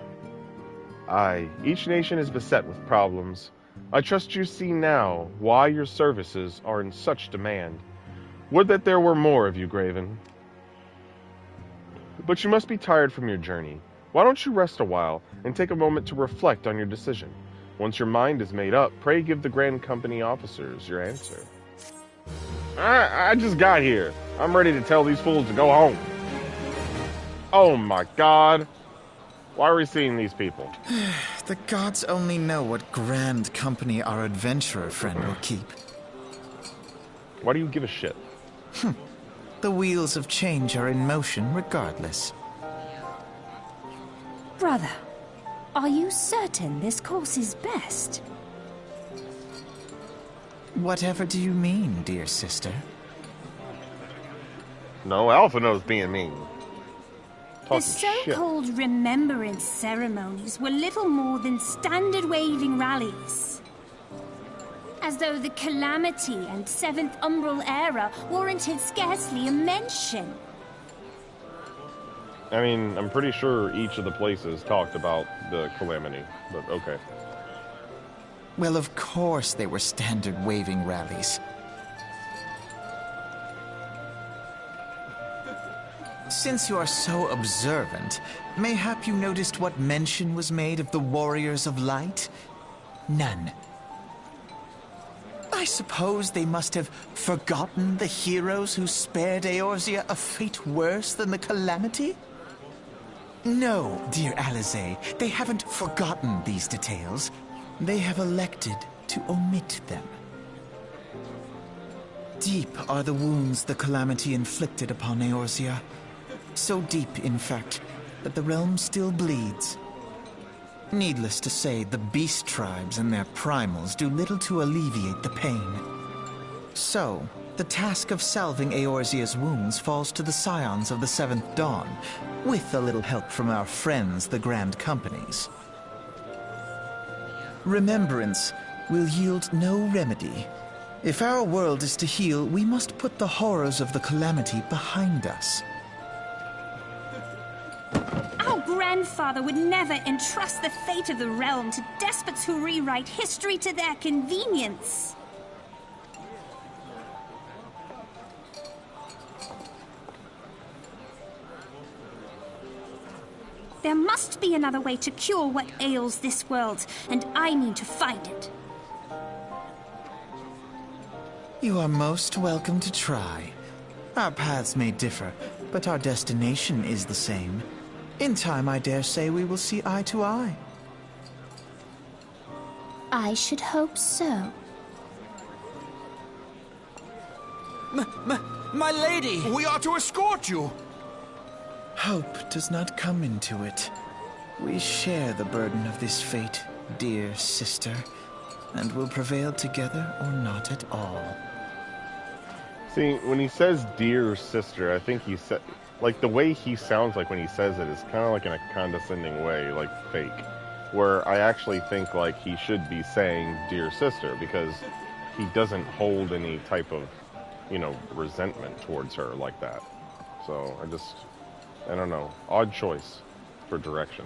Aye, each nation is beset with problems. I trust you see now why your services are in such demand. Would that there were more of you, Graven. But you must be tired from your journey. Why don't you rest a while and take a moment to reflect on your decision? Once your mind is made up, pray give the Grand Company officers your answer. I just got here. I'm ready to tell these fools to go home. Oh my God. Why are we seeing these people? The gods only know what Grand Company our adventurer friend will keep. Why do you give a shit? The wheels of change are in motion regardless. Brother, are you certain this course is best? Whatever do you mean, dear sister? No, Alpha knows being mean. The Talking shit. so-called remembrance ceremonies were little more than standard waving rallies. As though the Calamity and Seventh Umbral Era warranted scarcely a mention. I mean, I'm pretty sure each of the places talked about the Calamity, but okay. Well, of course they were standard waving rallies. Since you are so observant, mayhap you noticed what mention was made of the Warriors of Light? None. I suppose they must have forgotten the heroes who spared Eorzea a fate worse than the Calamity? No, dear Alizé, they haven't forgotten these details. They have elected to omit them. Deep are the wounds the Calamity inflicted upon Eorzea. So deep, in fact, that the realm still bleeds. Needless to say, the beast tribes and their primals do little to alleviate the pain. So, the task of salving Eorzea's wounds falls to the scions of the Seventh Dawn, with a little help from our friends, the Grand Companies. Remembrance will yield no remedy. If our world is to heal, we must put the horrors of the Calamity behind us. Our grandfather would never entrust the fate of the realm to despots who rewrite history to their convenience. There must be another way to cure what ails this world, and I mean to find it. You are most welcome to try. Our paths may differ, but our destination is the same. In time, I dare say we will see eye to eye. I should hope so. My lady! We are to escort you! Hope does not come into it. We share the burden of this fate, dear sister, and will prevail together or not at all. See, when he says dear sister, I think he said, like, the way he sounds like when he says it is kind of like in a condescending way, like fake. Where I actually think, like, he should be saying dear sister, because he doesn't hold any type of, you know, resentment towards her like that. So, I don't know. Odd choice for direction.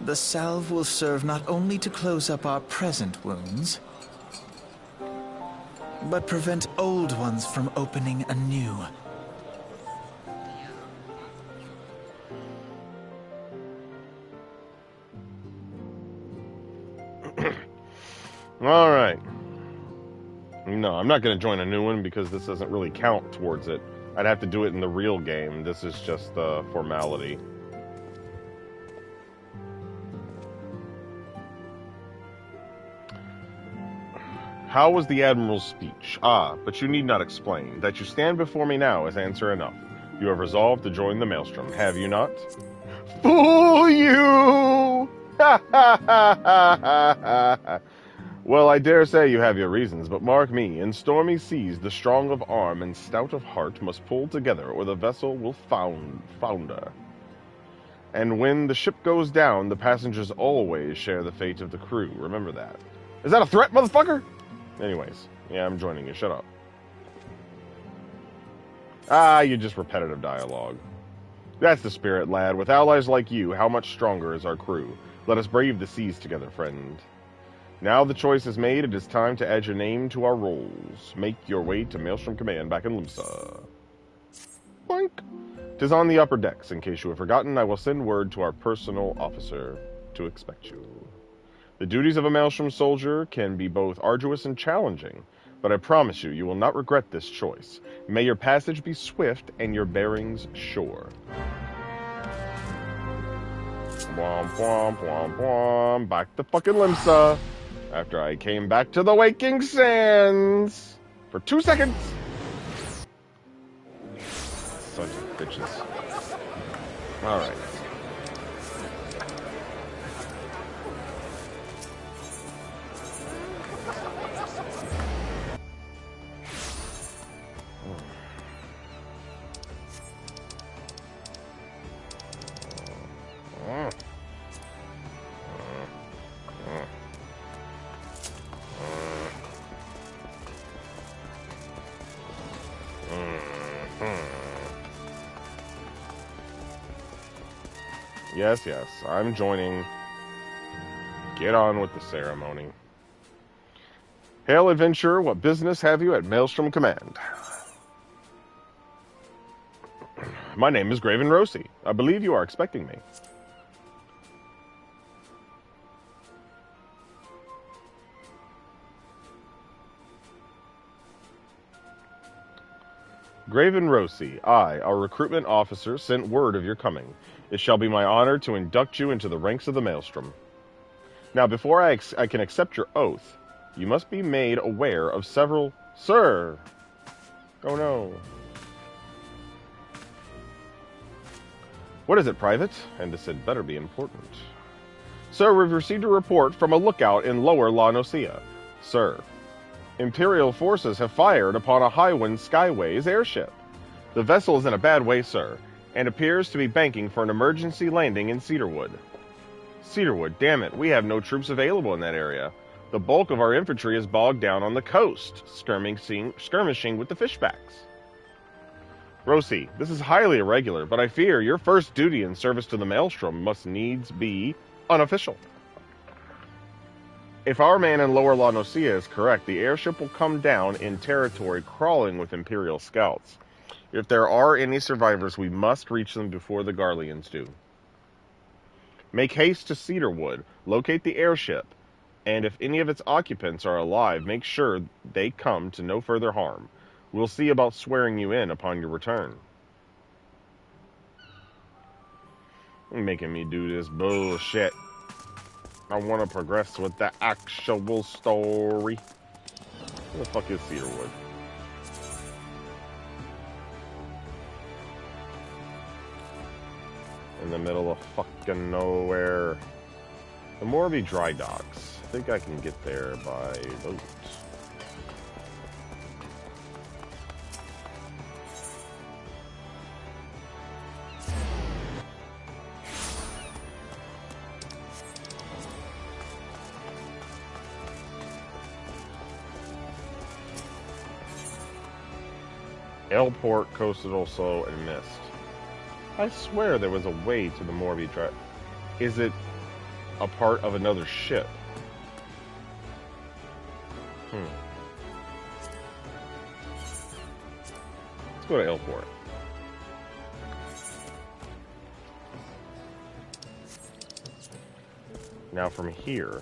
The salve will serve not only to close up our present wounds, but prevent old ones from opening anew. All right. No, I'm not going to join a new one because this doesn't really count towards it. I'd have to do it in the real game. This is just a formality. How was the Admiral's speech? Ah, but you need not explain. That you stand before me now is answer enough. You have resolved to join the Maelstrom, have you not? Fool you! Ha ha ha ha ha! Well, I dare say you have your reasons, but mark me, in stormy seas the strong of arm and stout of heart must pull together, or the vessel will founder. And when the ship goes down, the passengers always share the fate of the crew. Remember that. Is that a threat, motherfucker? Anyways, yeah, I'm joining you. Shut up. Ah, you're just repetitive dialogue. That's the spirit, lad. With allies like you, how much stronger is our crew? Let us brave the seas together, friend. Now the choice is made, it is time to add your name to our rolls. Make your way to Maelstrom Command back in Limsa. Boink. 'Tis on the upper decks. In case you have forgotten, I will send word to our personal officer to expect you. The duties of a Maelstrom soldier can be both arduous and challenging, but I promise you, you will not regret this choice. May your passage be swift and your bearings sure. Womp womp womp womp. Back to fucking Limsa. After I came back to the Waking Sands for 2 seconds. Sons of bitches. Alright. Yes, yes, I'm joining. Get on with the ceremony. Hail, adventurer, what business have you at Maelstrom Command? My name is Graven Rossi. I believe you are expecting me. Graven Rossi, I, our recruitment officer, sent word of your coming. It shall be my honor to induct you into the ranks of the Maelstrom. Now, before I can accept your oath, you must be made aware of several... Sir! Oh no. What is it, Private? And this had better be important. Sir, we've received a report from a lookout in Lower La Nocia. Sir, Imperial forces have fired upon a Highwind Skyways airship. The vessel is in a bad way, sir, and appears to be banking for an emergency landing in Cedarwood. Cedarwood, damn it, we have no troops available in that area. The bulk of our infantry is bogged down on the coast, skirmishing with the fishbacks. Rossi, this is highly irregular, but I fear your first duty in service to the Maelstrom must needs be unofficial. If our man in Lower La Nocia is correct, the airship will come down in territory crawling with Imperial scouts. If there are any survivors, we must reach them before the Garleans do. Make haste to Cedarwood, locate the airship, and if any of its occupants are alive, make sure they come to no further harm. We'll see about swearing you in upon your return. You're making me do this bullshit. I want to progress with the actual story. Where the fuck is Cedarwood? In the middle of fucking nowhere. The Morby dry docks. I think I can get there by boat. Airport, coastal, slow, and mist. I swear there was a way to the Morby Drive. Is it a part of another ship? Let's go to Airport. Now from here,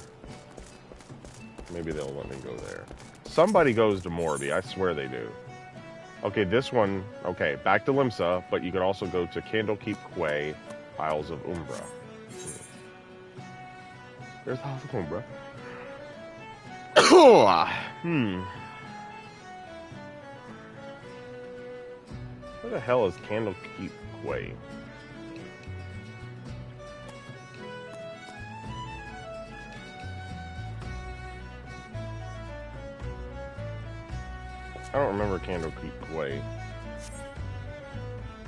maybe they'll let me go there. Somebody goes to Morby. I swear they do. Okay, this one, okay, back to Limsa, but you could also go to Candlekeep Quay, Isles of Umbra. There's the Isles of Umbra. Where the hell is Candlekeep Quay? I don't remember Candlekeep Quay.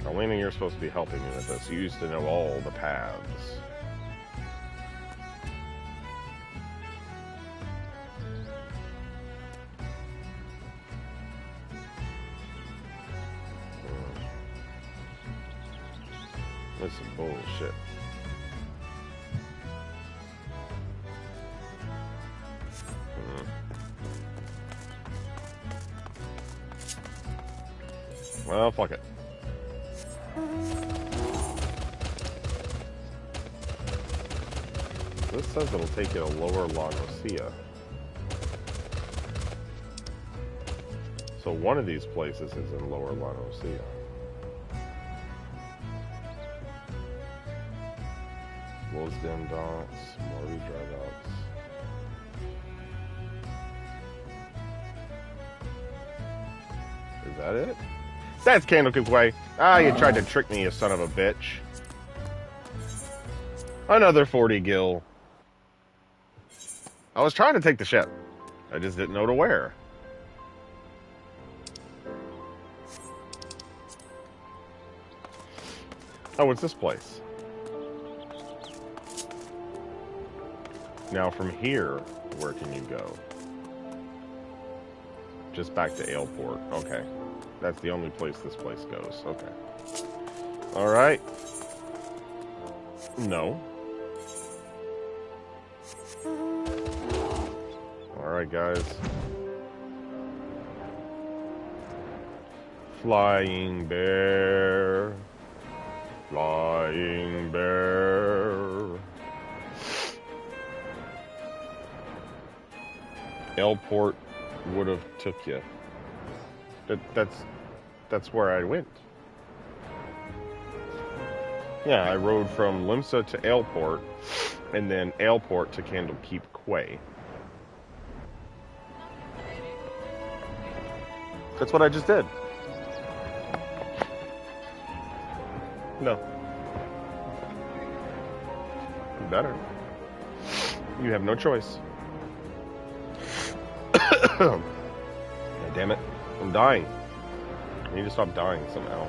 Alina, you're supposed to be helping me with this. You used to know all the paths. This is bullshit. Well, fuck it. This says it'll take you to Lower La Nocia. So one of these places is in Lower La Nocia. Wolsden Docks, Morby Dry Docks. Is that it? That's Candlekeep Quay. Ah, you tried to trick me, you son of a bitch. Another 40 gil. I was trying to take the ship. I just didn't know to where. Oh, it's this place. Now from here, where can you go? Just back to Aleport. Okay. That's the only place this place goes. Okay. Alright. No. Alright, guys. Flying bear. Flying bear. Airport would have took you. That's where I went. Yeah, I rode from Limsa to Airport, and then Airport to Candlekeep Quay. That's what I just did. No. Better. You have no choice. God damn it. I'm dying. I need to stop dying somehow.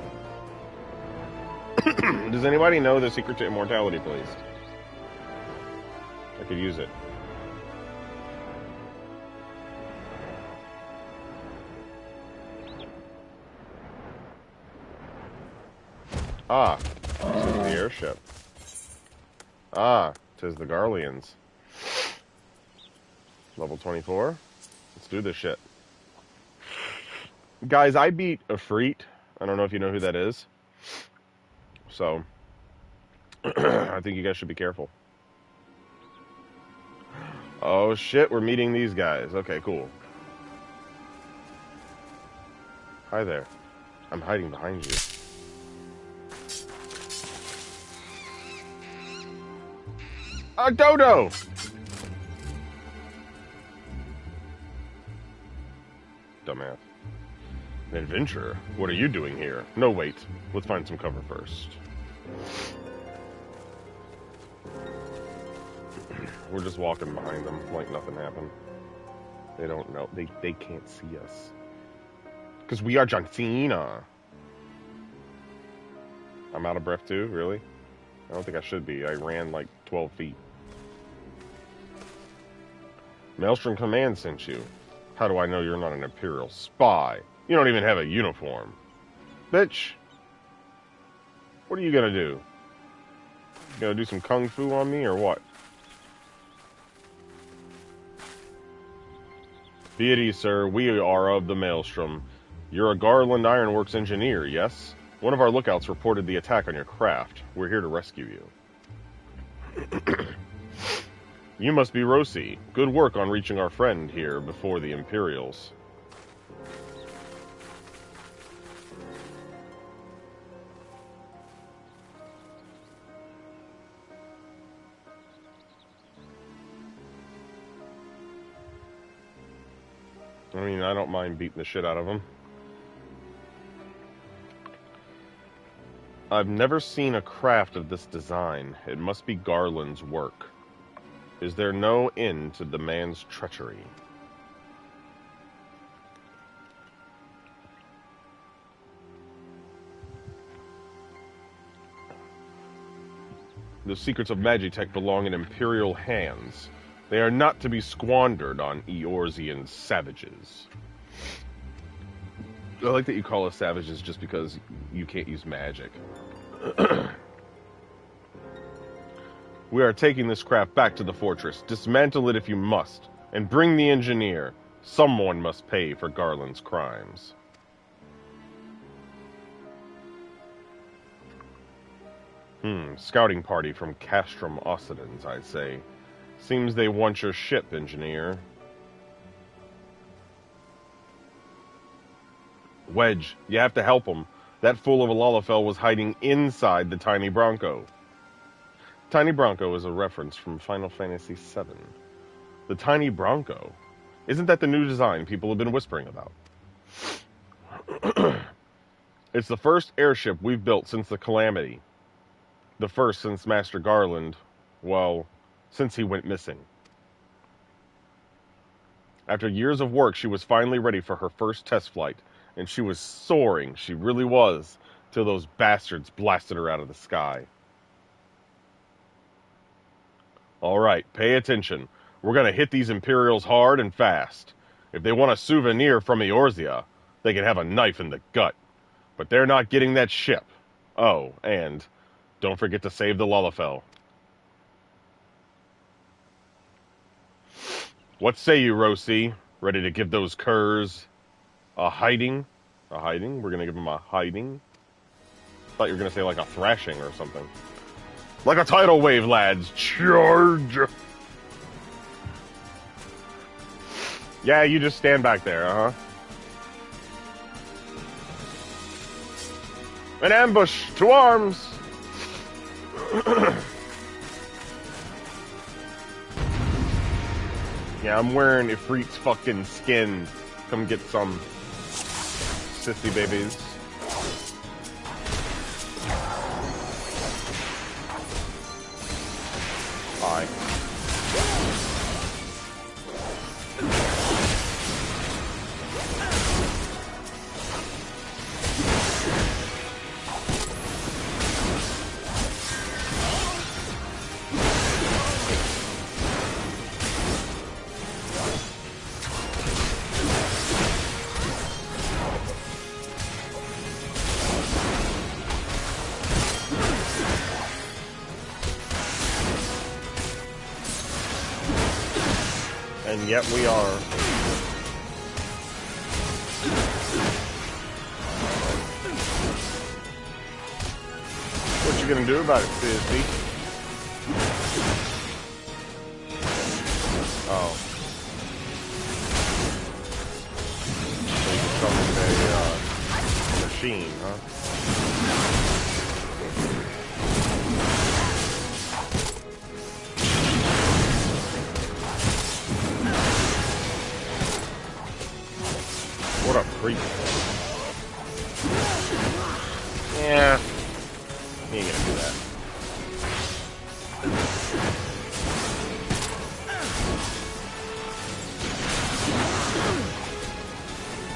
Does anybody know the secret to immortality, please? I could use it. Ah, tis the airship. Ah, tis the Garleans. Level 24. Let's do this shit. Guys, I beat Ifrit. I don't know if you know who that is. So, I think you guys should be careful. Oh shit, we're meeting these guys. Okay, cool. Hi there. I'm hiding behind you. A dodo! Dumbass. An adventurer? What are you doing here? No, wait. Let's find some cover first. We're just walking behind them like nothing happened. They don't know. They can't see us. Because we are John Cena. I'm out of breath too? Really? I don't think I should be. I ran like 12 feet. Maelstrom Command sent you. How do I know you're not an Imperial spy? You don't even have a uniform. Bitch. What are you gonna do? You gonna do some kung fu on me or what? Be at ease, sir. We are of the Maelstrom. You're a Garland Ironworks engineer, yes? One of our lookouts reported the attack on your craft. We're here to rescue you. You must be Rosi. Good work on reaching our friend here before the Imperials. I mean, I don't mind beating the shit out of them. I've never seen a craft of this design. It must be Garland's work. Is there no end to the man's treachery? The secrets of Magitech belong in Imperial hands. They are not to be squandered on Eorzean savages. I like that you call us savages just because you can't use magic. We are taking this craft back to the fortress. Dismantle it if you must. And bring the engineer. Someone must pay for Garland's crimes. Scouting party from Castrum Occidens, I'd say. Seems they want your ship, engineer. Wedge, you have to help him. That fool of a Lalafell was hiding inside the Tiny Bronco. Tiny Bronco is a reference from Final Fantasy VII. The Tiny Bronco? Isn't that the new design people have been whispering about? It's the first airship we've built since the Calamity. The first since Master Garland, well, since he went missing. After years of work, she was finally ready for her first test flight, and she was soaring, she really was, till those bastards blasted her out of the sky. All right, pay attention. We're going to hit these Imperials hard and fast. If they want a souvenir from Eorzea, they can have a knife in the gut. But they're not getting that ship. Oh, and don't forget to save the Lalafell. What say you, Rosie? Ready to give those curs a hiding? A hiding? We're gonna give them a hiding? Thought you were gonna say like a thrashing or something. Like a tidal wave, lads. Charge! Yeah, you just stand back there, uh-huh. An ambush! To arms! Yeah, I'm wearing Ifrit's fucking skin. Come get some sissy babies. Bye. And yet we are. What you gonna do about it, sissy? Oh. So you summoned a machine, huh? What a freak. Yeah. He ain't gonna do that.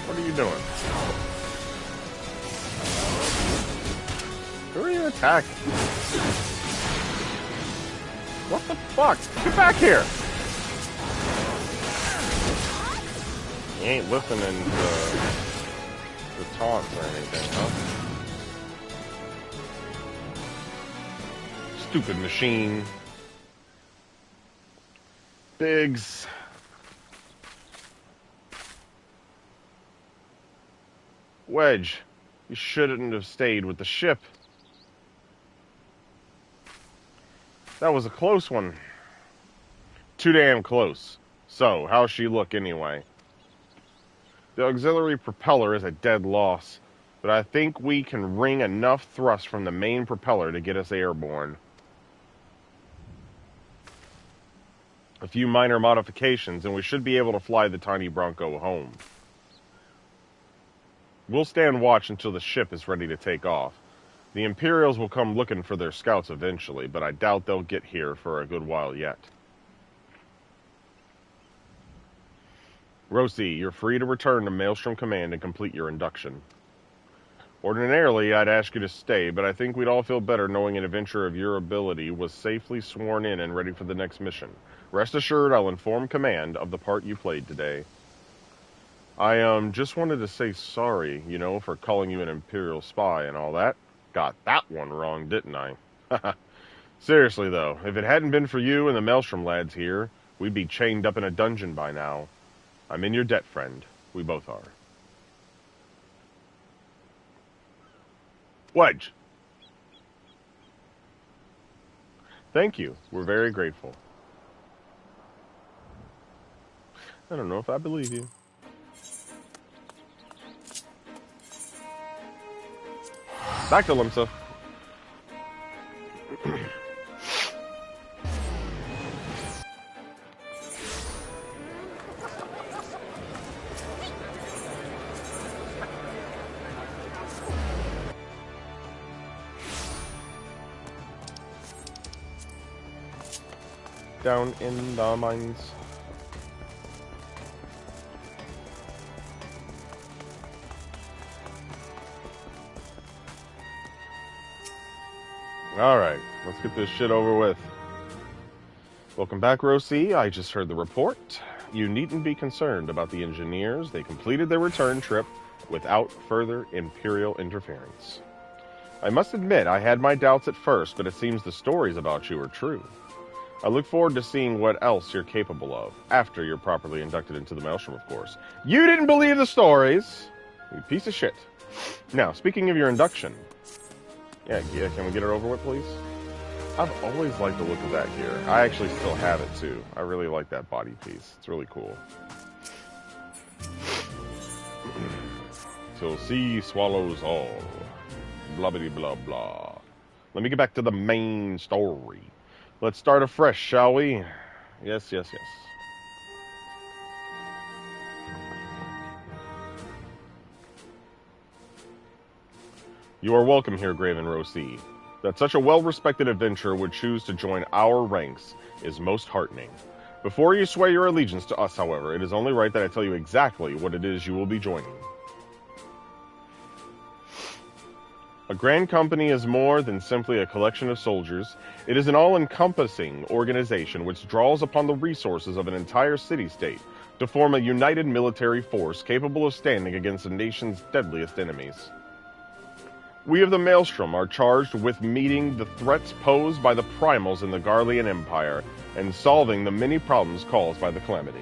What are you doing? Who are you attacking? What the fuck? Get back here! He ain't listening to the taunts or anything, huh? Stupid machine. Biggs. Wedge, you shouldn't have stayed with the ship. That was a close one. Too damn close. So, how's she look anyway? The auxiliary propeller is a dead loss, but I think we can wring enough thrust from the main propeller to get us airborne. A few minor modifications, and we should be able to fly the tiny Bronco home. We'll stand watch until the ship is ready to take off. The Imperials will come looking for their scouts eventually, but I doubt they'll get here for a good while yet. Rosie, you're free to return to Maelstrom Command and complete your induction. Ordinarily, I'd ask you to stay, but I think we'd all feel better knowing an adventurer of your ability was safely sworn in and ready for the next mission. Rest assured, I'll inform Command of the part you played today. I, just wanted to say sorry, you know, for calling you an Imperial spy and all that. Got that one wrong, didn't I? Seriously, though, if it hadn't been for you and the Maelstrom lads here, we'd be chained up in a dungeon by now. I'm in your debt, friend. We both are. Wedge! Thank you. We're very grateful. I don't know if I believe you. Back to Limsa. Down in the mines. Alright, let's get this shit over with. Welcome back, Rosie. I just heard the report. You needn't be concerned about the engineers. They completed their return trip without further Imperial interference. I must admit, I had my doubts at first, but it seems the stories about you are true. I look forward to seeing what else you're capable of, after you're properly inducted into the Maelstrom, of course. You didn't believe the stories! You piece of shit. Now, speaking of your induction... Yeah, can we get it over with, please? I've always liked the look of that gear. I actually still have it, too. I really like that body piece. It's really cool. Till sea swallows all. Blah-bitty blah blah. Let me get back to the main story. Let's start afresh, shall we? Yes, yes, yes. You are welcome here, Graven Rosi. That such a well-respected adventurer would choose to join our ranks is most heartening. Before you swear your allegiance to us, however, it is only right that I tell you exactly what it is you will be joining. A grand company is more than simply a collection of soldiers. It is an all-encompassing organization which draws upon the resources of an entire city-state to form a united military force capable of standing against a nation's deadliest enemies. We of the Maelstrom are charged with meeting the threats posed by the primals in the Garlean Empire and solving the many problems caused by the calamity.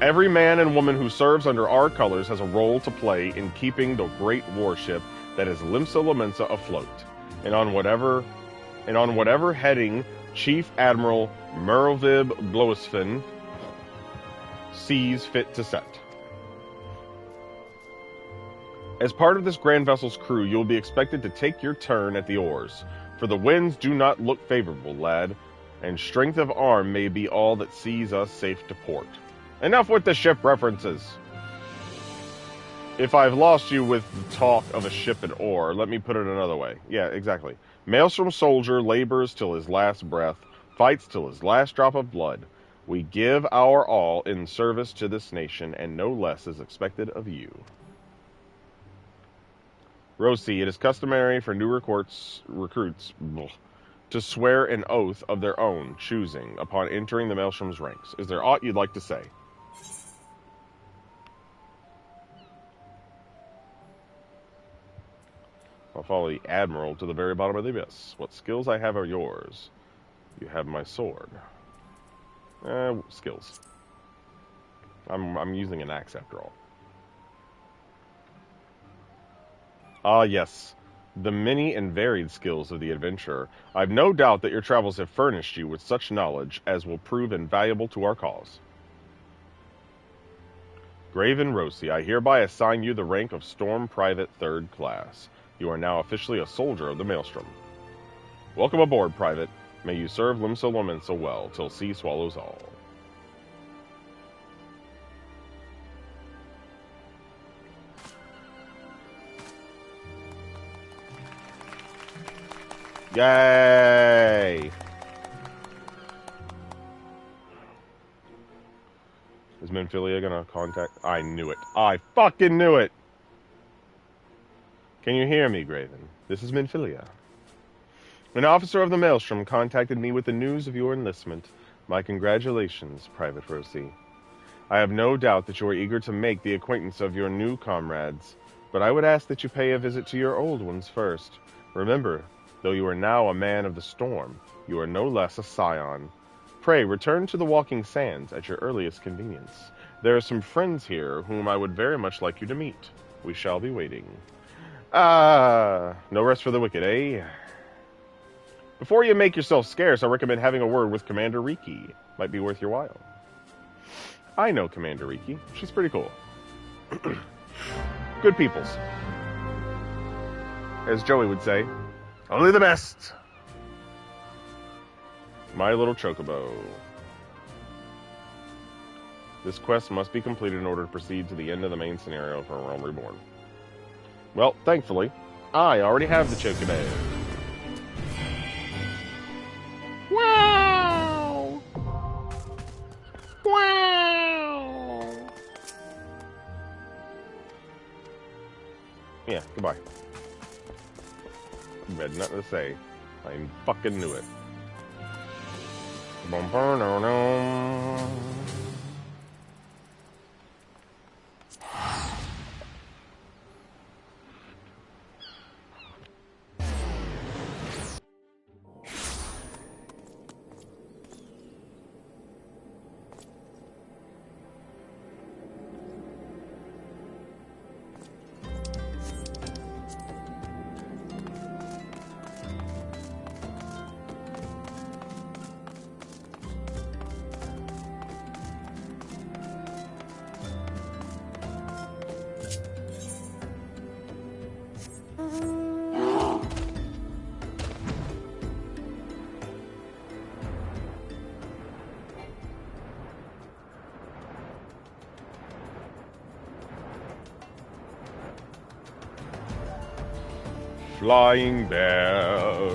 Every man and woman who serves under our colors has a role to play in keeping the great warship that is Limsa Lominsa afloat, and on whatever heading Chief Admiral Merlvib Bloisfin sees fit to set. As part of this grand vessel's crew, you will be expected to take your turn at the oars, for the winds do not look favorable, lad, and strength of arm may be all that sees us safe to port. Enough with the ship references. If I've lost you with the talk of a ship and oar, let me put it another way. Yeah, exactly. Maelstrom soldier labors till his last breath, fights till his last drop of blood. We give our all in service to this nation, and no less is expected of you. Rosi, it is customary for new recruits to swear an oath of their own choosing upon entering the Maelstrom's ranks. Is there aught you'd like to say? I'll follow the Admiral to the very bottom of the abyss. What skills I have are yours. You have my sword. Skills. I'm using an axe after all. Ah, yes. The many and varied skills of the adventurer. I've no doubt that your travels have furnished you with such knowledge as will prove invaluable to our cause. Graven Rosi, I hereby assign you the rank of Storm Private 3rd Class. You are now officially a soldier of the Maelstrom. Welcome aboard, Private. May you serve Limsa Lominsa well, till sea swallows all. Yay! Is Minfilia gonna contact? I knew it. I fucking knew it! Can you hear me, Graven? This is Minfilia. An officer of the Maelstrom contacted me with the news of your enlistment. My congratulations, Private Rosi. I have no doubt that you are eager to make the acquaintance of your new comrades, but I would ask that you pay a visit to your old ones first. Remember, though you are now a man of the storm, you are no less a scion. Pray, return to the Walking Sands at your earliest convenience. There are some friends here whom I would very much like you to meet. We shall be waiting. No rest for the wicked, eh? Before you make yourself scarce, I recommend having a word with Commander Riki. Might be worth your while. I know Commander Riki. She's pretty cool. Good peoples. As Joey would say, only the best. My little chocobo. This quest must be completed in order to proceed to the end of the main scenario for Realm Reborn. Well, thankfully, I already have the chocobo. Wow! Wow! Yeah, goodbye. You had nothing to say. I fucking knew it. flying bear,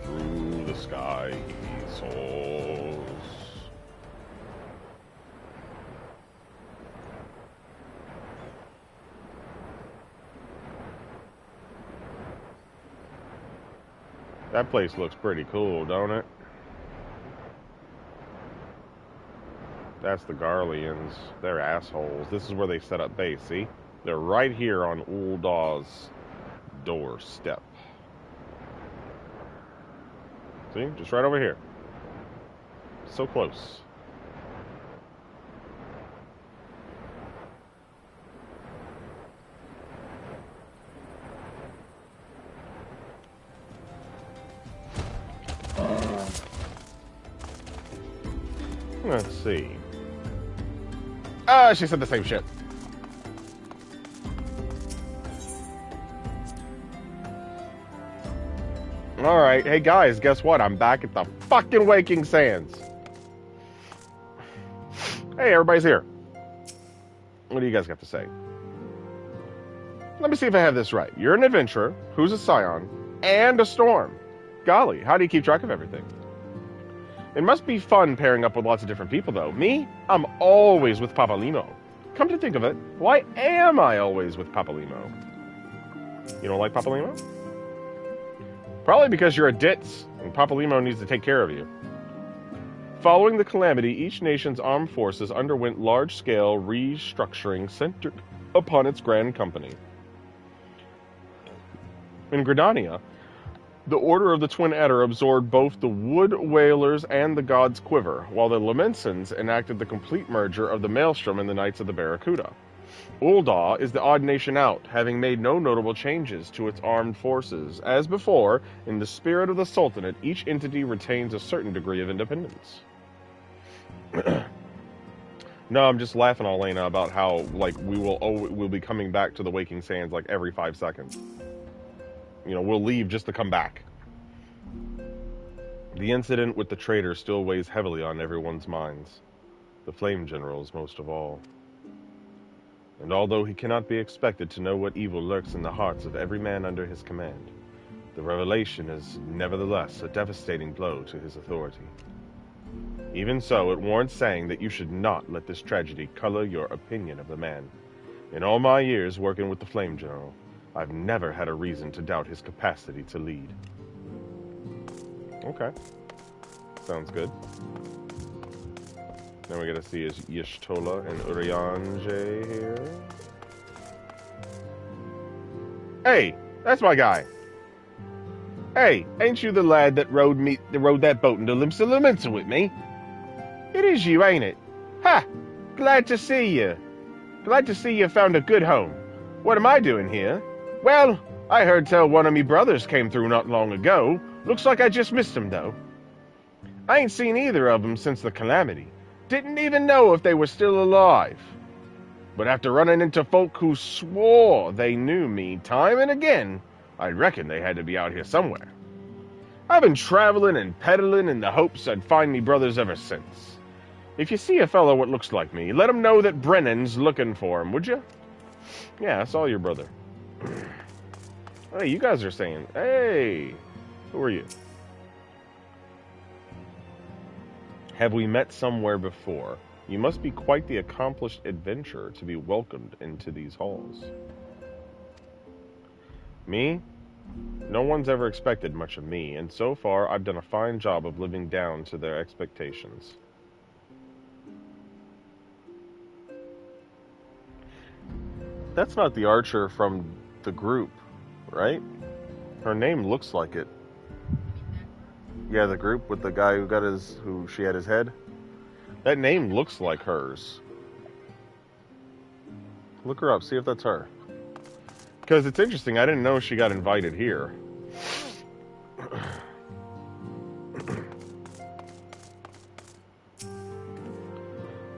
through the sky he soars. That place looks pretty cool, don't it? That's the Garleans. They're assholes. This is where they set up base, see? They're right here on Uldaw's doorstep. See? Just right over here. So close. Let's see. Ah, she said the same shit. Alright, hey guys, guess what? I'm back at the fucking Waking Sands. Hey, everybody's here. What do you guys got to say? Let me see if I have this right. You're an adventurer, who's a scion, and a storm. Golly, how do you keep track of everything? It must be fun pairing up with lots of different people, though. Me? I'm always with Papalimo. Come to think of it, why am I always with Papalimo? You don't like Papalimo? Probably because you're a ditz, and Papalimo needs to take care of you. Following the calamity, each nation's armed forces underwent large-scale restructuring centered upon its grand company. In Gridania, the Order of the Twin Adder absorbed both the Wood Whalers and the God's Quiver, while the Lamensons enacted the complete merger of the Maelstrom and the Knights of the Barracuda. Uldaw is the odd nation out, having made no notable changes to its armed forces. As before, in the spirit of the Sultanate, each entity retains a certain degree of independence. No, I'm just laughing, Elena, about how, like, we'll be coming back to the Waking Sands, like, every 5 seconds. You know, we'll leave just to come back. The incident with the traitor still weighs heavily on everyone's minds. The Flame General's most of all. And although he cannot be expected to know what evil lurks in the hearts of every man under his command, the revelation is nevertheless a devastating blow to his authority. Even so, it warrants saying that you should not let this tragedy color your opinion of the man. In all my years working with the Flame General, I've never had a reason to doubt his capacity to lead. Okay. Sounds good. Then we gotta see is Y'shtola and Urianger here. Hey, that's my guy. Hey, ain't you the lad that rode that boat into Limsa with me? It is you, ain't it? Ha! Glad to see you. Glad to see you found a good home. What am I doing here? Well, I heard tell one of me brothers came through not long ago. Looks like I just missed him, though. I ain't seen either of them since the calamity. Didn't even know if they were still alive. But after running into folk who swore they knew me time and again, I reckon they had to be out here somewhere. I've been traveling and peddling in the hopes I'd find me brothers ever since. If you see a fellow what looks like me, let him know that Brennan's looking for him, would you? Yeah, I saw your brother. Hey, you guys are saying, hey, who are you? Have we met somewhere before? You must be quite the accomplished adventurer to be welcomed into these halls. Me? No one's ever expected much of me, and so far I've done a fine job of living down to their expectations. That's not the archer from the group, right? Her name looks like it. Yeah, the group with the guy who she had his head. That name looks like hers. Look her up, see if that's her. Because it's interesting, I didn't know she got invited here.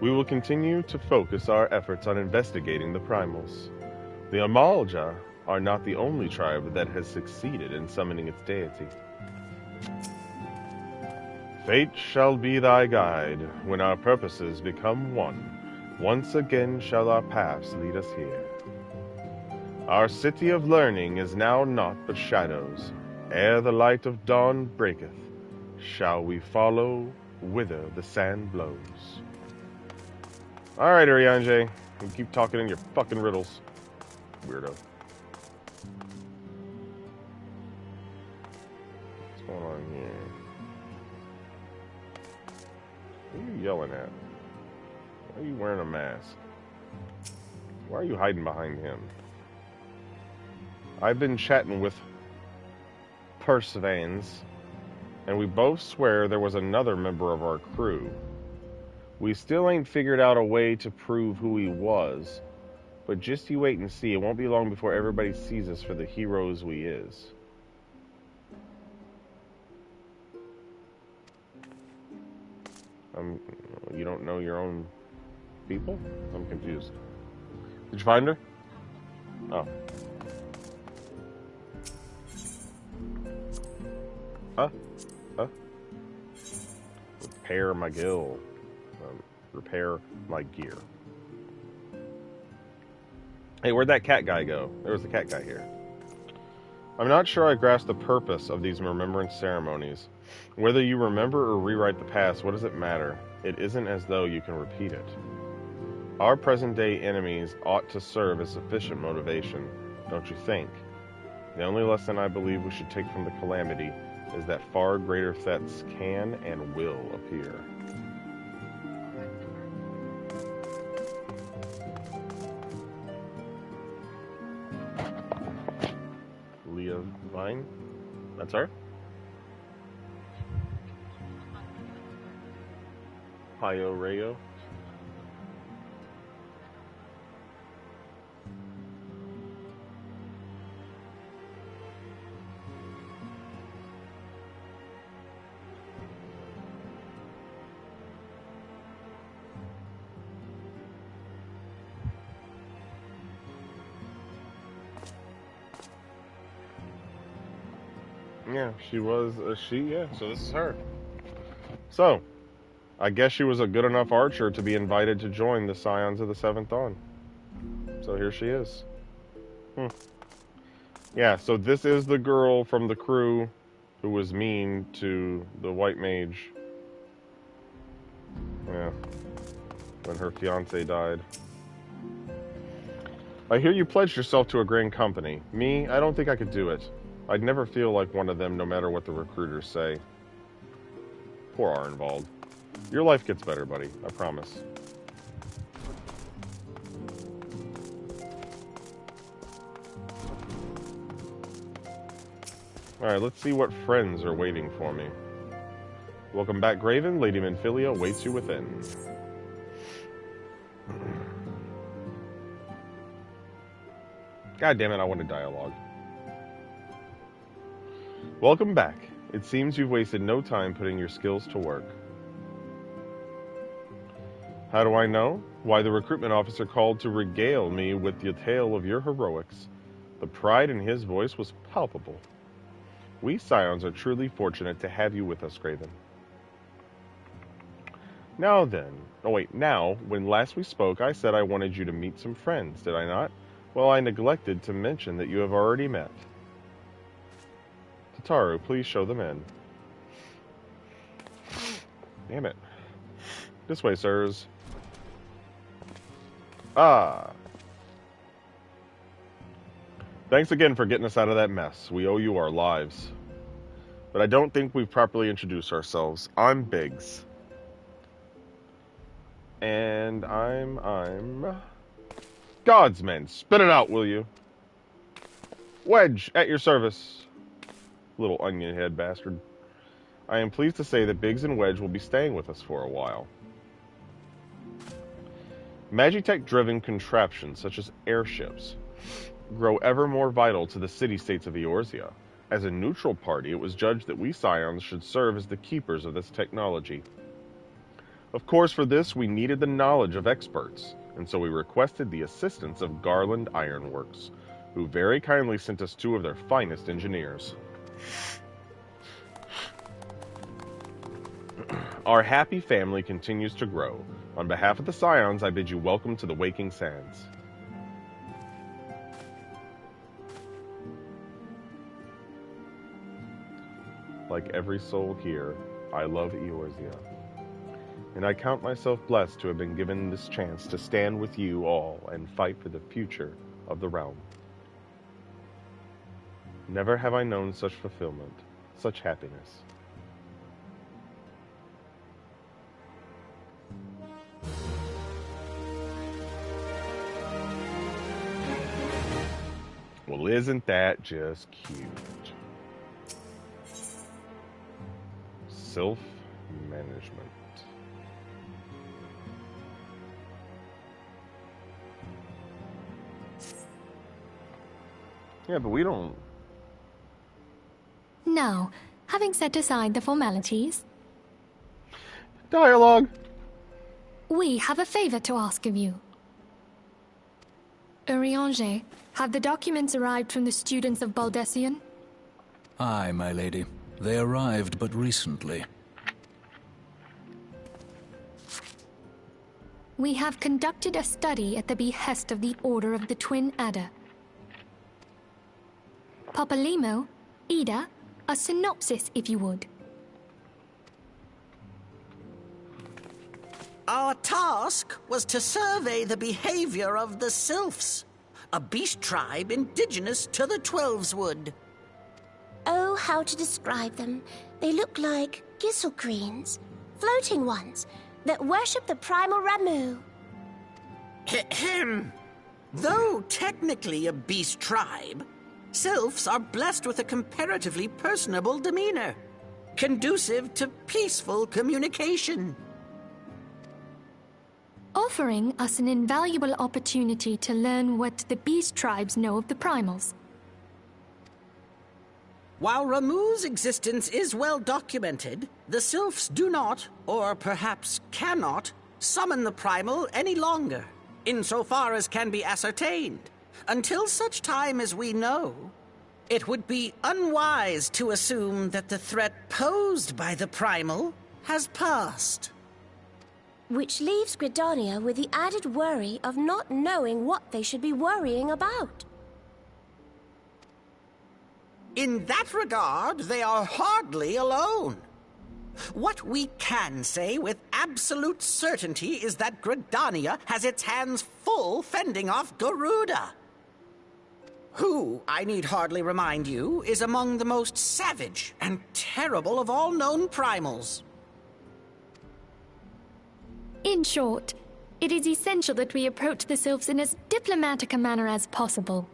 We will continue to focus our efforts on investigating the primals. The Amalj'aa are not the only tribe that has succeeded in summoning its deity. Fate shall be thy guide when our purposes become one. Once again shall our paths lead us here. Our city of learning is now naught but shadows. Ere the light of dawn breaketh, shall we follow whither the sand blows. Alright, Urianger. You keep talking in your fucking riddles. Weirdo. What's going on here? Who are you yelling at? Why are you wearing a mask? Why are you hiding behind him? I've been chatting with Persevanes, and we both swear there was another member of our crew. We still ain't figured out a way to prove who he was, but just you wait and see. It won't be long before everybody sees us for the heroes we is. You don't know your own people? I'm confused. Did you find her? Oh. Huh? Repair my gill. Repair my gear. Hey, where'd that cat guy go? There was the cat guy here. I'm not sure I grasp the purpose of these remembrance ceremonies. Whether you remember or rewrite the past, what does it matter? It isn't as though you can repeat it. Our present-day enemies ought to serve as sufficient motivation, don't you think? The only lesson I believe we should take from the calamity is that far greater threats can and will appear. Leah Vine? That's her? Pio Rayo? Yeah, she was yeah, so this is her. So, I guess she was a good enough archer to be invited to join the Scions of the Seventh Dawn. So here she is. Yeah, so this is the girl from the crew who was mean to the white mage. Yeah, when her fiancé died. I hear you pledged yourself to a grand company. Me, I don't think I could do it. I'd never feel like one of them no matter what the recruiters say. Poor Arnvald. Your life gets better, buddy. I promise. Alright, let's see what friends are waiting for me. Welcome back, Graven. Lady Minfilia waits you within. God damn it, I wanted dialogue. Welcome back. It seems you've wasted no time putting your skills to work. How do I know? Why, the recruitment officer called to regale me with the tale of your heroics. The pride in his voice was palpable. We Scions are truly fortunate to have you with us, Graven. Now then. Oh wait, now, when last we spoke, I said I wanted you to meet some friends, did I not? Well, I neglected to mention that you have already met. Tataru, please show them in. Damn it. This way, sirs. Ah. Thanks again for getting us out of that mess. We owe you our lives. But I don't think we've properly introduced ourselves. I'm Biggs. And I'm... Godsman, spit it out, will you? Wedge, at your service. Little onion head bastard. I am pleased to say that Biggs and Wedge will be staying with us for a while. Magitech-driven contraptions, such as airships, grow ever more vital to the city-states of Eorzea. As a neutral party, it was judged that we Scions should serve as the keepers of this technology. Of course, for this, we needed the knowledge of experts, and so we requested the assistance of Garland Ironworks, who very kindly sent us 2 of their finest engineers. Our happy family continues to grow. On behalf of the Scions, I bid you welcome to the Waking Sands. like every soul here, I love Eorzea. And I count myself blessed to have been given this chance to stand with you all and fight for the future of the realm. Never have I known such fulfillment, such happiness. Well, isn't that just cute? Self-management. Yeah, but we don't... Now, having set aside the formalities... Dialogue! We have a favor to ask of you. Urianger, have the documents arrived from the students of Baldessian? Aye, my lady. They arrived but recently. We have conducted a study at the behest of the Order of the Twin Adder. Papalimo, Ida, a synopsis if you would. Our task was to survey the behavior of the Sylphs, a beast tribe indigenous to the Twelveswood. Oh, how to describe them. They look like gisselcreens, floating ones, that worship the primal Ramu. Ahem. Though technically a beast tribe, Sylphs are blessed with a comparatively personable demeanor, conducive to peaceful communication. Offering us an invaluable opportunity to learn what the beast tribes know of the primals. While Ramu's existence is well documented, the Sylphs do not, or perhaps cannot, summon the primal any longer, insofar as can be ascertained. Until such time as we know, it would be unwise to assume that the threat posed by the primal has passed. Which leaves Gridania with the added worry of not knowing what they should be worrying about. In that regard, they are hardly alone. What we can say with absolute certainty is that Gridania has its hands full fending off Garuda, who, I need hardly remind you, is among the most savage and terrible of all known primals. In short, it is essential that we approach the Sylphs in as diplomatic a manner as possible.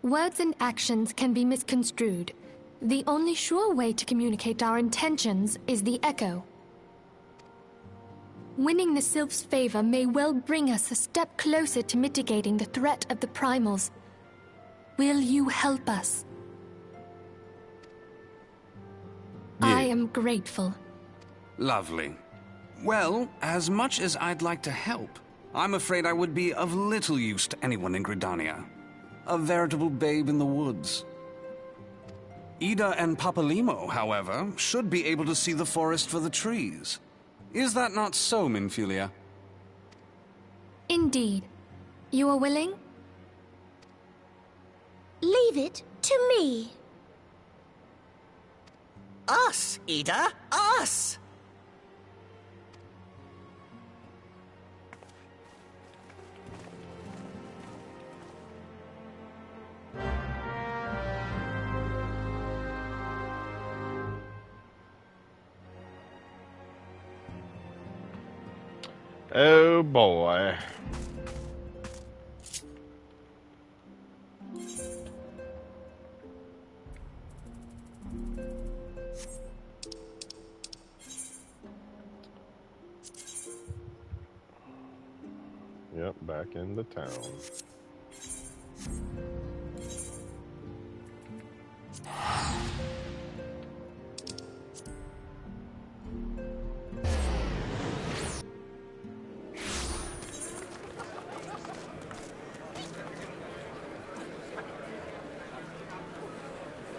Words and actions can be misconstrued. The only sure way to communicate our intentions is the echo. Winning the Sylphs' favor may well bring us a step closer to mitigating the threat of the primals. Will you help us? Yeah. I am grateful. Lovely. Well, as much as I'd like to help, I'm afraid I would be of little use to anyone in Gridania. A veritable babe in the woods. Ida and Papalimo, however, should be able to see the forest for the trees. Is that not so, Minfilia? Indeed. You are willing? Leave it to me. Us, Ida, us! Oh boy. Yep, back in the town.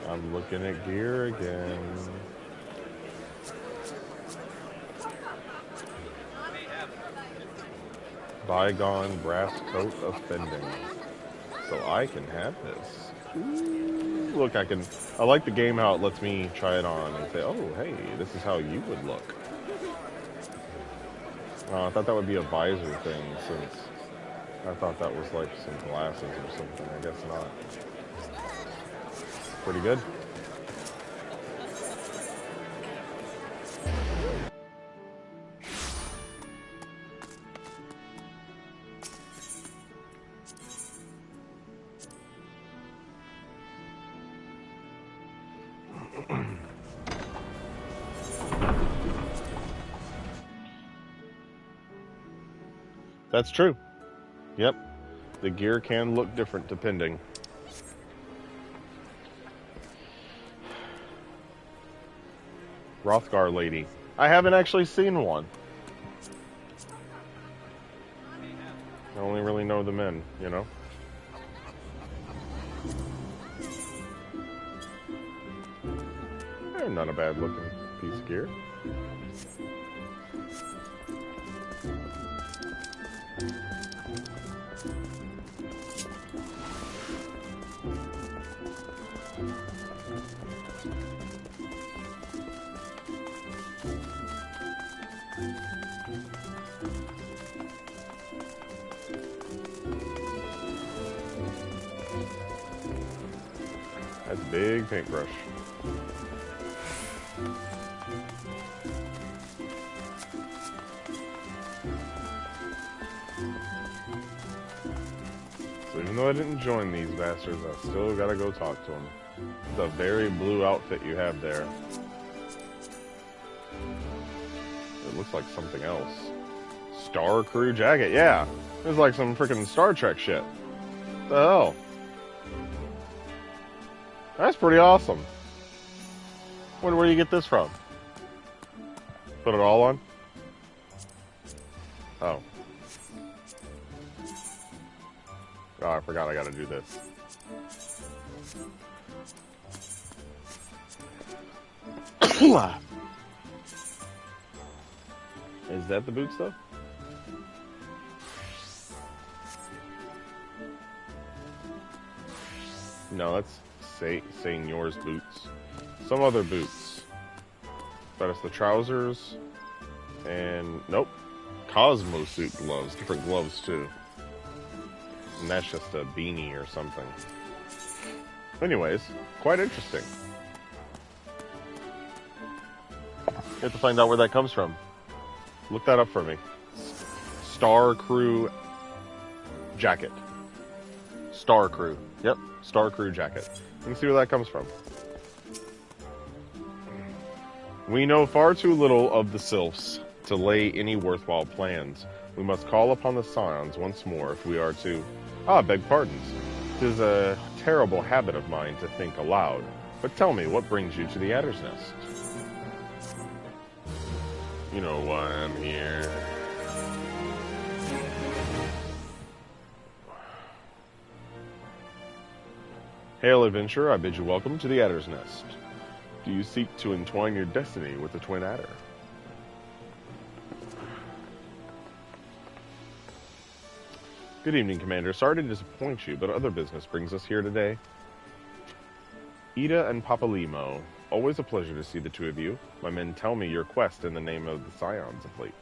I'm looking at gear again. Bygone brass coat of fending. So I can have this. Ooh, look, I can I like the game how it lets me try it on and say, oh, hey, this is how you would look. I thought that would be a visor thing, since I thought that was like some glasses or something. I guess not. Pretty good. That's true. Yep. The gear can look different depending. Rothgar lady. I haven't actually seen one. I only really know the men, you know? Not a bad looking piece of gear. That's a big paintbrush. So even though I didn't join these bastards, I still gotta go talk to them. It's a very blue outfit you have there. It looks like something else. Star Crew jacket, yeah. It's like some freaking Star Trek shit. What the hell? That's pretty awesome. Where do you get this from? Put it all on? Oh. Oh, I forgot I gotta do this. Is that the boots, though? No, that's Seigneur's boots. Some other boots. But it's the trousers. And, nope. Cosmo suit gloves. Different gloves, too. And that's just a beanie or something. Anyways, quite interesting. You have to find out where that comes from. Look that up for me. Star Crew jacket. Star Crew. Yep, Star Crew jacket. You can see where that comes from. We know far too little of the Sylphs to lay any worthwhile plans. We must call upon the Scions once more if we are to... beg pardons. 'Tis a terrible habit of mine to think aloud. But tell me, what brings you to the Adder's Nest? You know why I'm here. Hail, adventurer, I bid you welcome to the Adder's Nest. Do you seek to entwine your destiny with the Twin Adder? Good evening, Commander. Sorry to disappoint you, but other business brings us here today. Ida and Papalimo, always a pleasure to see the two of you. My men tell me your quest in the name of the Scions of late.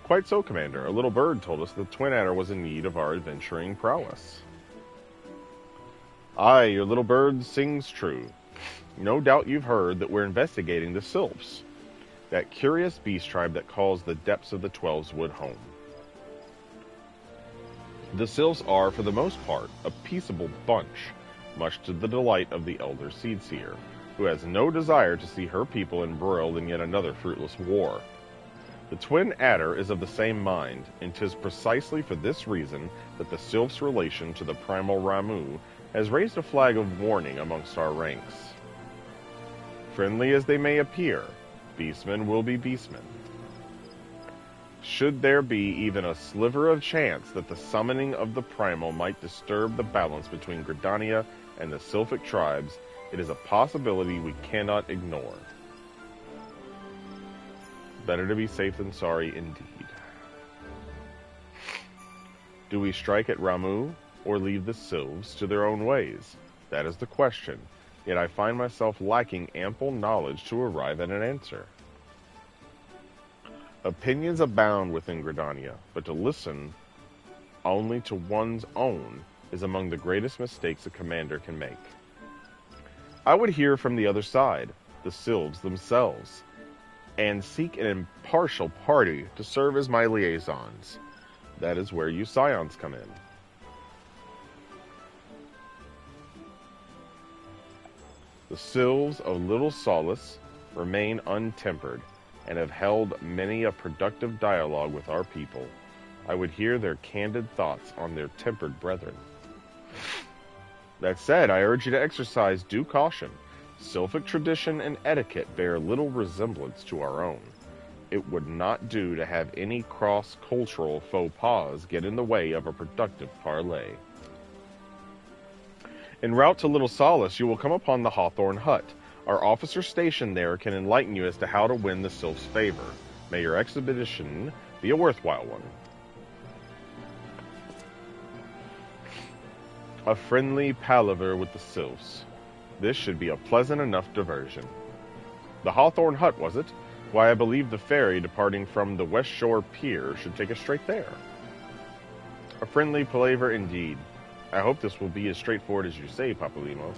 Quite so, Commander. A little bird told us the Twin Adder was in need of our adventuring prowess. Aye, your little bird sings true. No doubt you've heard that we're investigating the Sylphs, that curious beast tribe that calls the depths of the Twelves Wood home. The Sylphs are, for the most part, a peaceable bunch, much to the delight of the elder Seedseer, who has no desire to see her people embroiled in yet another fruitless war. The Twin Adder is of the same mind, and 'tis precisely for this reason that the Sylph's relation to the primal Ramu has raised a flag of warning amongst our ranks. Friendly as they may appear, beastmen will be beastmen. Should there be even a sliver of chance that the summoning of the primal might disturb the balance between Gridania and the Sylphic tribes, it is a possibility we cannot ignore. Better to be safe than sorry indeed. Do we strike at Ramu, or leave the Sylphs to their own ways? That is the question, yet I find myself lacking ample knowledge to arrive at an answer. Opinions abound within Gridania, but to listen only to one's own is among the greatest mistakes a commander can make. I would hear from the other side, the Sylphs themselves, and seek an impartial party to serve as my liaisons. That is where you Scions come in. The Sylphs of Little Solace remain untempered, and have held many a productive dialogue with our people. I would hear their candid thoughts on their tempered brethren. That said, I urge you to exercise due caution. Sylphic tradition and etiquette bear little resemblance to our own. It would not do to have any cross-cultural faux pas get in the way of a productive parley. En route to Little Solace, you will come upon the Hawthorne Hut. Our officer stationed there can enlighten you as to how to win the Sylph's favor. May your expedition be a worthwhile one. A friendly palaver with the Sylphs. This should be a pleasant enough diversion. The Hawthorne Hut, was it? Why, I believe the ferry departing from the West Shore Pier should take us straight there. A friendly palaver indeed. I hope this will be as straightforward as you say, Papalymo.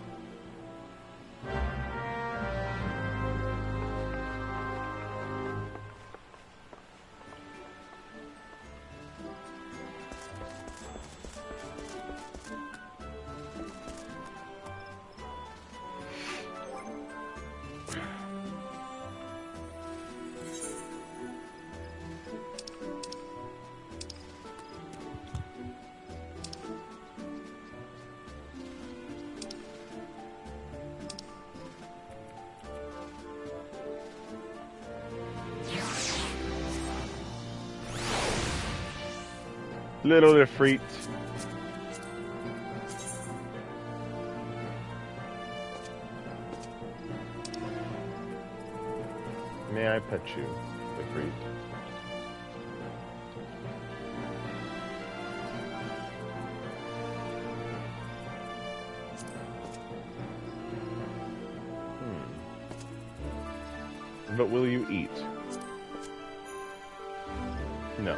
Little Ifrit. May I pet you, Ifrit? But will you eat? No.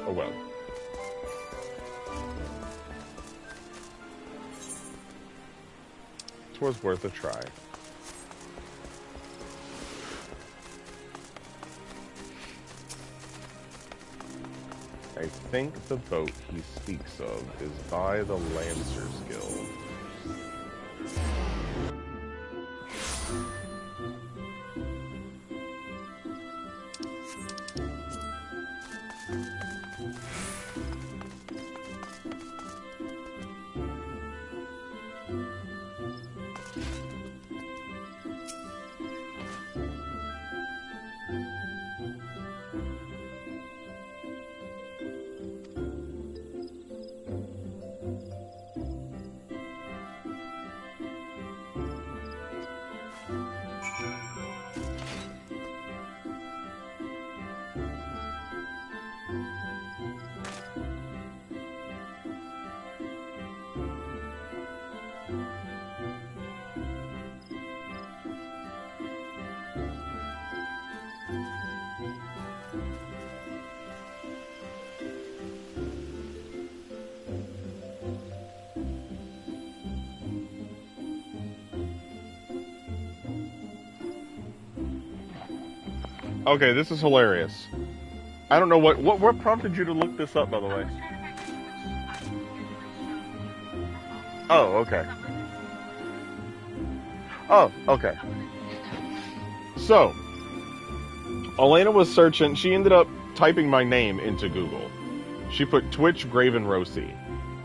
Oh well. Twas worth a try. I think the boat he speaks of is by the Lancers Guild. Okay, this is hilarious. I don't know what prompted you to look this up, by the way. Oh, okay. Oh, okay. So, Elena was searching. She ended up typing my name into Google. She put Twitch Graven Rossi.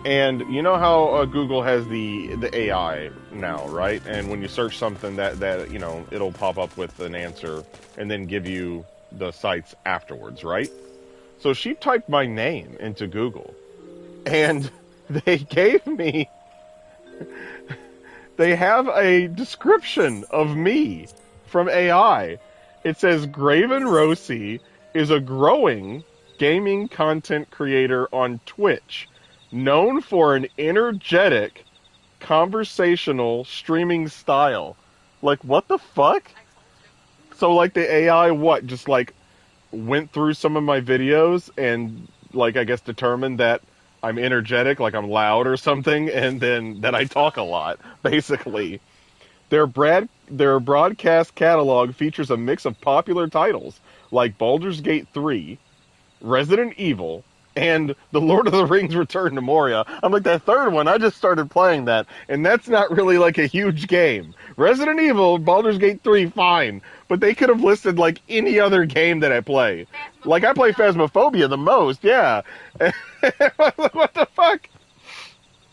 And you know how Google has the AI now, right? And when you search something that you know, it'll pop up with an answer and then give you the sites afterwards, right? So she typed my name into Google, and they gave me, they have a description of me from AI. It says Graven Rossi is a growing gaming content creator on Twitch, known for an energetic conversational streaming style. Like, what the fuck? So, like, the AI, what, just, like, went through some of my videos and, like, I guess determined that I'm energetic, like I'm loud or something, and then that I talk a lot, basically. Their broadcast catalog features a mix of popular titles, like Baldur's Gate 3, Resident Evil, and The Lord of the Rings Return to Moria. I'm like, that third one, I just started playing that, and that's not really like a huge game. Resident Evil, Baldur's Gate 3, fine, but they could have listed like any other game that I play. Like, I play Phasmophobia the most, yeah. What the fuck?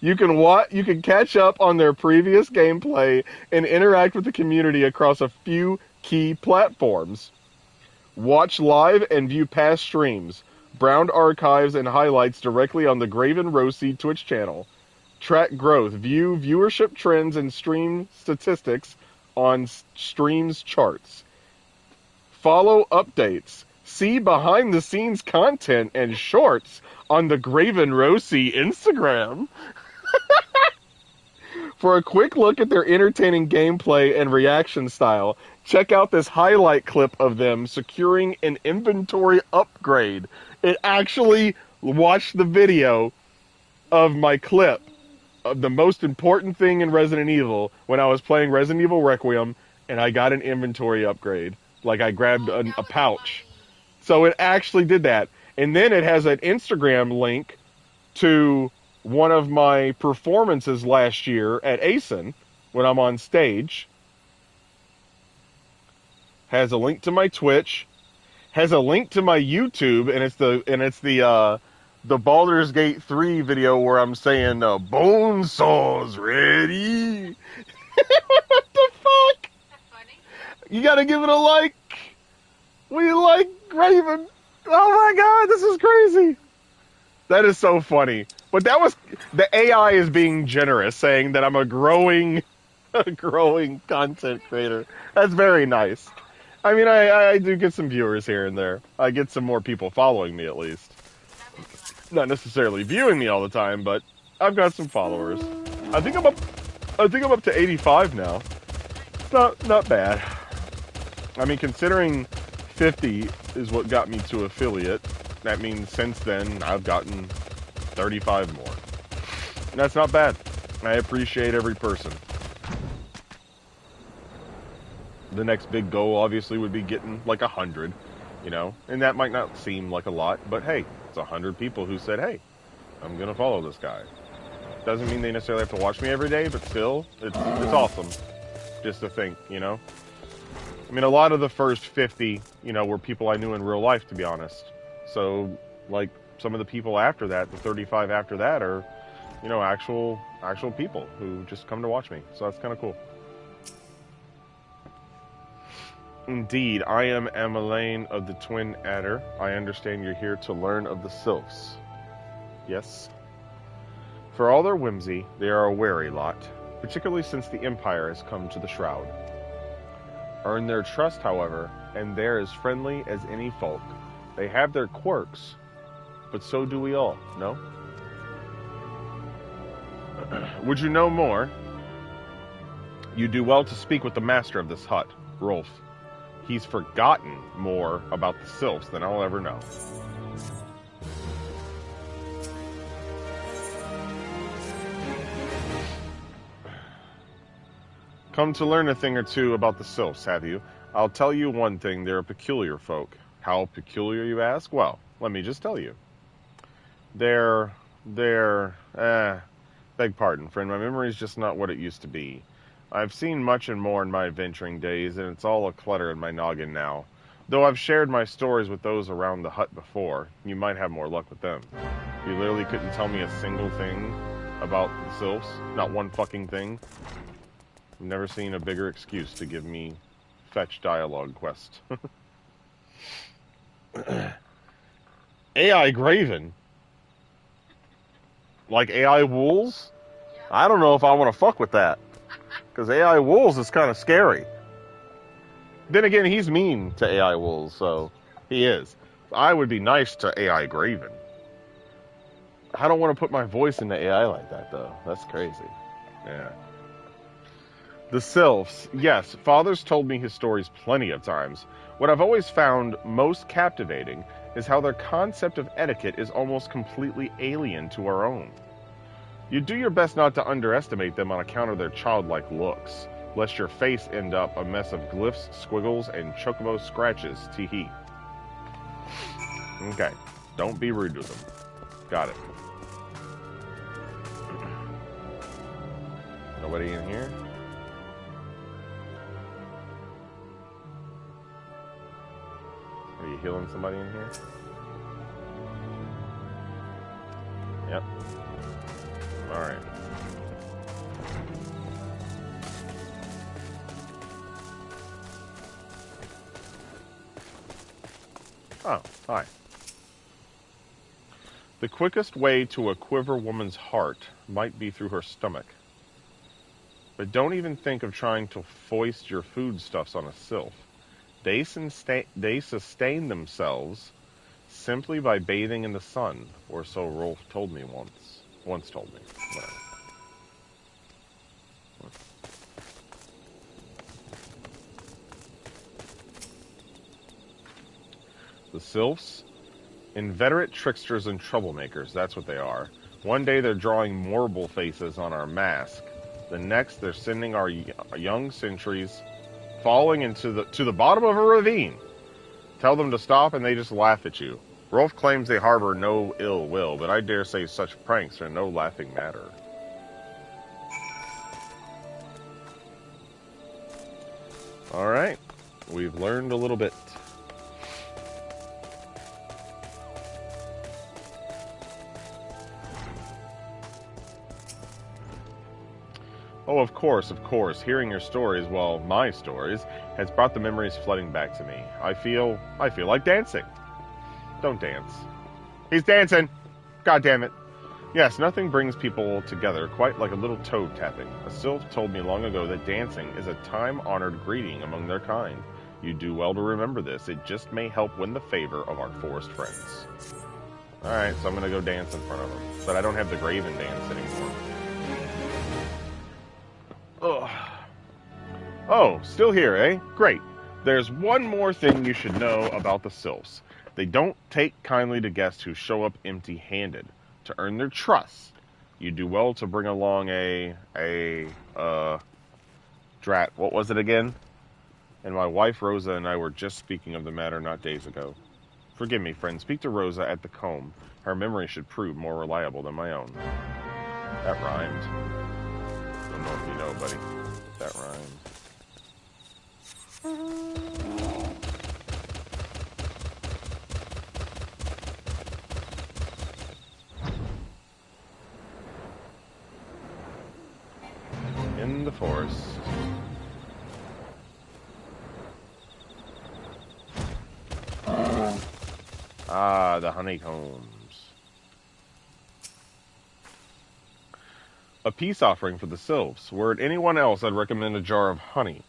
You can catch up on their previous gameplay and interact with the community across a few key platforms. Watch live and view past streams. Browse archives and highlights directly on the Graven Rosie Twitch channel. Track growth. View viewership trends and stream statistics on streams charts. Follow updates. See behind-the-scenes content and shorts on the Graven Rosie Instagram. For a quick look at their entertaining gameplay and reaction style, check out this highlight clip of them securing an inventory upgrade. It actually watched the video of my clip of the most important thing in Resident Evil when I was playing Resident Evil Requiem, and I got an inventory upgrade. Like, I grabbed a pouch. So it actually did that. And then it has an Instagram link to one of my performances last year at ASIN when I'm on stage. Has a link to my Twitch. Has a link to my YouTube, and it's the Baldur's Gate 3 video where I'm saying bone saws ready. What the fuck? That's funny. You gotta give it a like. We like Graven. Oh my god, this is crazy. That is so funny. But that was, the AI is being generous, saying that I'm a growing content creator. That's very nice. I mean, I do get some viewers here and there. I get some more people following me, at least. Not necessarily viewing me all the time, but I've got some followers. I think I'm up to 85 now. It's not bad. I mean, considering 50 is what got me to affiliate, that means since then I've gotten 35 more. And that's not bad. I appreciate every person. The next big goal obviously would be getting like 100, you know, and that might not seem like a lot, but hey, it's 100 people who said, hey, I'm gonna follow this guy. Doesn't mean they necessarily have to watch me every day, but still, it's awesome just to think, you know. I mean, a lot of the first 50, you know, were people I knew in real life, to be honest. So, like, some of the people after that, the 35 after that, are, you know, actual people who just come to watch me. So that's kind of cool. Indeed, I am Amalj'aa of the Twin Adder. I understand you're here to learn of the Sylphs. Yes. For all their whimsy, they are a wary lot, particularly since the Empire has come to the Shroud. Earn their trust, however, and they're as friendly as any folk. They have their quirks, but so do we all, no? Would you know more? You do well to speak with the master of this hut, Rolf. He's forgotten more about the Sylphs than I'll ever know. Come to learn a thing or two about the Sylphs, have you? I'll tell you one thing, they're a peculiar folk. How peculiar, you ask? Well, let me just tell you. Beg pardon, friend, my memory's just not what it used to be. I've seen much and more in my adventuring days, and it's all a clutter in my noggin now. Though I've shared my stories with those around the hut before, you might have more luck with them. You literally couldn't tell me a single thing about the Sylphs? Not one fucking thing? I've never seen a bigger excuse to give me fetch dialogue quest. AI Graven? Like AI Wolves? I don't know if I want to fuck with that. Because AI Wolves is kind of scary. Then again, he's mean to AI Wolves, so he is. I would be nice to AI Graven. I don't want to put my voice into AI like that, though. That's crazy. Yeah. The sylphs. Yes, Father's told me his stories plenty of times. What I've always found most captivating is how their concept of etiquette is almost completely alien to our own. You do your best not to underestimate them on account of their childlike looks, lest your face end up a mess of glyphs, squiggles, and chocobo scratches. Tee-hee. Okay. Don't be rude to them. Got it. Nobody in here? Are you healing somebody in here? Yep. Alright. Oh, hi. The quickest way to a quiver woman's heart might be through her stomach. But don't even think of trying to foist your foodstuffs on a sylph. They sustain themselves simply by bathing in the sun, or so Rolf told me once told me. Whatever. The sylphs? Inveterate tricksters and troublemakers, that's what they are. One day they're drawing morble faces on our mask. The next they're sending our young sentries falling into the bottom of a ravine. Tell them to stop and they just laugh at you. Rolf claims they harbor no ill will, but I dare say such pranks are no laughing matter. Alright, we've learned a little bit. Oh, of course. Hearing your stories, well, my stories, has brought the memories flooding back to me. I feel like dancing. Don't dance. He's dancing! God damn it. Yes, nothing brings people together quite like a little toe tapping. A sylph told me long ago that dancing is a time-honored greeting among their kind. You do well to remember this. It just may help win the favor of our forest friends. Alright, so I'm gonna go dance in front of them. But I don't have the Graven dance anymore. Ugh. Oh, still here, eh? Great. There's one more thing you should know about the sylphs. They don't take kindly to guests who show up empty-handed. To earn their trust, you do well to bring along drat, what was it again? And my wife Rosa and I were just speaking of the matter not days ago. Forgive me, friend. Speak to Rosa at the comb. Her memory should prove more reliable than my own. That rhymed. I don't know if you know, buddy. That rhymed. In the forest. Ah, the honeycombs. A peace offering for the sylphs. Were it anyone else, I'd recommend a jar of honey.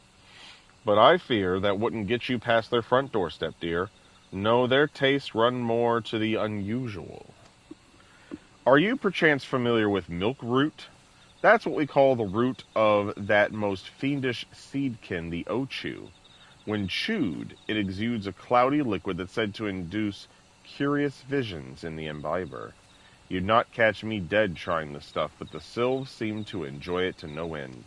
But I fear that wouldn't get you past their front doorstep, dear. No, their tastes run more to the unusual. Are you perchance familiar with milk root? That's what we call the root of that most fiendish seedkin, the ochu. When chewed, it exudes a cloudy liquid that's said to induce curious visions in the imbiber. You'd not catch me dead trying the stuff, but the sylphs seem to enjoy it to no end.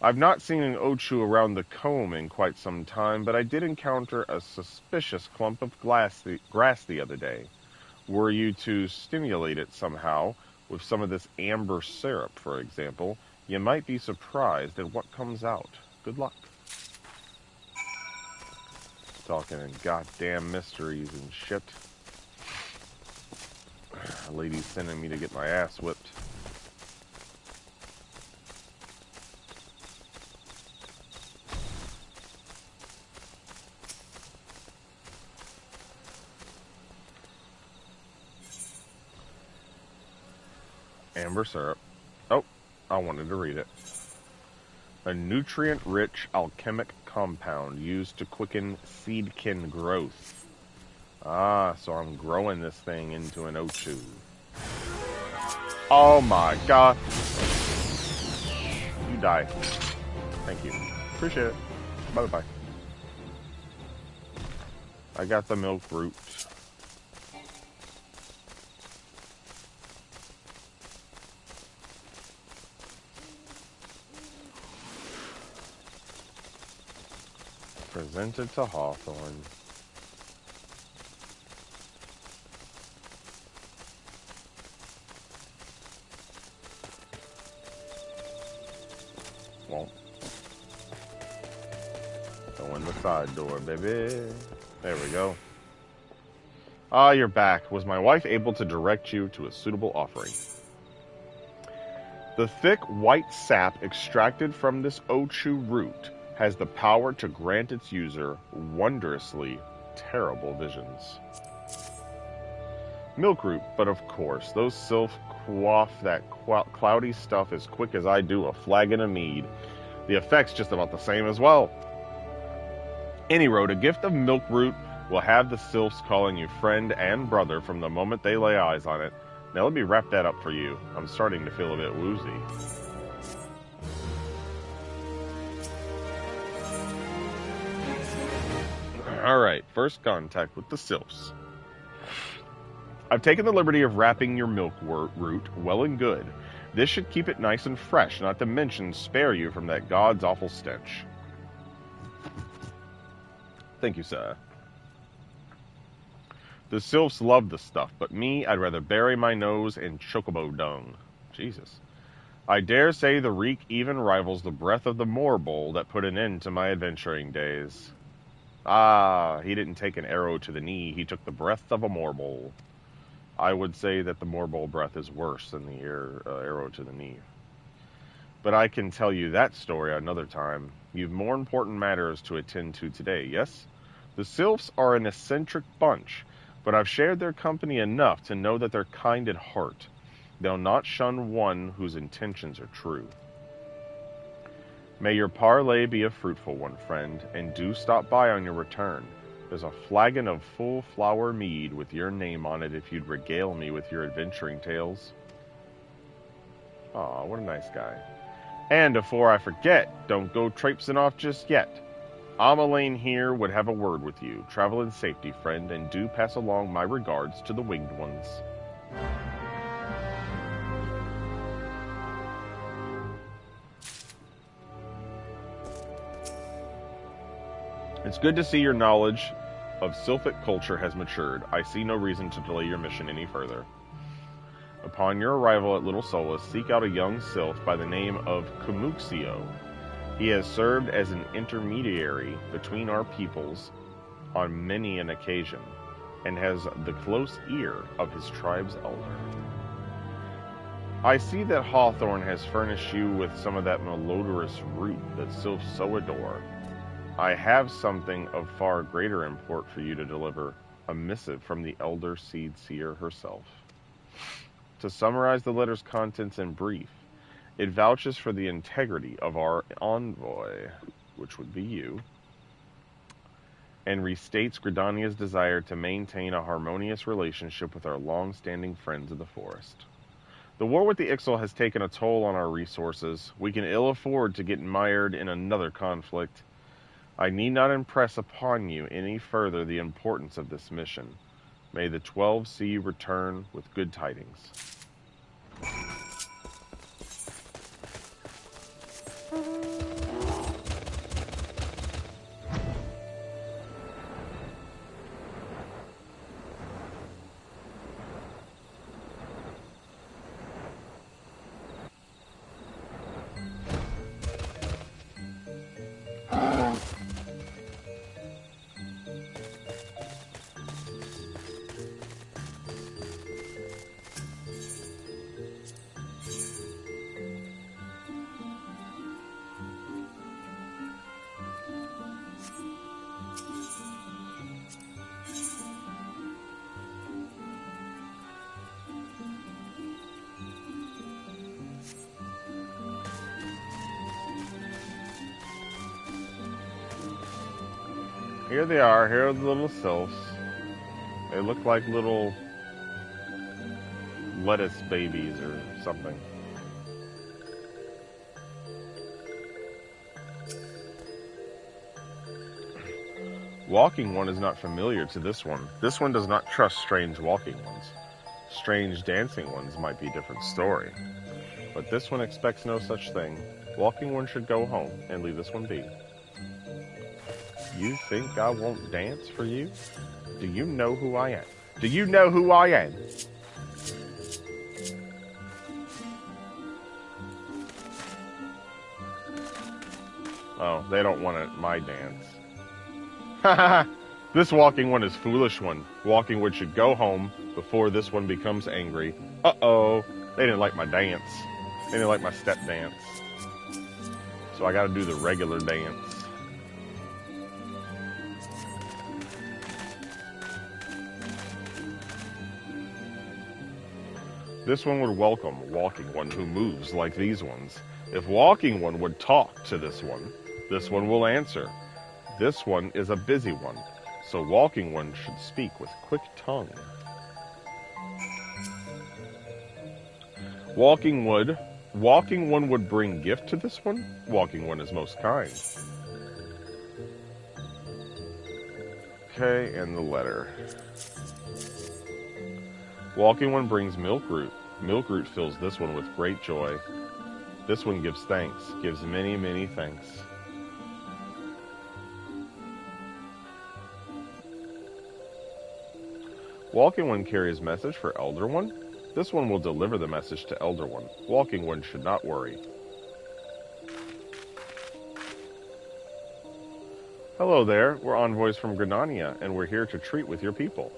I've not seen an ochu around the comb in quite some time, but I did encounter a suspicious clump of grass the other day. Were you to stimulate it somehow, with some of this amber syrup, for example, you might be surprised at what comes out. Good luck. Talking in goddamn mysteries and shit. A lady's sending me to get my ass whipped. Amber syrup. Oh, I wanted to read it. A nutrient-rich alchemic compound used to quicken seedkin growth. Ah, so I'm growing this thing into an ochu. Oh my god. You die. Thank you. Appreciate it. Bye-bye. I got the milk root. Presented to Hawthorne. Won't. Go in the side door, baby. There we go. Ah, you're back. Was my wife able to direct you to a suitable offering? The thick white sap extracted from this Ochu root has the power to grant its user wondrously terrible visions. Milk root, but of course, those sylphs quaff that cloudy stuff as quick as I do a flagon of mead. The effect's just about the same as well. Any road, a gift of milk root will have the sylphs calling you friend and brother from the moment they lay eyes on it. Now let me wrap that up for you. I'm starting to feel a bit woozy. Alright, first contact with the sylphs. I've taken the liberty of wrapping your milk root well and good. This should keep it nice and fresh, not to mention spare you from that god's awful stench. Thank you, sir. The sylphs love the stuff, but me, I'd rather bury my nose in chocobo dung. Jesus. I dare say the reek even rivals the breath of the moor bowl that put an end to my adventuring days. Ah, he didn't take an arrow to the knee, he took the breath of a moor bowl. I would say that the moor bowl breath is worse than the arrow to the knee. But I can tell you that story another time. You've more important matters to attend to today, yes? The sylphs are an eccentric bunch, but I've shared their company enough to know that they're kind at heart. They'll not shun one whose intentions are true. May your parley be a fruitful one, friend, and do stop by on your return. There's a flagon of full flower mead with your name on it if you'd regale me with your adventuring tales. Aw, what a nice guy. And before I forget, don't go traipsing off just yet. Amalj'aa here would have a word with you. Travel in safety, friend, and do pass along my regards to the winged ones. It's good to see your knowledge of sylphic culture has matured. I see no reason to delay your mission any further. Upon your arrival at Little Solace, seek out a young sylph by the name of Kumuxio. He has served as an intermediary between our peoples on many an occasion, and has the close ear of his tribe's elder. I see that Hawthorne has furnished you with some of that malodorous root that sylphs so adore. I have something of far greater import for you to deliver, a missive from the elder seed seer herself. To summarize the letter's contents in brief, it vouches for the integrity of our envoy, which would be you, and restates Gridania's desire to maintain a harmonious relationship with our long-standing friends of the forest. The war with the Ixal has taken a toll on our resources. We can ill afford to get mired in another conflict. I need not impress upon you any further the importance of this mission. May the 12 see you return with good tidings. Here they are. Here are the little sylphs. They look like little lettuce babies or something. Walking one is not familiar to this one. This one does not trust strange walking ones. Strange dancing ones might be a different story. But this one expects no such thing. Walking one should go home and leave this one be. You think I won't dance for you? Do you know who I am? Do you know who I am? Oh, they don't want my dance. Haha! This walking one is foolish one. Walking one should go home before this one becomes angry. Uh-oh! They didn't like my dance. They didn't like my step dance. So I gotta do the regular dance. This one would welcome walking one who moves like these ones. If walking one would talk to this one will answer. This one is a busy one, so walking one should speak with quick tongue. Walking one would bring gift to this one. Walking one is most kind. Okay, and the letter. Walking one brings milk root. Milk root fills this one with great joy. This one gives thanks, gives many, many thanks. Walking one carries message for Elder One. This one will deliver the message to Elder One. Walking one should not worry. Hello there, we're envoys from Gridania, and we're here to treat with your people.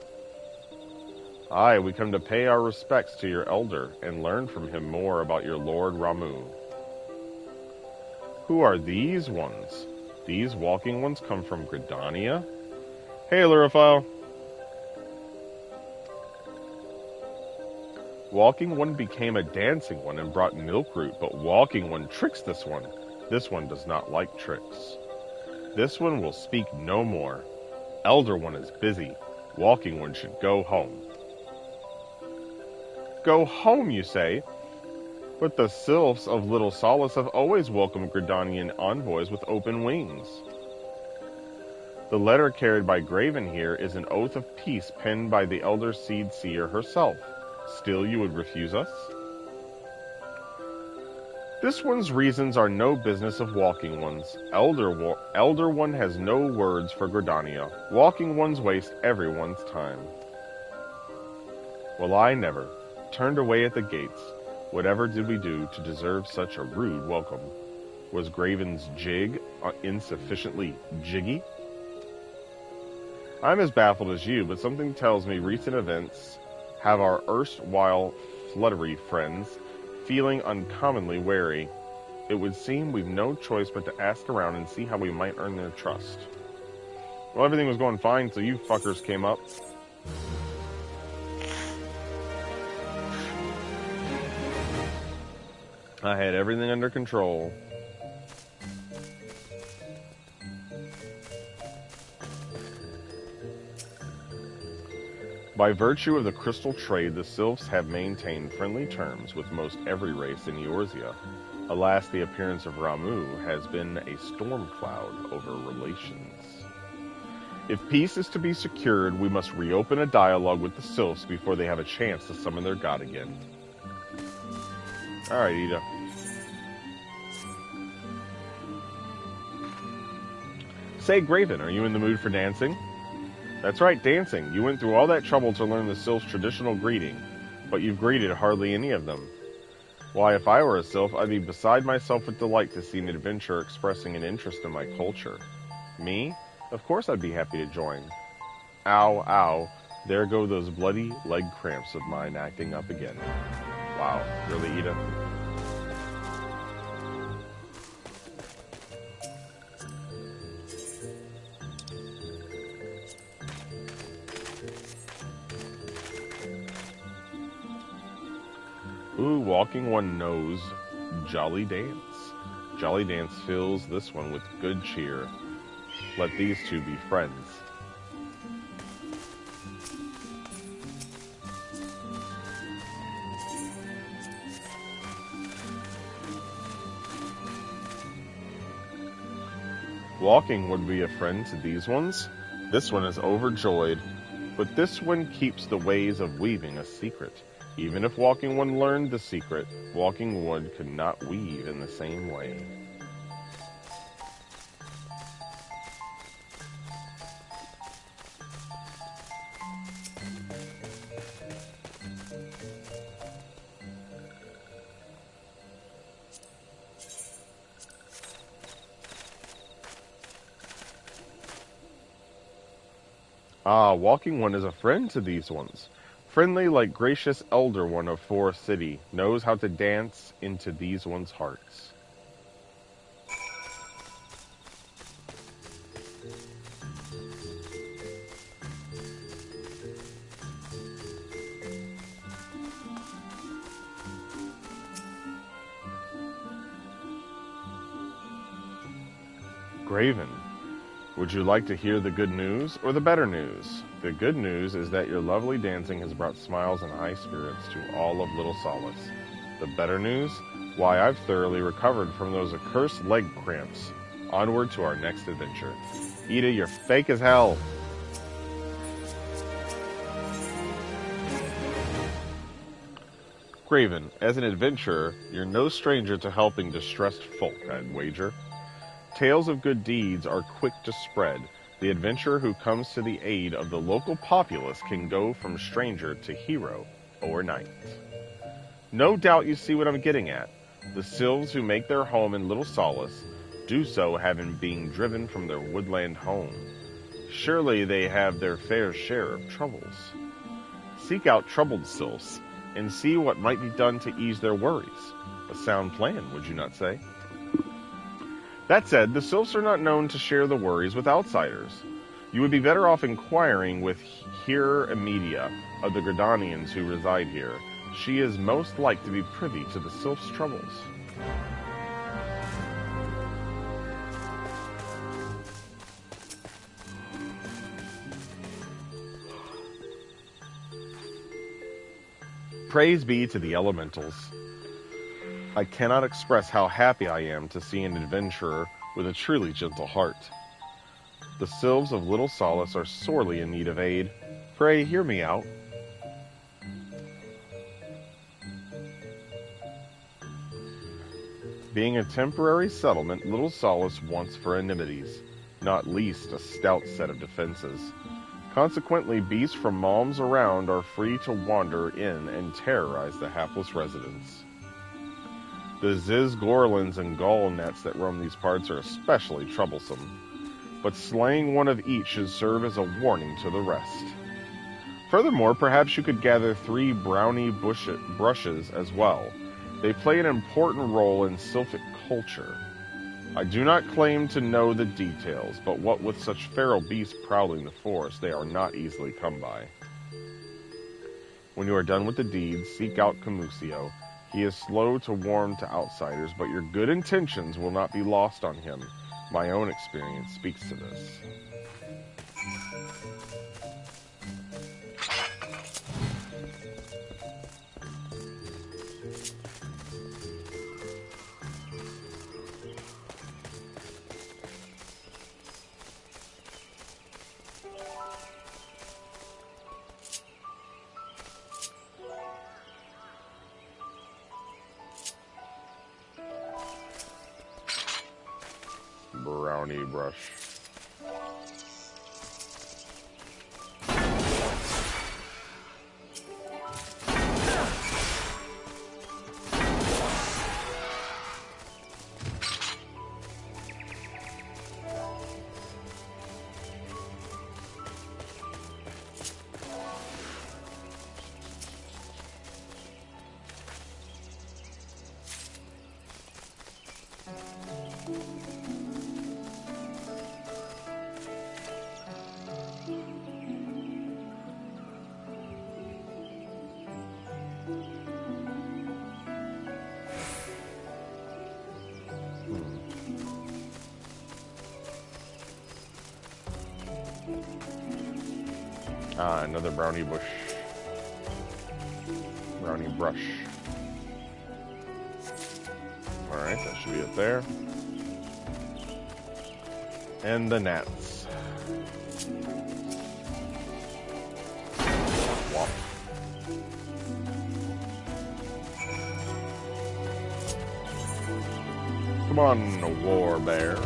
Aye, we come to pay our respects to your elder and learn from him more about your Lord Ramu. Who are these ones? These walking ones come from Gridania? Hey, Luriphile. Walking one became a dancing one and brought milk root, but walking one tricks this one. This one does not like tricks. This one will speak no more. Elder one is busy. Walking one should go home. Go home, you say? But the sylphs of Little Solace have always welcomed Gridanian envoys with open wings. The letter carried by Graven here is an oath of peace penned by the Elder Seed Seer herself. Still you would refuse us? This one's reasons are no business of walking one's. Elder one has no words for Gridania. Walking ones waste everyone's time. Well, I never. Turned away at the gates. Whatever did we do to deserve such a rude welcome? Was Graven's jig insufficiently jiggy? I'm as baffled as you, but something tells me recent events have our erstwhile fluttery friends feeling uncommonly wary. It would seem we've no choice but to ask around and see how we might earn their trust. Well, everything was going fine, so you fuckers came up. I had everything under control. By virtue of the crystal trade, the sylphs have maintained friendly terms with most every race in Eorzea. Alas, the appearance of Ramu has been a storm cloud over relations. If peace is to be secured, we must reopen a dialogue with the sylphs before they have a chance to summon their god again. Alright, Ida. Say, Graven, are you in the mood for dancing? That's right, dancing. You went through all that trouble to learn the sylph's traditional greeting, but you've greeted hardly any of them. Why, if I were a sylph, I'd be beside myself with delight to see an adventurer expressing an interest in my culture. Me? Of course I'd be happy to join. Ow, ow. There go those bloody leg cramps of mine acting up again. Wow, really, Ida? Ooh, walking one knows Jolly Dance. Jolly Dance fills this one with good cheer. Let these two be friends. Walking would be a friend to these ones. This one is overjoyed, but this one keeps the ways of weaving a secret. Even if Walking One learned the secret, Walking One could not weave in the same way. Ah, Walking One is a friend to these ones. Friendly like gracious Elder One of Forest City, knows how to dance into these ones' hearts. Graven, would you like to hear the good news or the better news? The good news is that your lovely dancing has brought smiles and high spirits to all of Little Solace. The better news? Why, I've thoroughly recovered from those accursed leg cramps. Onward to our next adventure. Ida, you're fake as hell. Graven, as an adventurer, you're no stranger to helping distressed folk, I'd wager. Tales of good deeds are quick to spread. The adventurer who comes to the aid of the local populace can go from stranger to hero overnight. No doubt you see what I'm getting at. The sylphs who make their home in Little Solace do so having been driven from their woodland home. Surely they have their fair share of troubles. Seek out troubled sylphs and see what might be done to ease their worries. A sound plan, would you not say? That said, the sylphs are not known to share the worries with outsiders. You would be better off inquiring with Here Amedia of the Gridanians who reside here. She is most like to be privy to the sylphs' troubles. Praise be to the elementals. I cannot express how happy I am to see an adventurer with a truly gentle heart. The sylphs of Little Solace are sorely in need of aid. Pray hear me out. Being a temporary settlement, Little Solace wants for enimities, not least a stout set of defenses. Consequently, beasts from malms around are free to wander in and terrorize the hapless residents. The Zizgorlins and Gallnets that roam these parts are especially troublesome, but slaying one of each should serve as a warning to the rest. Furthermore, perhaps you could gather 3 brownie brushes as well. They play an important role in sylphic culture. I do not claim to know the details, but what with such feral beasts prowling the forest, they are not easily come by. When you are done with the deeds, seek out Camusio. He is slow to warm to outsiders, but your good intentions will not be lost on him. My own experience speaks to this. Brownie brush. Ah, another brownie bush. Brownie brush. Alright, that should be it there. And the gnats. Womp. Come on, war bear.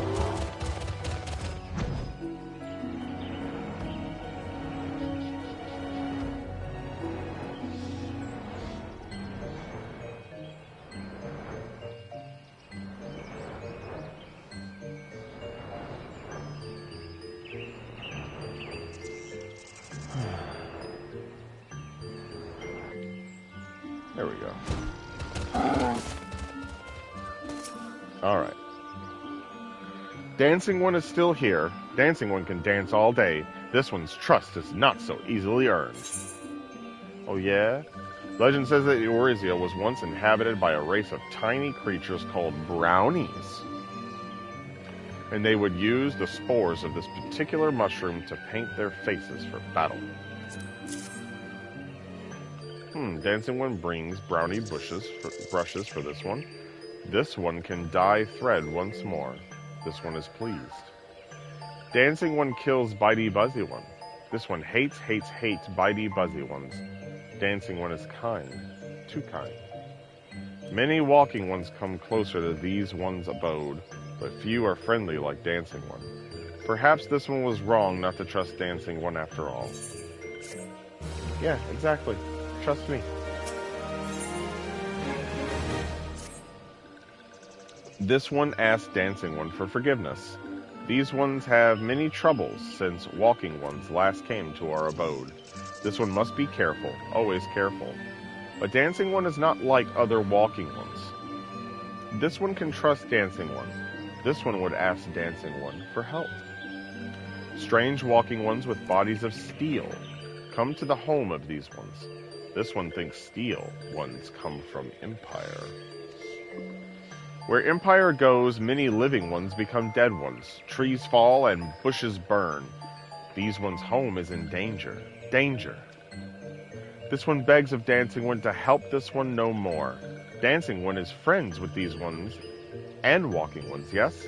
There we go. Alright. Dancing One is still here. Dancing One can dance all day. This one's trust is not so easily earned. Oh yeah? Legend says that Eorzea was once inhabited by a race of tiny creatures called brownies. And they would use the spores of this particular mushroom to paint their faces for battle. Dancing One brings brownie brushes for this one. This one can dye thread once more. This one is pleased. Dancing One kills Bitey Buzzy One. This one hates Bitey Buzzy Ones. Dancing One is kind. Too kind. Many walking ones come closer to these one's abode, but few are friendly like Dancing One. Perhaps this one was wrong not to trust Dancing One after all. Yeah, exactly. Trust me. This one asked Dancing One for forgiveness. These ones have many troubles since walking ones last came to our abode. This one must be careful, always careful. But Dancing One is not like other walking ones. This one can trust Dancing One. This one would ask Dancing One for help. Strange walking ones with bodies of steel come to the home of these ones. This one thinks steel ones come from Empire. Where Empire goes, many living ones become dead ones. Trees fall and bushes burn. These ones' home is in danger. Danger. This one begs of Dancing One to help this one no more. Dancing One is friends with these ones and walking ones, yes?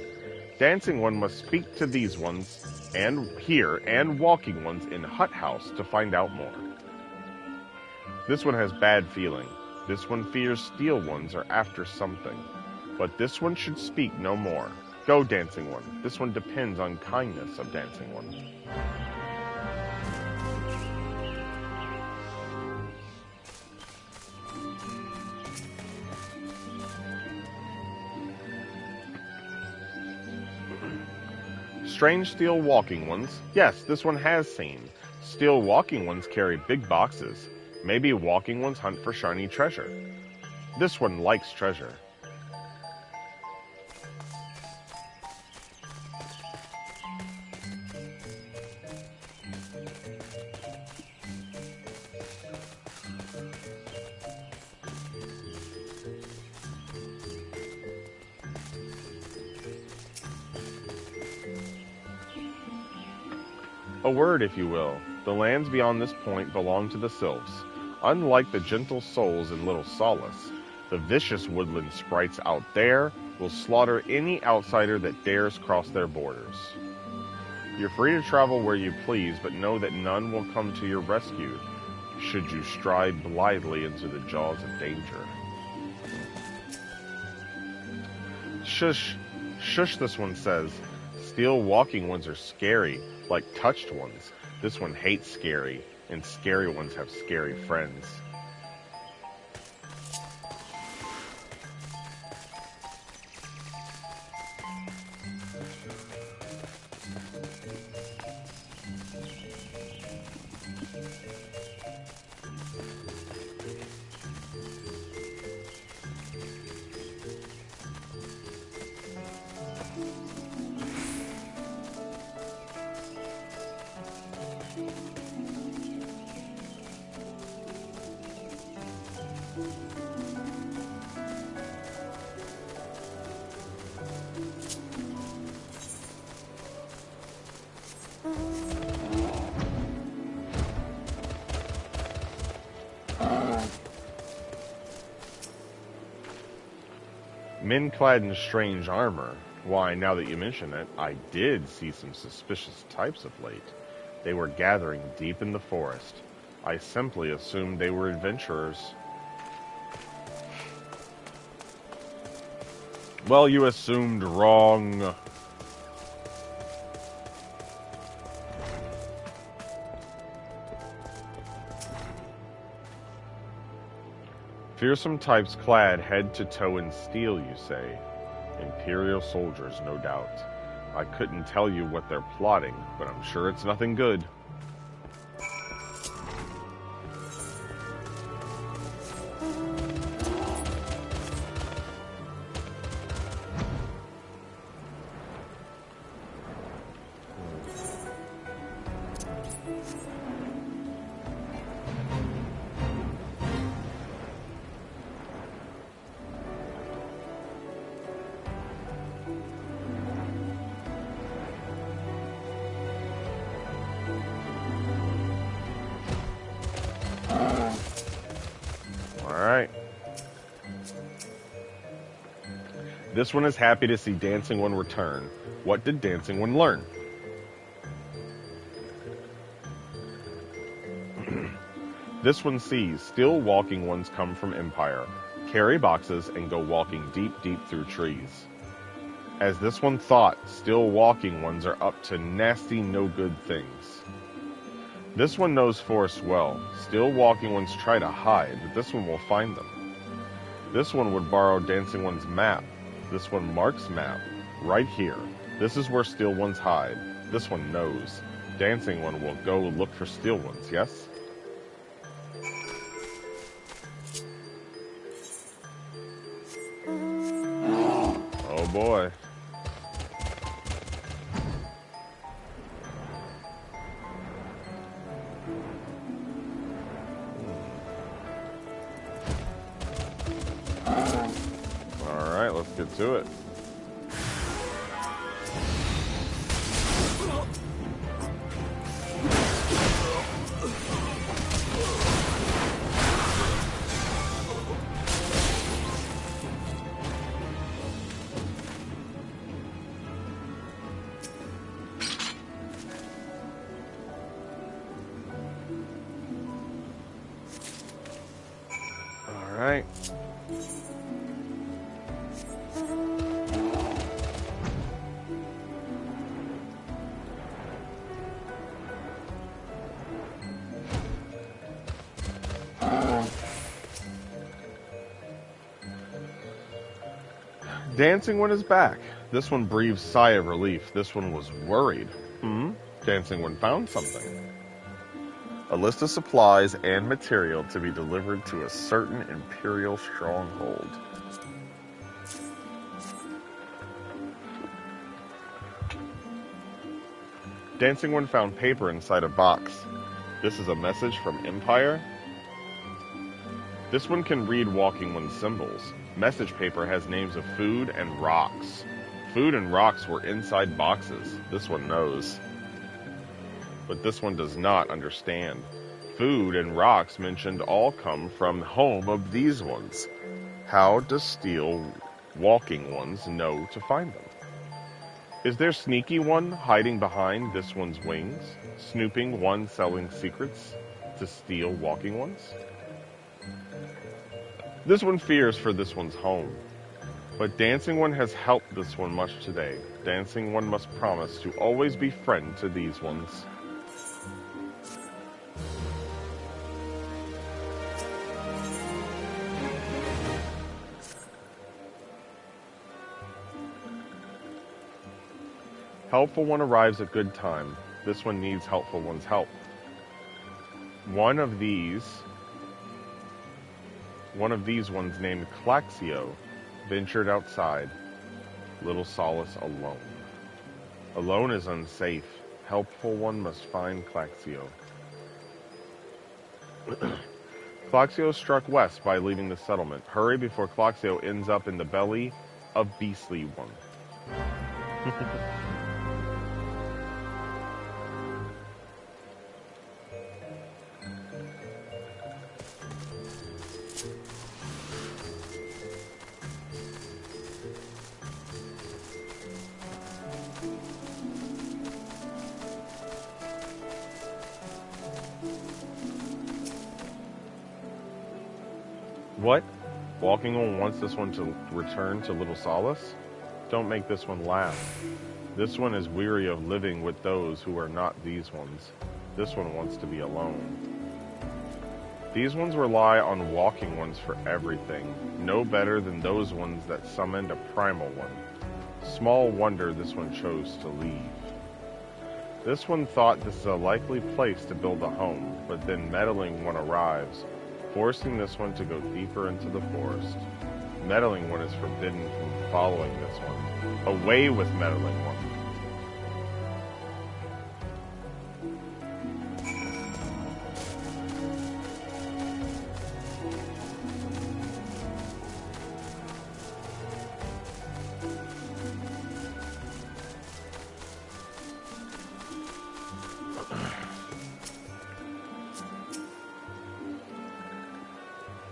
Dancing One must speak to these ones and here and walking ones in Hut House to find out more. This one has bad feeling. This one fears steel ones are after something. But this one should speak no more. Go, Dancing One. This one depends on kindness of Dancing One. Strange steel walking ones. Yes, this one has seen. Steel walking ones carry big boxes. Maybe walking ones hunt for shiny treasure. This one likes treasure. A word, if you will. The lands beyond this point belong to the sylphs. Unlike the gentle souls in Little Solace, the vicious woodland sprites out there will slaughter any outsider that dares cross their borders. You're free to travel where you please, but know that none will come to your rescue should you stride blithely into the jaws of danger. Shush, shush, this one says. Steel walking ones are scary, like touched ones. This one hates scary, and scary ones have scary friends. Men clad in strange armor. Why, now that you mention it, I did see some suspicious types of late. They were gathering deep in the forest. I simply assumed they were adventurers. Well, you assumed wrong. Fearsome types clad head to toe in steel, you say. Imperial soldiers, no doubt. I couldn't tell you what they're plotting, but I'm sure it's nothing good. Alright. This one is happy to see Dancing One return. What did Dancing One learn? This one sees still walking ones come from Empire, carry boxes, and go walking deep, deep through trees. As this one thought, still walking ones are up to nasty, no good things. This one knows forests well. Still walking ones try to hide, but this one will find them. This one would borrow Dancing One's map. This one marks map. Right here. This is where still ones hide. This one knows. Dancing One will go look for still ones, yes? Oh boy. Alright, let's get to it. Alright. Dancing One is back. This one breathes a sigh of relief. This one was worried. Dancing One found something. A list of supplies and material to be delivered to a certain Imperial stronghold. Dancing One found paper inside a box. This is a message from Empire. This one can read Walking One's symbols. Message paper has names of food and rocks. Food and rocks were inside boxes. This one knows. But this one does not understand. Food and rocks mentioned all come from home of these ones. How does Steel Walking Ones know to find them? Is there sneaky one hiding behind this one's wings? Snooping one selling secrets to steal Walking Ones? This one fears for this one's home. But Dancing One has helped this one much today. Dancing One must promise to always be friend to these ones. Helpful One arrives at good time. This one needs Helpful One's help. One of these ones named Claxio ventured outside. Little solace alone. Alone is unsafe. Helpful One must find Claxio. Claxio struck west by leaving the settlement. Hurry before Claxio ends up in the belly of Beastly One. What? Walking One wants this one to return to Little Solace? Don't make this one laugh. This one is weary of living with those who are not these ones. This one wants to be alone. These ones rely on Walking Ones for everything, no better than those ones that summoned a primal one. Small wonder this one chose to leave. This one thought this is a likely place to build a home, but then Meddling One arrives, forcing this one to go deeper into the forest. Meddling One is forbidden from following this one. Away with Meddling One.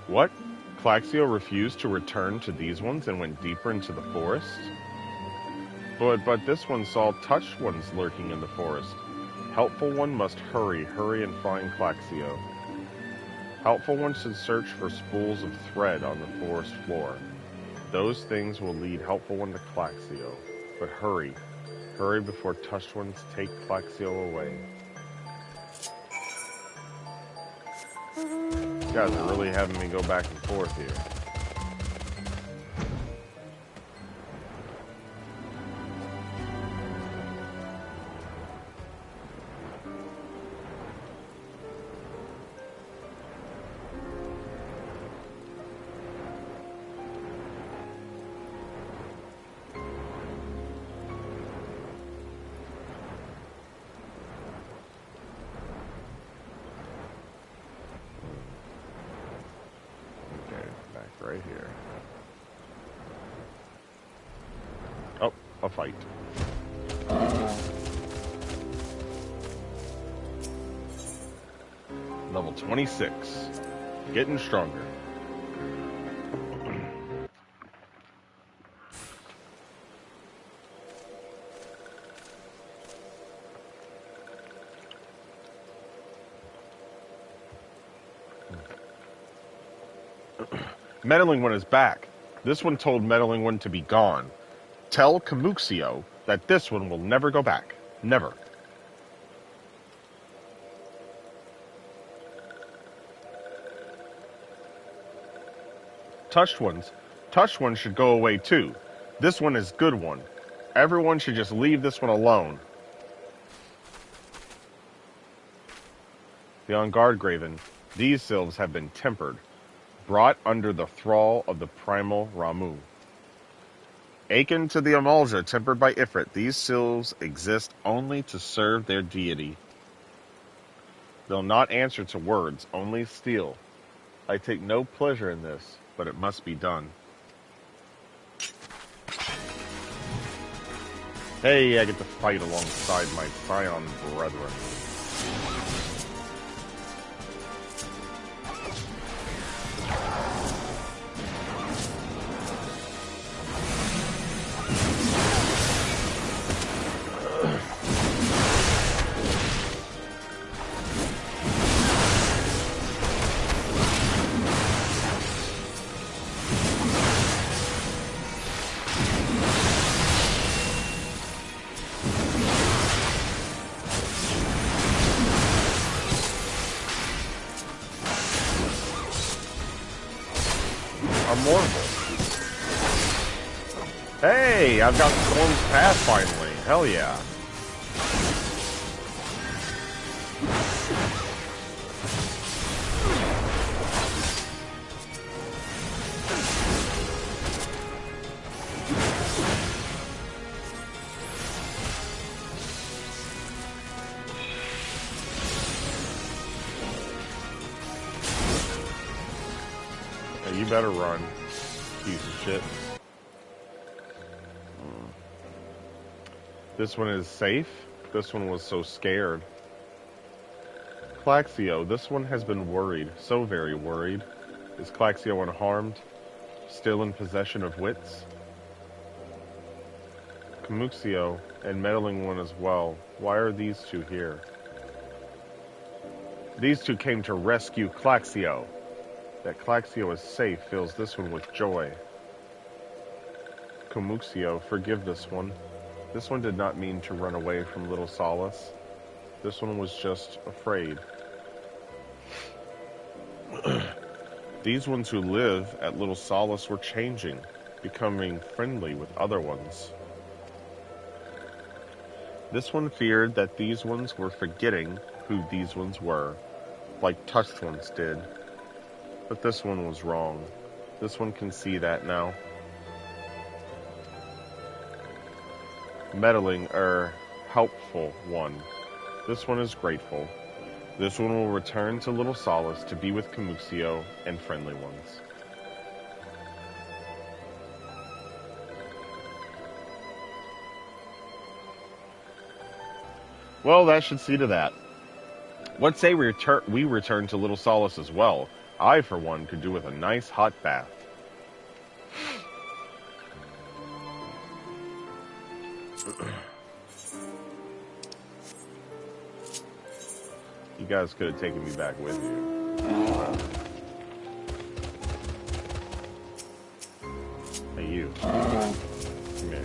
What? Claxio refused to return to these ones and went deeper into the forest? But this one saw touched ones lurking in the forest. Helpful One must hurry and find Claxio. Helpful One should search for spools of thread on the forest floor. Those things will lead Helpful One to Claxio. But hurry before touched ones take Claxio away. You guys are really having me go back and forth here. Right here. Oh, a fight. Level 26. Getting stronger. Meddling One is back. This one told Meddling One to be gone. Tell Camuxio that this one will never go back. Never. Touched ones should go away too. This one is good one. Everyone should just leave this one alone. Be on guard, Graven. These sylphs have been tempered, brought under the thrall of the primal Ramu. Akin to the Amalj'aa tempered by Ifrit, these sylphs exist only to serve their deity. They'll not answer to words, only steel. I take no pleasure in this, but it must be done. Hey, I get to fight alongside my Scion brethren. Hey, I've got Storm's Path finally. Hell yeah. Hey, you better run, piece of shit. This one is safe. This one was so scared. Claxio, this one has been worried. So very worried. Is Claxio unharmed? Still in possession of wits? Camuxio and Meddling One as well. Why are these two here? These two came to rescue Claxio. That Claxio is safe fills this one with joy. Comuxio, forgive this one. This one did not mean to run away from Little Solace. This one was just afraid. These ones who live at Little Solace were changing, becoming friendly with other ones. This one feared that these ones were forgetting who these ones were, like touched ones did. But this one was wrong. This one can see that now. Meddling, helpful one. This one is grateful. This one will return to Little Solace to be with Comuxio and friendly ones. Well, that should see to that. What say we return to Little Solace as well? I, for one, could do with a nice hot bath. You guys could have taken me back with you. Hey, you. Come here.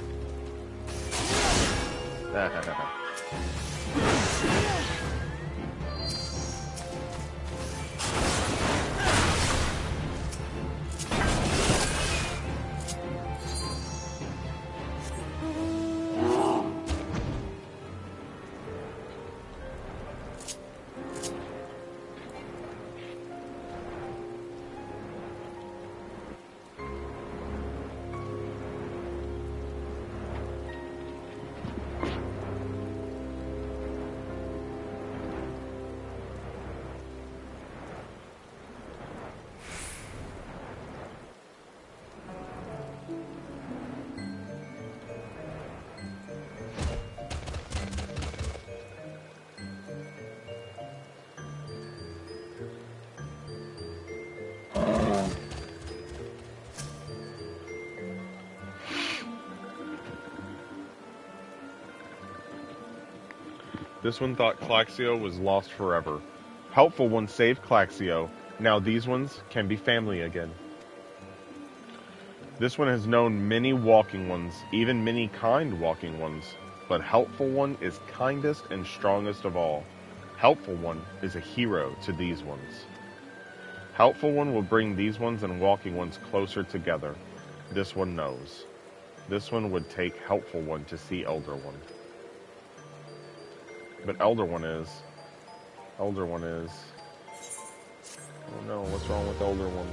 This one thought Claxio was lost forever. Helpful one saved Claxio. Now these ones can be family again. This one has known many walking ones, even many kind walking ones. But Helpful one is kindest and strongest of all. Helpful one is a hero to these ones. Helpful one will bring these ones and walking ones closer together. This one knows. This one would take Helpful one to see Elder one. But Elder one is... Oh no, what's wrong with Elder one?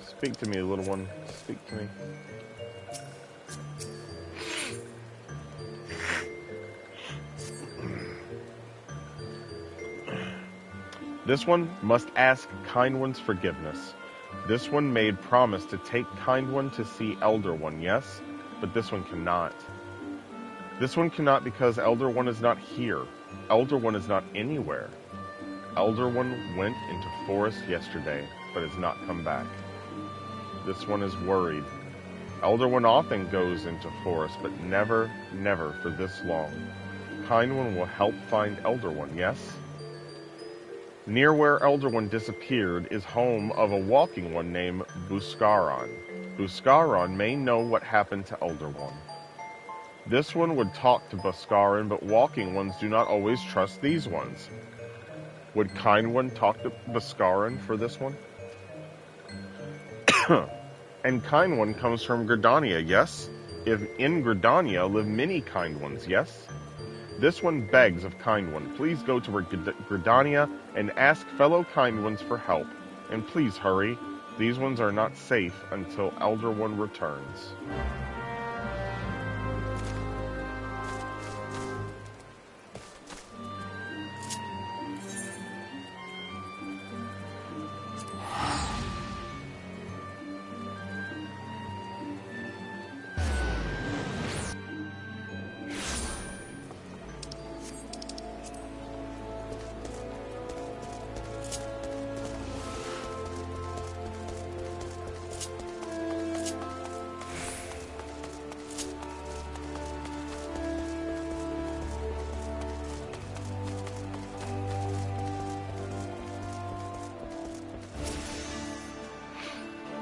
Speak to me, little one. Speak to me. This one must ask Kind One's forgiveness. This one made promise to take Kind One to see Elder One, yes? But this one cannot. This one cannot because Elder One is not here. Elder One is not anywhere. Elder One went into forest yesterday, but has not come back. This one is worried. Elder One often goes into forest, but never, never for this long. Kind One will help find Elder One, yes? Near where Elder One disappeared is home of a walking one named Buscaron. Buscaron may know what happened to Elder One. This one would talk to Buscaron, but walking ones do not always trust these ones. Would Kind One talk to Buscaron for this one? And Kind One comes from Gridania, yes? If in Gridania live many Kind Ones, yes? This one begs of Kind One, please go to Gridania and ask fellow Kind Ones for help. And please hurry. These ones are not safe until Elder One returns.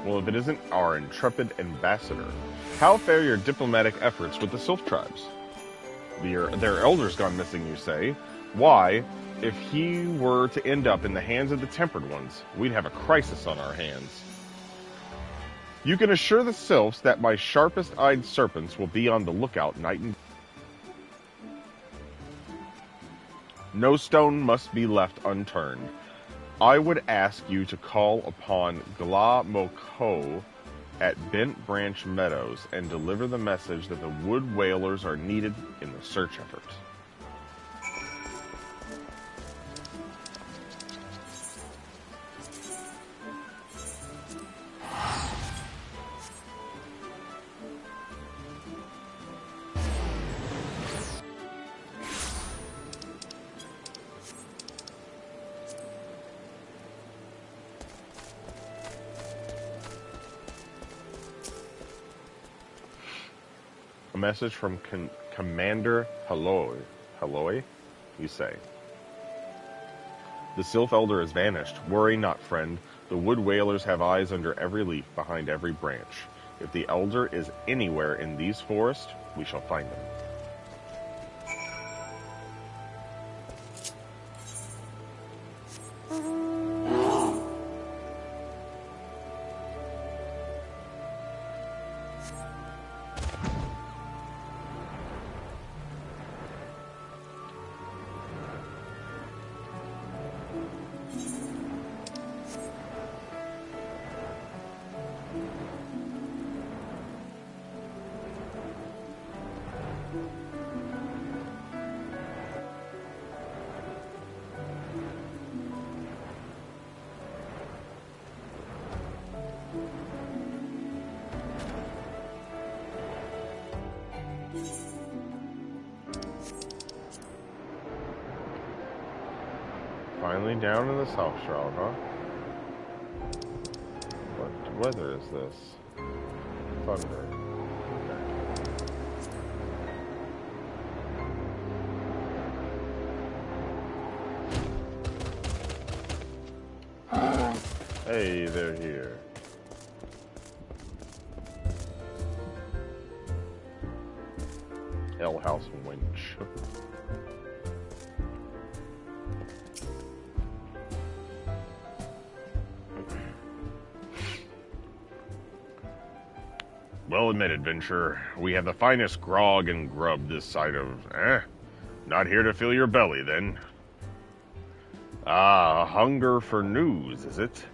Well, if it isn't our intrepid ambassador, how fare your diplomatic efforts with the Sylph tribes? Their elder's gone missing, you say. Why, if he were to end up in the hands of the Tempered Ones, we'd have a crisis on our hands. You can assure the Sylphs that my sharpest-eyed serpents will be on the lookout night and day. No stone must be left unturned. I would ask you to call upon Gla Moko at Bent Branch Meadows and deliver the message that the wood whalers are needed in the search effort. A message from Commander Halloy, you say. The Sylph Elder has vanished. Worry not, friend. The wood whalers have eyes under every leaf, behind every branch. If the Elder is anywhere in these forests, we shall find him. Finally down in the South Shroud, huh? What weather is this? Thunder. Okay. Hey, they're here. L House Winch. Well admitted, adventurer. We have the finest grog and grub this side of... Not here to fill your belly, then. Ah, hunger for news, is it?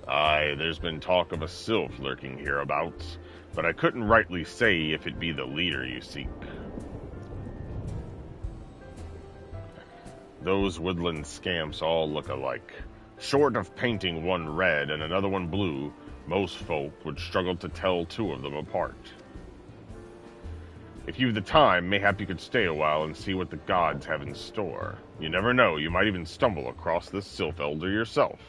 Aye, there's been talk of a sylph lurking hereabouts, but I couldn't rightly say if it be the leader you seek. Those woodland scamps all look alike. Short of painting one red and another one blue, most folk would struggle to tell two of them apart. If you've the time, mayhap you could stay a while and see what the gods have in store. You never know, you might even stumble across this Sylph Elder yourself.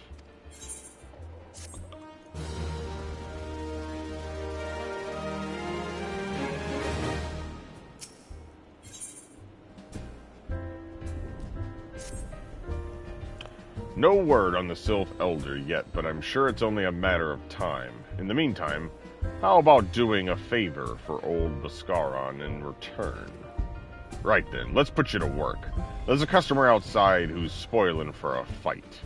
No word on the Sylph Elder yet, but I'm sure it's only a matter of time. In the meantime, how about doing a favor for old Bhaskaron in return? Right then, let's put you to work. There's a customer outside who's spoiling for a fight,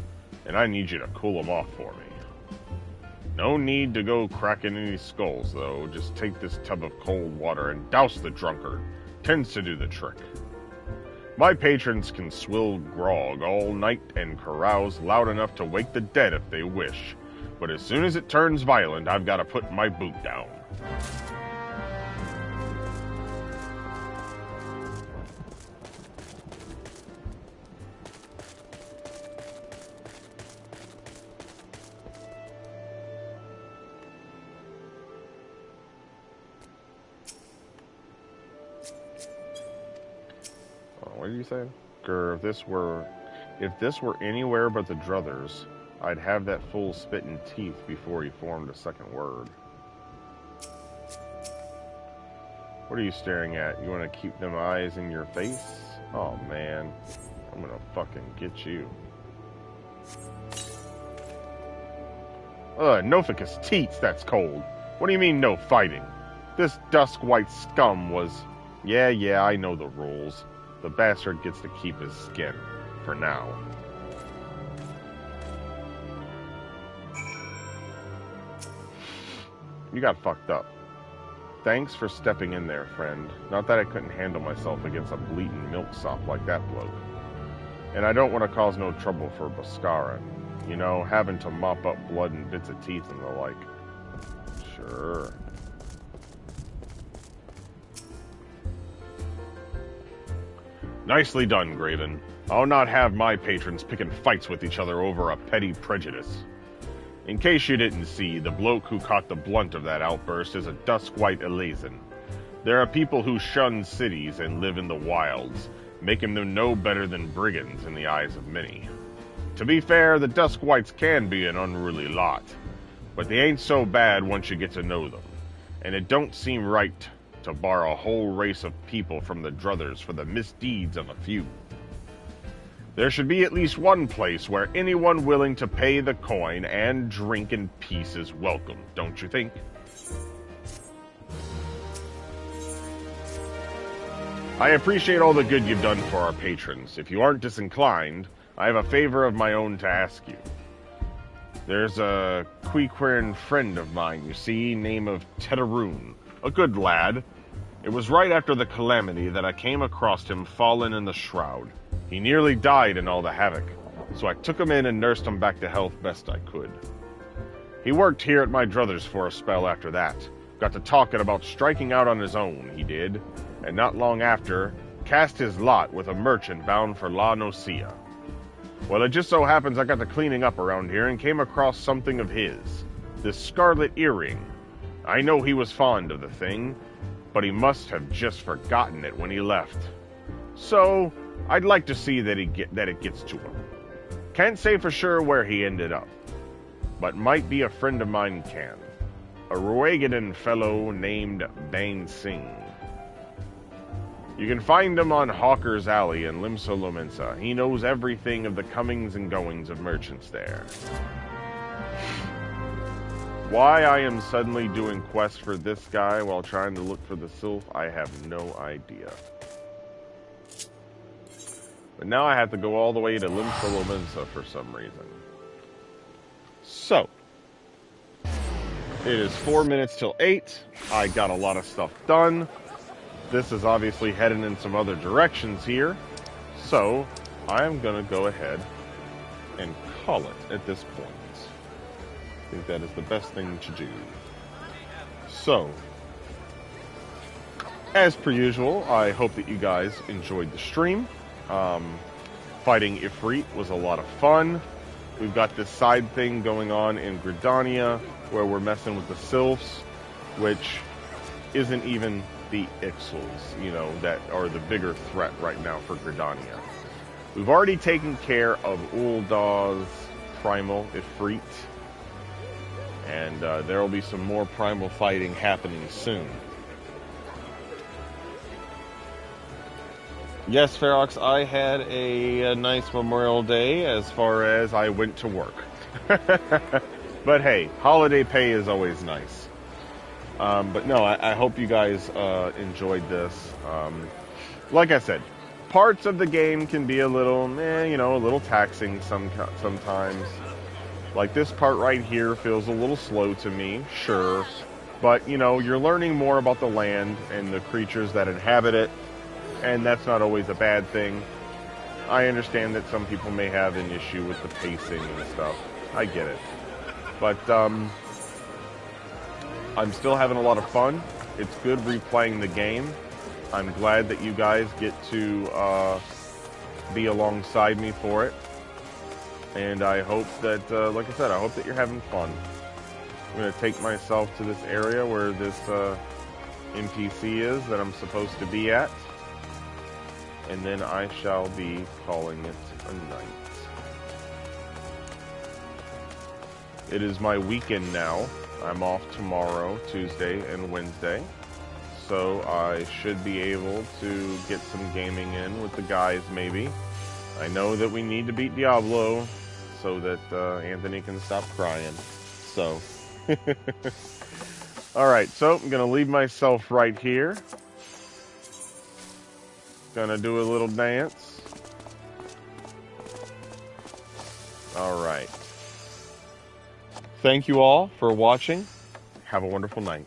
and I need you to cool him off for me. No need to go cracking any skulls, though. Just take this tub of cold water and douse the drunkard. Tends to do the trick. My patrons can swill grog all night and carouse loud enough to wake the dead if they wish. But as soon as it turns violent, I've got to put my boot down. What did you say? Grr, if this were anywhere but the druthers, I'd have that fool spitting teeth before he formed a second word. What are you staring at? You want to keep them eyes in your face? Oh man, I'm gonna fucking get you. Noficus teats, that's cold. What do you mean, no fighting? This dusk-white scum was... Yeah, I know the rules. The bastard gets to keep his skin. For now. You got fucked up. Thanks for stepping in there, friend. Not that I couldn't handle myself against a bleating milksop like that bloke. And I don't want to cause no trouble for Bhaskara. You know, having to mop up blood and bits of teeth and the like. Sure. Nicely done, Graven. I'll not have my patrons picking fights with each other over a petty prejudice. In case you didn't see, the bloke who caught the blunt of that outburst is a dusk-white Elazin. There are people who shun cities and live in the wilds, making them no better than brigands in the eyes of many. To be fair, the dusk-whites can be an unruly lot, but they ain't so bad once you get to know them, and it don't seem right to bar a whole race of people from the druthers for the misdeeds of a few. There should be at least one place where anyone willing to pay the coin and drink in peace is welcome, don't you think? I appreciate all the good you've done for our patrons. If you aren't disinclined, I have a favor of my own to ask you. There's a Quequern friend of mine, you see, name of Tetaroon. A good lad. It was right after the calamity that I came across him fallen in the shroud. He nearly died in all the havoc, so I took him in and nursed him back to health best I could. He worked here at my druthers for a spell after that. Got to talking about striking out on his own, he did, and not long after, cast his lot with a merchant bound for La Nocia. Well, it just so happens I got to cleaning up around here and came across something of his. This scarlet earring. I know he was fond of the thing, but he must have just forgotten it when he left. So, I'd like to see that it gets to him. Can't say for sure where he ended up, but might be a friend of mine can. A Roegadan fellow named Bane Singh. You can find him on Hawker's Alley in Limsa Lominsa. He knows everything of the comings and goings of merchants there. Why I am suddenly doing quests for this guy while trying to look for the Sylph, I have no idea. But now I have to go all the way to Limsa Lominsa for some reason. So, it is 4 minutes till 8. I got a lot of stuff done. This is obviously heading in some other directions here. So, I am going to go ahead and call it at this point. I think that is the best thing to do. So, as per usual, I hope that you guys enjoyed the stream. Fighting Ifrit was a lot of fun. We've got this side thing going on in Gridania, where we're messing with the Sylphs, which isn't even the Ixals, you know, that are the bigger threat right now for Gridania. We've already taken care of Uldaw's primal Ifrit, and there will be some more primal fighting happening soon. Yes, Ferox, I had a nice Memorial Day as far as I went to work. But hey, holiday pay is always nice. But no, I hope you guys enjoyed this. Like I said, parts of the game can be a little, a little taxing sometimes. Like this part right here feels a little slow to me, sure. But, you're learning more about the land and the creatures that inhabit it. And that's not always a bad thing. I understand that some people may have an issue with the pacing and stuff. I get it. But, I'm still having a lot of fun. It's good replaying the game. I'm glad that you guys get to be alongside me for it. And I hope that, like I said, I hope that you're having fun. I'm going to take myself to this area where this NPC is that I'm supposed to be at. And then I shall be calling it a night. It is my weekend now. I'm off tomorrow, Tuesday and Wednesday. So I should be able to get some gaming in with the guys, maybe. I know that we need to beat Diablo so that Anthony can stop crying. So, all right. So I'm gonna leave myself right here. Gonna do a little dance. All right. Thank you all for watching. Have a wonderful night.